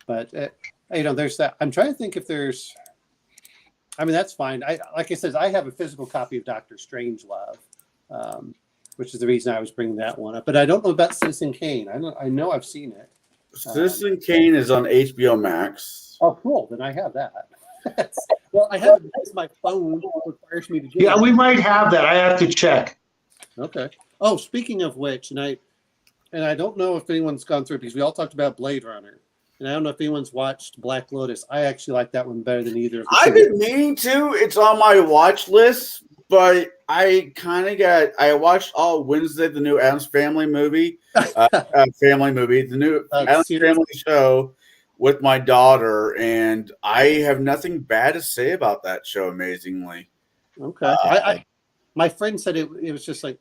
But there's that. I'm trying to think if there's. I mean, that's fine. Like I said, I have a physical copy of Doctor Strangelove, which is the reason I was bringing that one up. But I don't know about Citizen Kane. I know I've seen it. Citizen Kane is on HBO Max. Oh, cool. Then I have that. Well, I have it because my phone requires me to do Yeah, it. we might have that. I have to check. Okay. Oh, speaking of which, and I don't know if anyone's gone through it because we all talked about Blade Runner, and I don't know if anyone's watched Black Lotus. I actually like that one better than either of the I've two. been meaning to. It's on my watch list, but I watched all Wednesday the new Adams Family movie, the new Adams Series. Family show with my daughter, and I have nothing bad to say about that show. Amazingly, Okay. My friend said it was just like,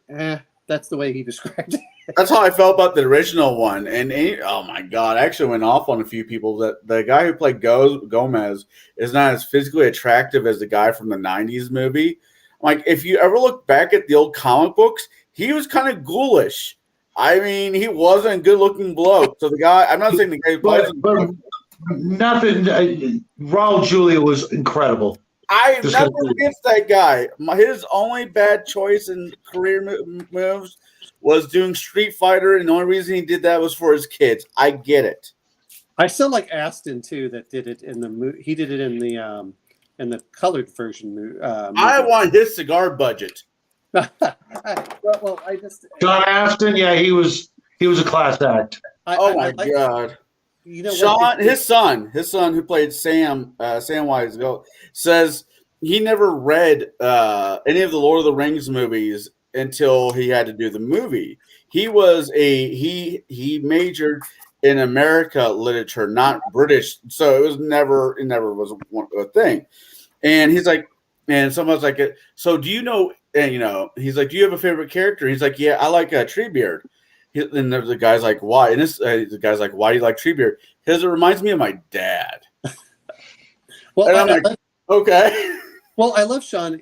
that's the way he described it. that's how I felt about the original one. And oh my god, I actually went off on a few people that the guy who played Gomez is not as physically attractive as the guy from the '90s movie. Like, if you ever look back at the old comic books, he was kind of ghoulish. I mean, he wasn't a good-looking bloke. So the guy, I'm not saying the guy who plays But nothing. Raul Julia was incredible. I have nothing against that guy. His only bad choice in career moves was doing Street Fighter, and the only reason he did that was for his kids. I get it. I still like Aston too. That did it in the movie. He did it in the colored version. Movie. I want his cigar budget. well, I just John Aston, yeah, he was a class act. Oh my god! You know Sean, what? his son who played Samwise Gamgee, says he never read any of the Lord of the Rings movies until he had to do the movie. He majored in America literature, not British, so it never was a thing. And he's like, and someone's like, so do you know? And he's like, do you have a favorite character? He's like, yeah, I like Treebeard. And the guy's like, why? And the guy's like, why do you like Treebeard? Because it reminds me of my dad. Well, and I'm like, okay. Well, I love John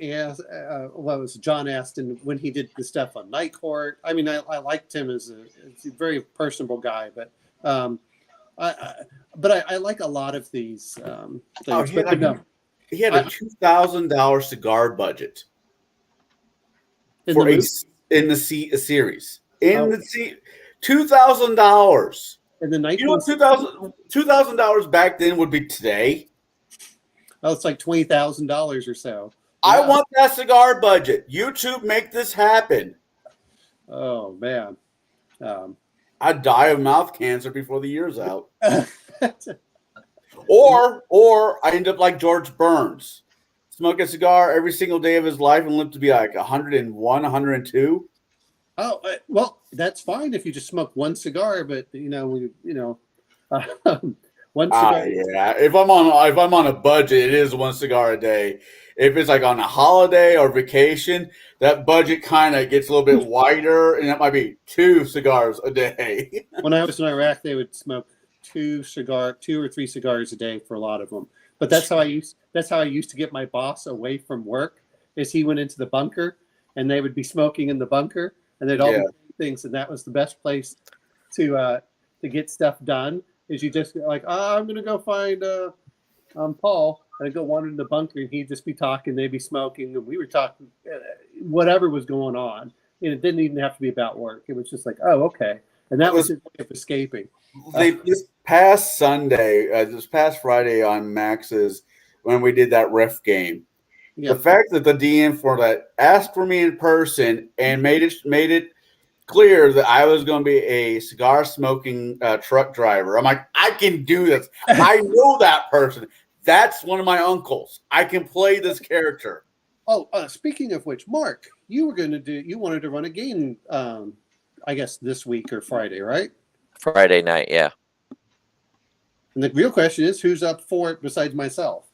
Aston when he did the stuff on Night Court. I mean, I liked him as a very personable guy, but I like a lot of these things. He had a $2,000 cigar budget in the series. $2,000. In the 19- You know what $2,000 back then would be today? Oh, it's like $20,000 or so. I want that cigar budget. YouTube, make this happen. Oh man, I'd die of mouth cancer before the year's out. Or I end up like George Burns, smoke a cigar every single day of his life and live to be like 101, 102. Oh well, that's fine if you just smoke one cigar, but one cigar. Yeah, if I'm on a budget, it is one cigar a day. If it's like on a holiday or vacation, that budget kind of gets a little bit wider, and that might be 2 cigars a day. When I was in Iraq, they would smoke 2 or 3 cigars a day for a lot of them. But that's how I used to get my boss away from work. Is he went into the bunker, and they would be smoking in the bunker, and they'd all be doing things, and that was the best place to get stuff done. Is you just like, I'm gonna go find Paul, and I'd go wander in the bunker, and he'd just be talking, they'd be smoking, and we were talking whatever was going on, and it didn't even have to be about work. It was just like, oh, okay, and that was his way of escaping. This past Friday on Max's, when we did that ref game, the fact that the DM for that asked for me in person and made it clear that I was going to be a cigar smoking truck driver. I'm like, I can do this. I know that person. That's one of my uncles. I can play this character. Oh, speaking of which, Mark, you wanted to run a game, I guess this week or Friday, right? Friday night, yeah. And the real question is, who's up for it besides myself?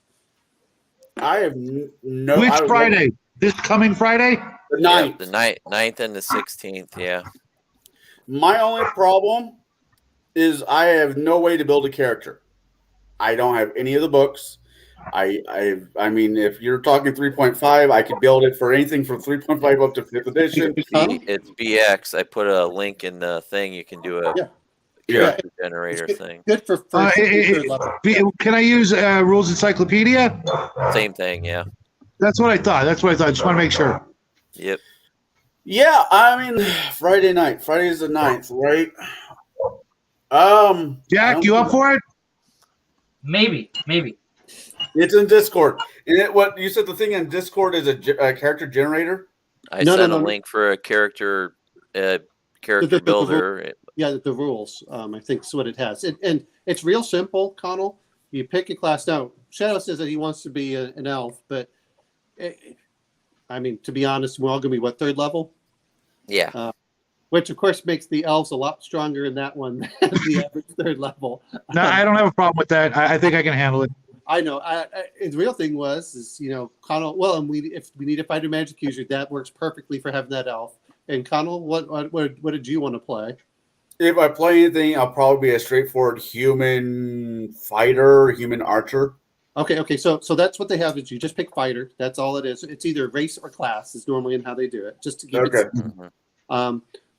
I have no. Which Friday? This coming Friday? The 9th. Yeah, the 9th and the 16th, yeah. My only problem is I have no way to build a character. I don't have any of the books. I mean, if you're talking 3.5, I could build it for anything from 3.5 up to 5th edition. It's BX. I put a link in the thing. You can do a character generator thing. Good for first third level. Can I use Rules Encyclopedia? Same thing, yeah. That's what I thought. Just want to make sure. Yep. Yeah, I mean, Friday night. Friday is the 9th, right? Jack, you up for it? Maybe. It's in Discord. And what you said, the thing in Discord is a character generator. I No, sent no, a no. link for a character The builder. Yeah, the rules. I think is what it has, and it's real simple, Connell. You pick a class. Now, Shadow says that he wants to be an elf, but I mean, to be honest, we're all going to be what, 3rd level? Yeah. Which of course makes the elves a lot stronger in that one than the average 3rd level. No, I don't have a problem with that. I think I can handle it. I know. The real thing is Connell. Well, and if we need a fighter magic user, that works perfectly for having that elf. And Connell, what did you want to play? If I play anything, I'll probably be a straightforward human fighter, human archer. Okay. So that's what they have. Is you just pick fighter. That's all it is. It's either race or class is normally in how they do it. Just to keep it.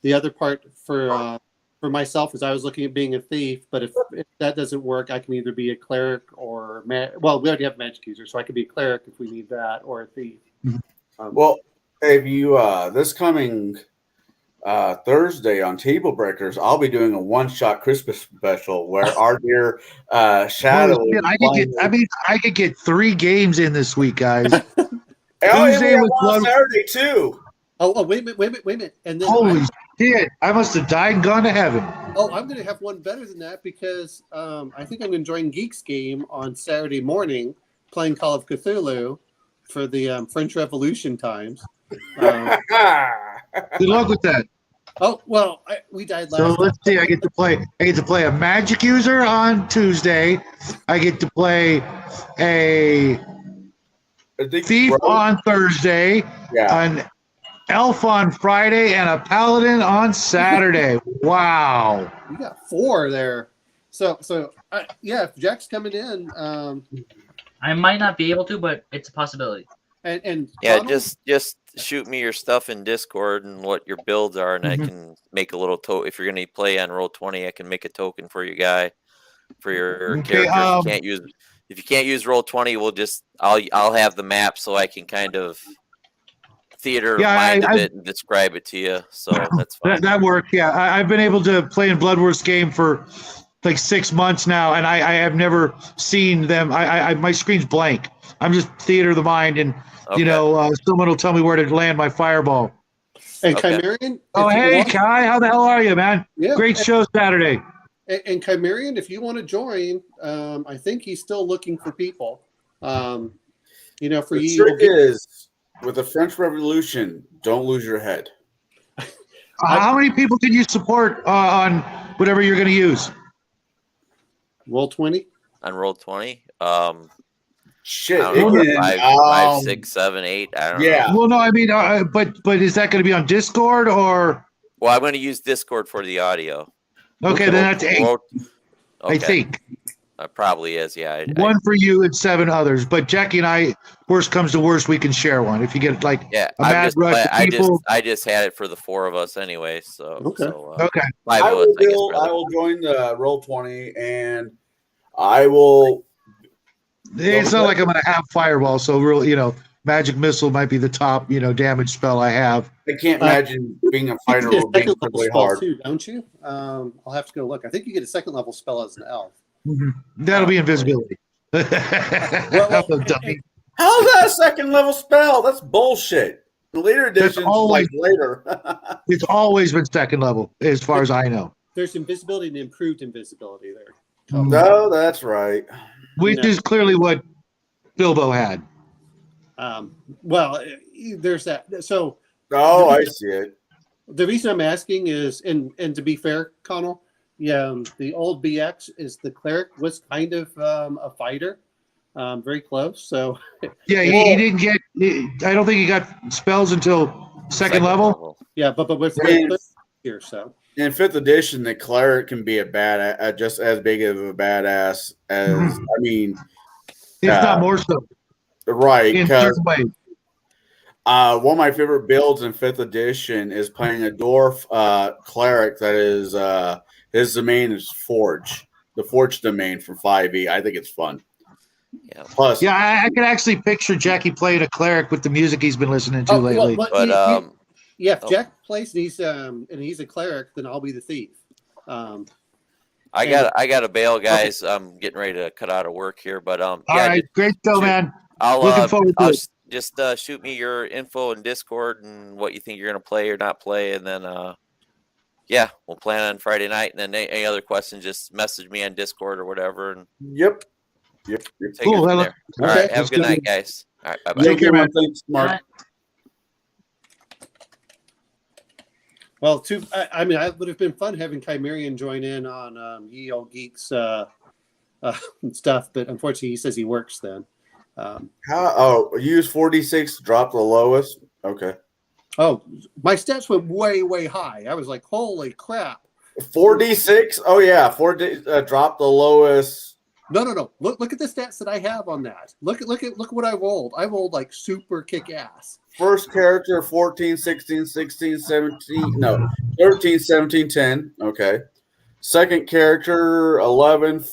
The other part for myself is I was looking at being a thief, but if that doesn't work, I can either be a cleric or we already have magic user, so I could be a cleric if we need that, or a thief. Well, if you this coming Thursday on Table Breakers, I'll be doing a one-shot Christmas special where our dear Shadow. Holy shit, I could get 3 games in this week, guys. Tuesday was was Saturday too. Oh, wait a minute. And then Holy shit! I must have died and gone to heaven. Oh, I'm going to have one better than that because I think I'm going to join Geek's game on Saturday morning playing Call of Cthulhu for the French Revolution times. Good luck with that. Oh well, we died last. So let's see. I get to play a magic user on Tuesday. I get to play a thief on Thursday. Yeah. An elf on Friday and a paladin on Saturday. Wow. You got 4 there. So yeah, if Jack's coming in, I might not be able to, but it's a possibility. and Yeah, Connell, just shoot me your stuff in Discord and what your builds are, and I can make a little token. If you're going to play on Roll20, I can make a token for your guy, for your character. If you can't use Roll20, I'll have the map so I can kind of theater mind a bit and describe it to you. So that's fine. That works. Yeah, I've been able to play in Bloodworth's game for like 6 months now, and I have never seen them. My screen's blank. I'm just theater of the mind, and someone will tell me where to land my fireball. and Chimerian. Oh, hey, Kai, how the hell are you, man? Yeah, Great show Saturday. And Chimerian, if you want to join, I think he's still looking for people. For The you. trick is with the French Revolution, don't lose your head. How many people can you support on whatever you're going to use? Roll20. On Roll20, Shit, I don't know, it can, 5, 6, 7, 8. I don't know. Yeah. Well, no, I mean, but is that going to be on Discord or? Well, I'm going to use Discord for the audio. Okay, then that's 8. Okay. I think. Probably is, yeah. One for you and 7 others. But Jackie and I, worst comes to worst, we can share one. If you get a mad rush of people. I just had it for the 4 of us anyway. So Okay. Okay. 5 I of us, will, I guess. I will join the Roll20, and I will. It's not like I'm going to have Fireball, so real, Magic Missile might be the top, damage spell I have. I can't imagine being a fighter You will get a be second level really spell hard. too, don't you? I'll have to go look. I think you get a 2nd level spell as an elf. That'll be invisibility. Well, I'm a dummy. How's that a 2nd level spell? That's bullshit. The later editions, always- later. It's always been 2nd level, as far as I know. There's invisibility and improved invisibility there. No, that's right. Which is clearly what Bilbo had. There's that. So Oh, I see it. the reason I'm asking is, and to be fair, Connell, the old BX is the cleric was kind of a fighter, very close. So Yeah, he didn't get. I don't think he got spells until second level. yeah, but with Yeah. here, so In 5th edition, the cleric can be just as big of a badass as I mean, If not more so. right? In Because certain ways. one of my favorite builds in 5th edition is playing a dwarf cleric that is his domain is Forge, the Forge domain from 5e. I think it's fun. Yeah. Plus, Yeah, I can actually picture Jackie playing a cleric with the music he's been listening to lately. But if Jack plays and he's a cleric, then I'll be the thief. I got to bail, guys. I'm getting ready to cut out of work here, but All right, great show, shoot. man. I'll Looking forward to it. just shoot me your info in Discord and what you think you're gonna play or not play, and then yeah, we'll plan on Friday night. And then any other questions, just message me on Discord or whatever. And Yep. take it Cool, from well, there. All okay, right, have a good night, guys. All right, bye bye. Take care, man. Thanks, Mark. Well, I mean, it would have been fun having Chimerian join in on Ye Old Geeks stuff, but unfortunately, he says he works then. Use 4d6, drop the lowest. Okay. Oh, my stats went way, way high. I was like, holy crap. 4d6. Oh yeah, drop the lowest. No. Look at the stats that I have on that. Look what I rolled. I rolled like super kick ass. First character 14, 16, 16, 17. No, 13, 17, 10. Okay. Second character 11.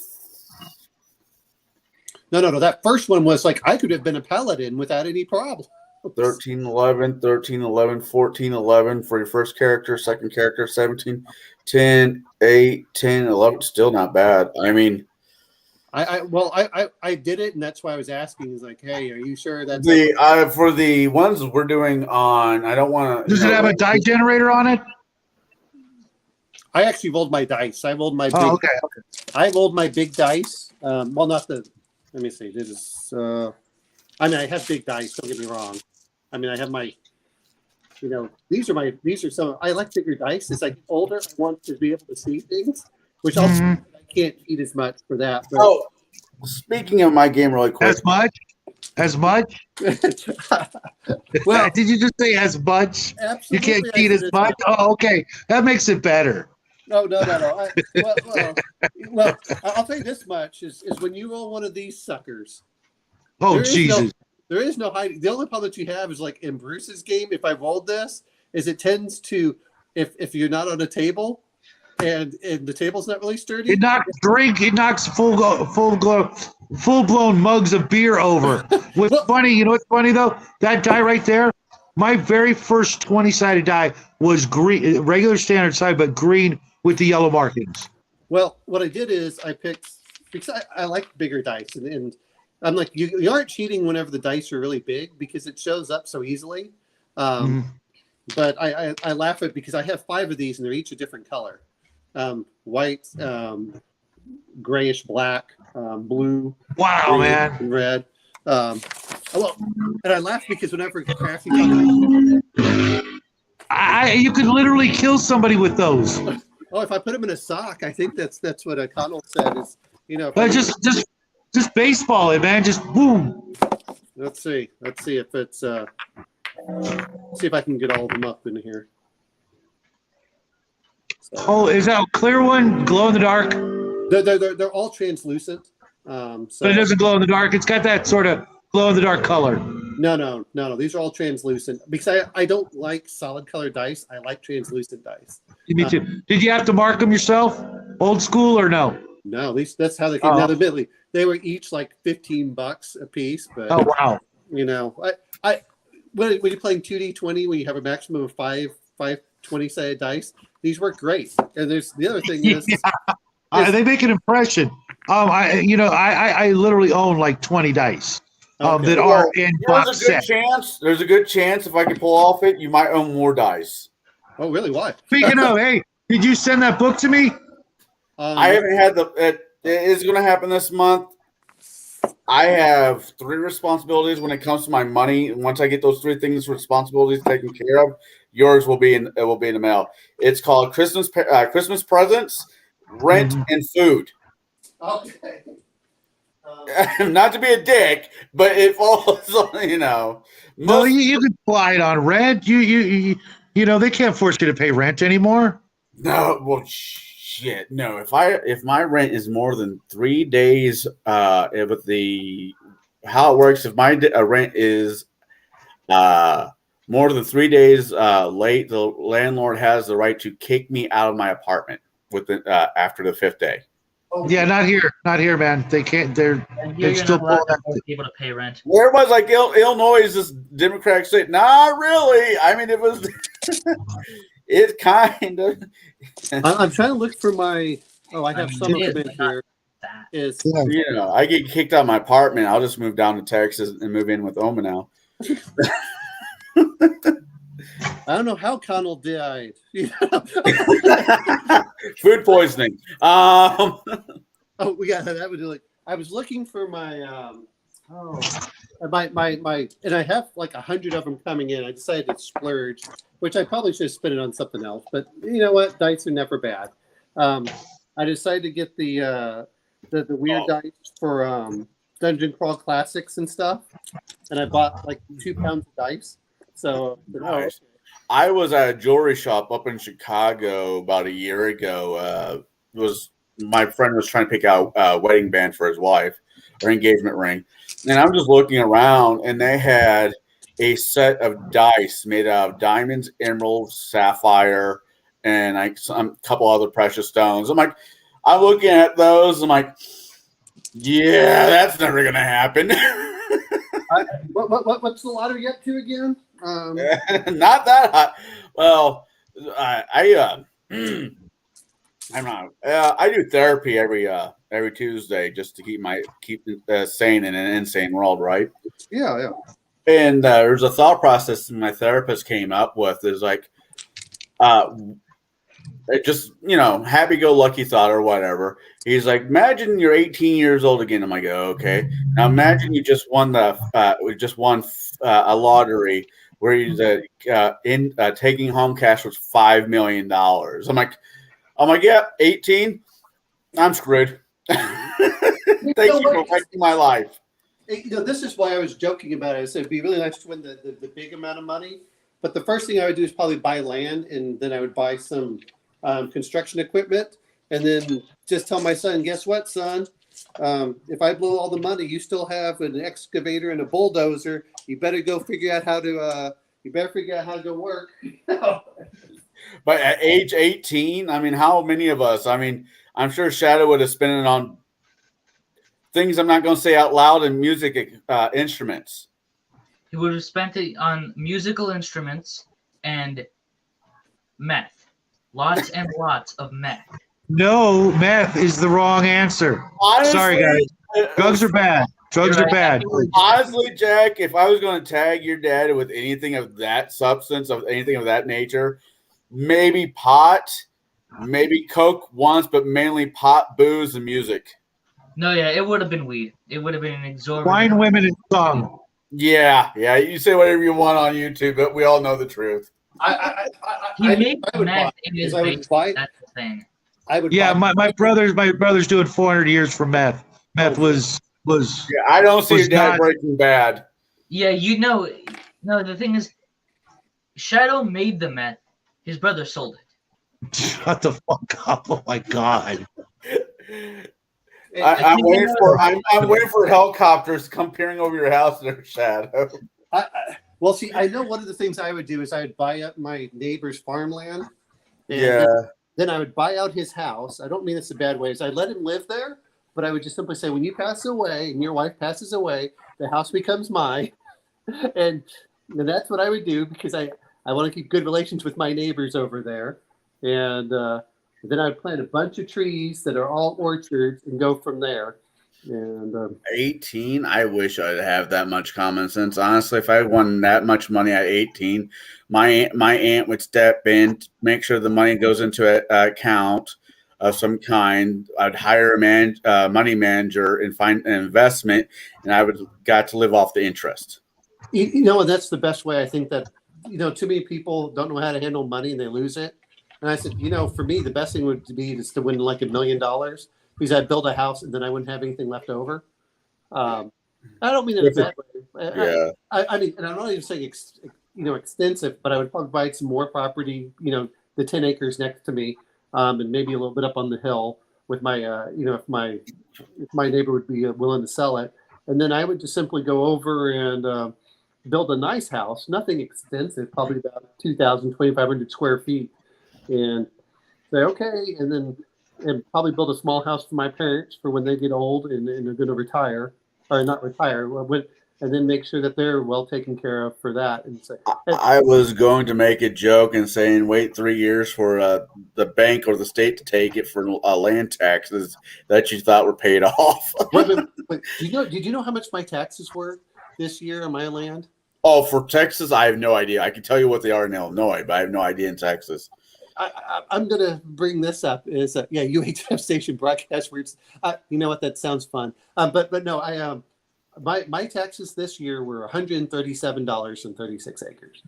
No. That first one was like I could have been a paladin without any problem. 13, 11, 13, 11, 14, 11 for your first character. Second character 17, 10, 8, 10, 11. Still not bad. I mean, I did it, and that's why I was asking. Is like, hey, are you sure that's for the ones we're doing on? I don't want to. Does it have a die generator on it? I actually rolled my dice. I rolled my big. Oh, okay. I rolled my big dice. Well, not the. Let me see. This is. I mean, I have big dice. Don't get me wrong. I mean, I have my. You know, these are some. I like bigger dice. As I get older, I want to be able to see things, which also I can't eat as much for that. But, Oh, speaking of my game, really quick. As much? well, Did you just say as much? absolutely, You can't I eat said as much? Oh, okay. That makes it better. No. Well, I'll tell you this much: is when you roll one of these suckers. Oh, There is Jesus. There is no hiding. The only problem that you have is like in Bruce's game. If I rolled this, is it tends to if you're not on a table, and the table's not really sturdy. It knocks full-blown mugs of beer over. What's funny, you know what's funny though? That die right there, my very first 20-sided die was green, regular standard side, but green with the yellow markings. Well, what I did is I picked because I like bigger dice, and I'm like you aren't cheating whenever the dice are really big because it shows up so easily. But I laugh at because I have 5 of these and they're each a different color. White, grayish black, blue, Wow, green, man. and red. And I laugh because whenever Crafty comes, You could literally kill somebody with those. if I put them in a sock, I think that's what Connell said is, you know. Just baseball it, man. Just boom. Let's see if it's see if I can get all of them up in here. So, Oh, is that a clear one? Glow in the dark? they're all translucent. So But it doesn't glow in the dark. It's got that sort of glow in the dark color. no. These are all translucent because I don't like solid color dice. I like translucent dice. Me too. Did you have to mark them yourself? Old school or no? No, at least that's how they came. Now, admittedly, they were each like $15 a piece. But Oh, wow. you know, when you're playing 2D20, when you have a maximum of five 20-sided dice, these work great. And there's the other thing is They make an impression. I literally own like 20 dice that are in box set. There's a good chance if I can pull off it, you might own more dice. Oh, really? Why? Speaking of, hey, did you send that book to me? I haven't had it is going to happen this month. I have 3 responsibilities when it comes to my money. And once I get those 3 things, responsibilities taken care of, yours will be in the mail. It's called Christmas presents, rent, and food. Okay. Not to be a dick, but it falls on, you know. Well, you can fly it on rent. You they can't force you to pay rent anymore. No, well, shit. No, if my rent is more than 3 days, how it works, if my rent is more than 3 days late, the landlord has the right to kick me out of my apartment after the 5th day. Yeah, not here, man. They can't. They're still pulling that. Able to pay rent. Everybody's like Illinois is this Democratic state. Not really. I mean, it was. It kind of. I'm trying to look for my Oh, I have mean, some of it them is, in but not here. that. Is You know, I get kicked out of my apartment. I'll just move down to Texas and move in with Oma now. I don't know how Connell died. Food poisoning. Oh, we got that. Would do like I was looking for my my and I have like 100 of them coming in. I decided to splurge, which I probably should have spent it on something else. But you know what? Dice are never bad. I decided to get the weird dice for Dungeon Crawl Classics and stuff, and I bought like 2 pounds of dice. So Nice. I was at a jewelry shop up in Chicago about a year ago. My friend was trying to pick out a wedding band for his wife or engagement ring, and I'm just looking around, and they had a set of dice made out of diamonds, emeralds, sapphire, and like a couple other precious stones. I'm looking at those. I'm like, yeah, that's never gonna happen. what's the lottery up to again? Not that high. Well, I'm not. I do therapy every Tuesday just to keep sane in an insane world, right? Yeah. And there's a thought process my therapist came up with is like, just happy-go-lucky thought or whatever. He's like, imagine you're 18 years old again. I'm like, okay. Now imagine you just won a lottery where you're taking home cash was $5 million. I'm like, yeah, 18. I'm screwed. Thank you for making my life. This is why I was joking about it. I said it'd be really nice to win the big amount of money, but the first thing I would do is probably buy land, and then I would buy some construction equipment, and then just tell my son, guess what, son? If I blow all the money, you still have an excavator and a bulldozer. You better go figure out how to. You better figure out how to go work. But at age 18, I mean, how many of us? I mean, I'm sure Shadow would have spent it on things I'm not going to say out loud and music instruments. He would have spent it on musical instruments and meth. Lots and lots of meth. No, meth is the wrong answer. Honestly, sorry, guys. Drugs are bad. Drugs are bad. Honestly, Jack, if I was going to tag your dad with anything of that substance, of anything of that nature, maybe pot, maybe coke once, but mainly pot, booze, and music. No, yeah, it would have been weed. It would have been an exorbitant. Wine, women, and song. Yeah. You say whatever you want on YouTube, but we all know the truth. He made meth in his basement. That's the thing. My brother's doing 400 years for meth. Meth was. Yeah, I don't see your dad Breaking Bad. Yeah, no. The thing is, Shadow made the meth. His brother sold it. Shut the fuck up! Oh my god. I'm waiting for helicopters come peering over your house there, Shadow. Well, see, I know one of the things I would do is I would buy up my neighbor's farmland. And then I would buy out his house. I don't mean this in bad ways. I'd let him live there, but I would just simply say, when you pass away and your wife passes away, the house becomes mine. And that's what I would do because I want to keep good relations with my neighbors over there. And then I'd plant a bunch of trees that are all orchards and go from there. And 18, I wish I'd have that much common sense. Honestly, if I won that much money at 18, my aunt would step in, make sure the money goes into an account of some kind. I'd hire a money manager and find an investment, and I would got to live off the interest. And that's the best way. I think that too many people don't know how to handle money and they lose it. And I said, for me, the best thing would be just to win like $1 million. Because I'd build a house and then I wouldn't have anything left over. I don't mean it in a bad way. Yeah. I mean, and I'm not even saying extensive, but I would probably buy some more property. The 10 acres next to me, and maybe a little bit up on the hill with my, if my neighbor would be willing to sell it, and then I would just simply go over and build a nice house, nothing extensive, probably about 2,000, 2,500 square feet, and say okay, and then. And probably build a small house for my parents for when they get old and they're going to retire, or not retire. and then make sure that they're well taken care of for that. And so, I was going to make a joke and saying, wait 3 years for the bank or the state to take it for land taxes that you thought were paid off. but did you know how much my taxes were this year on my land? Oh, for Texas, I have no idea. I can tell you what they are in Illinois, but I have no idea in Texas. I'm going to bring this up is UHF station broadcast routes. You know what? That sounds fun. But no, my taxes this year were $137.36 acres.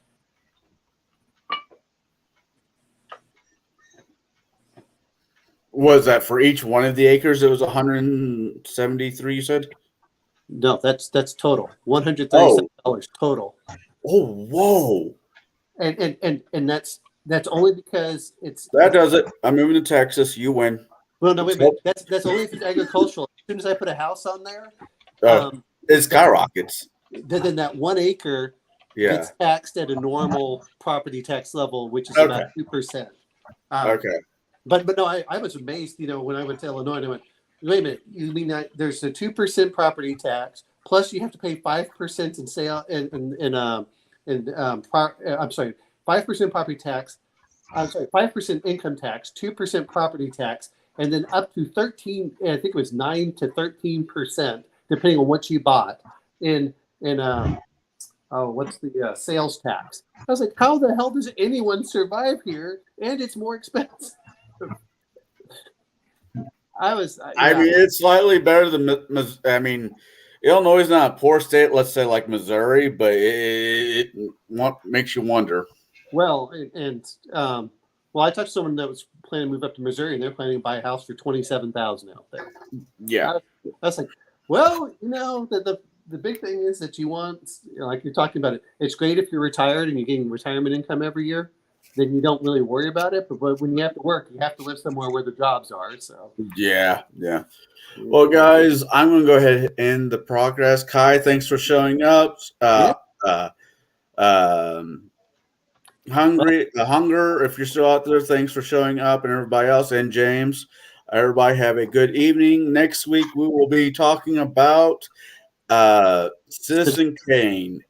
Was that for each one of the acres? It was 173. You said? No, that's total. $137 total. Oh, whoa! And that's only because That does it. I'm moving to Texas. You win. Well, no, wait a minute. That's only if it's agricultural. As soon as I put a house on there, it skyrockets. then that 1 acre gets taxed at a normal property tax level, which is about 2%. Okay. But no, I was amazed. When I went to Illinois, and I went, wait a minute. You mean that there's a 2% property tax plus you have to pay 5% in sale I'm sorry, 5% property tax. I'm sorry, 5% income tax, 2% property tax, and then up to 13. I think it was 9 to 13%, depending on what you bought. What's the sales tax? I was like, how the hell does anyone survive here? And it's more expensive. I mean, it's slightly better than. Illinois is not a poor state, let's say like Missouri, but it makes you wonder. Well, I talked to someone that was planning to move up to Missouri, and they're planning to buy a house for $27,000 out there. Yeah, I was like, well, the big thing is that you want, like you're talking about it. It's great if you're retired and you're getting retirement income every year. Then you don't really worry about it. But when you have to work, you have to live somewhere where the jobs are. So yeah. Well, guys, I'm going to go ahead and end the progress. Kai, thanks for showing up. Hunger, if you're still out there, thanks for showing up, and everybody else, and James. Everybody have a good evening. Next week, we will be talking about Citizen Kane.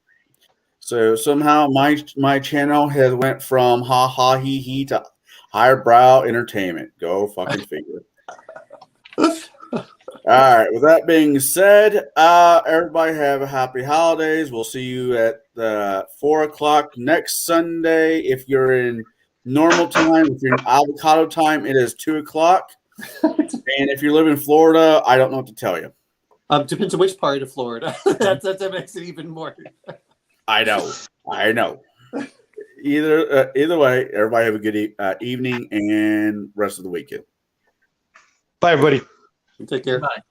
So somehow my channel has went from ha ha he he to higher brow entertainment. Go fucking figure. All right. With that being said, everybody have a happy holidays. We'll see you at 4:00 next Sunday. If you're in normal time, if you're in avocado time, it is 2:00. And if you live in Florida, I don't know what to tell you. Depends on which part of Florida. that makes it even more. I know. Either way, everybody have a good evening and rest of the weekend. Bye, everybody. Take care. Bye.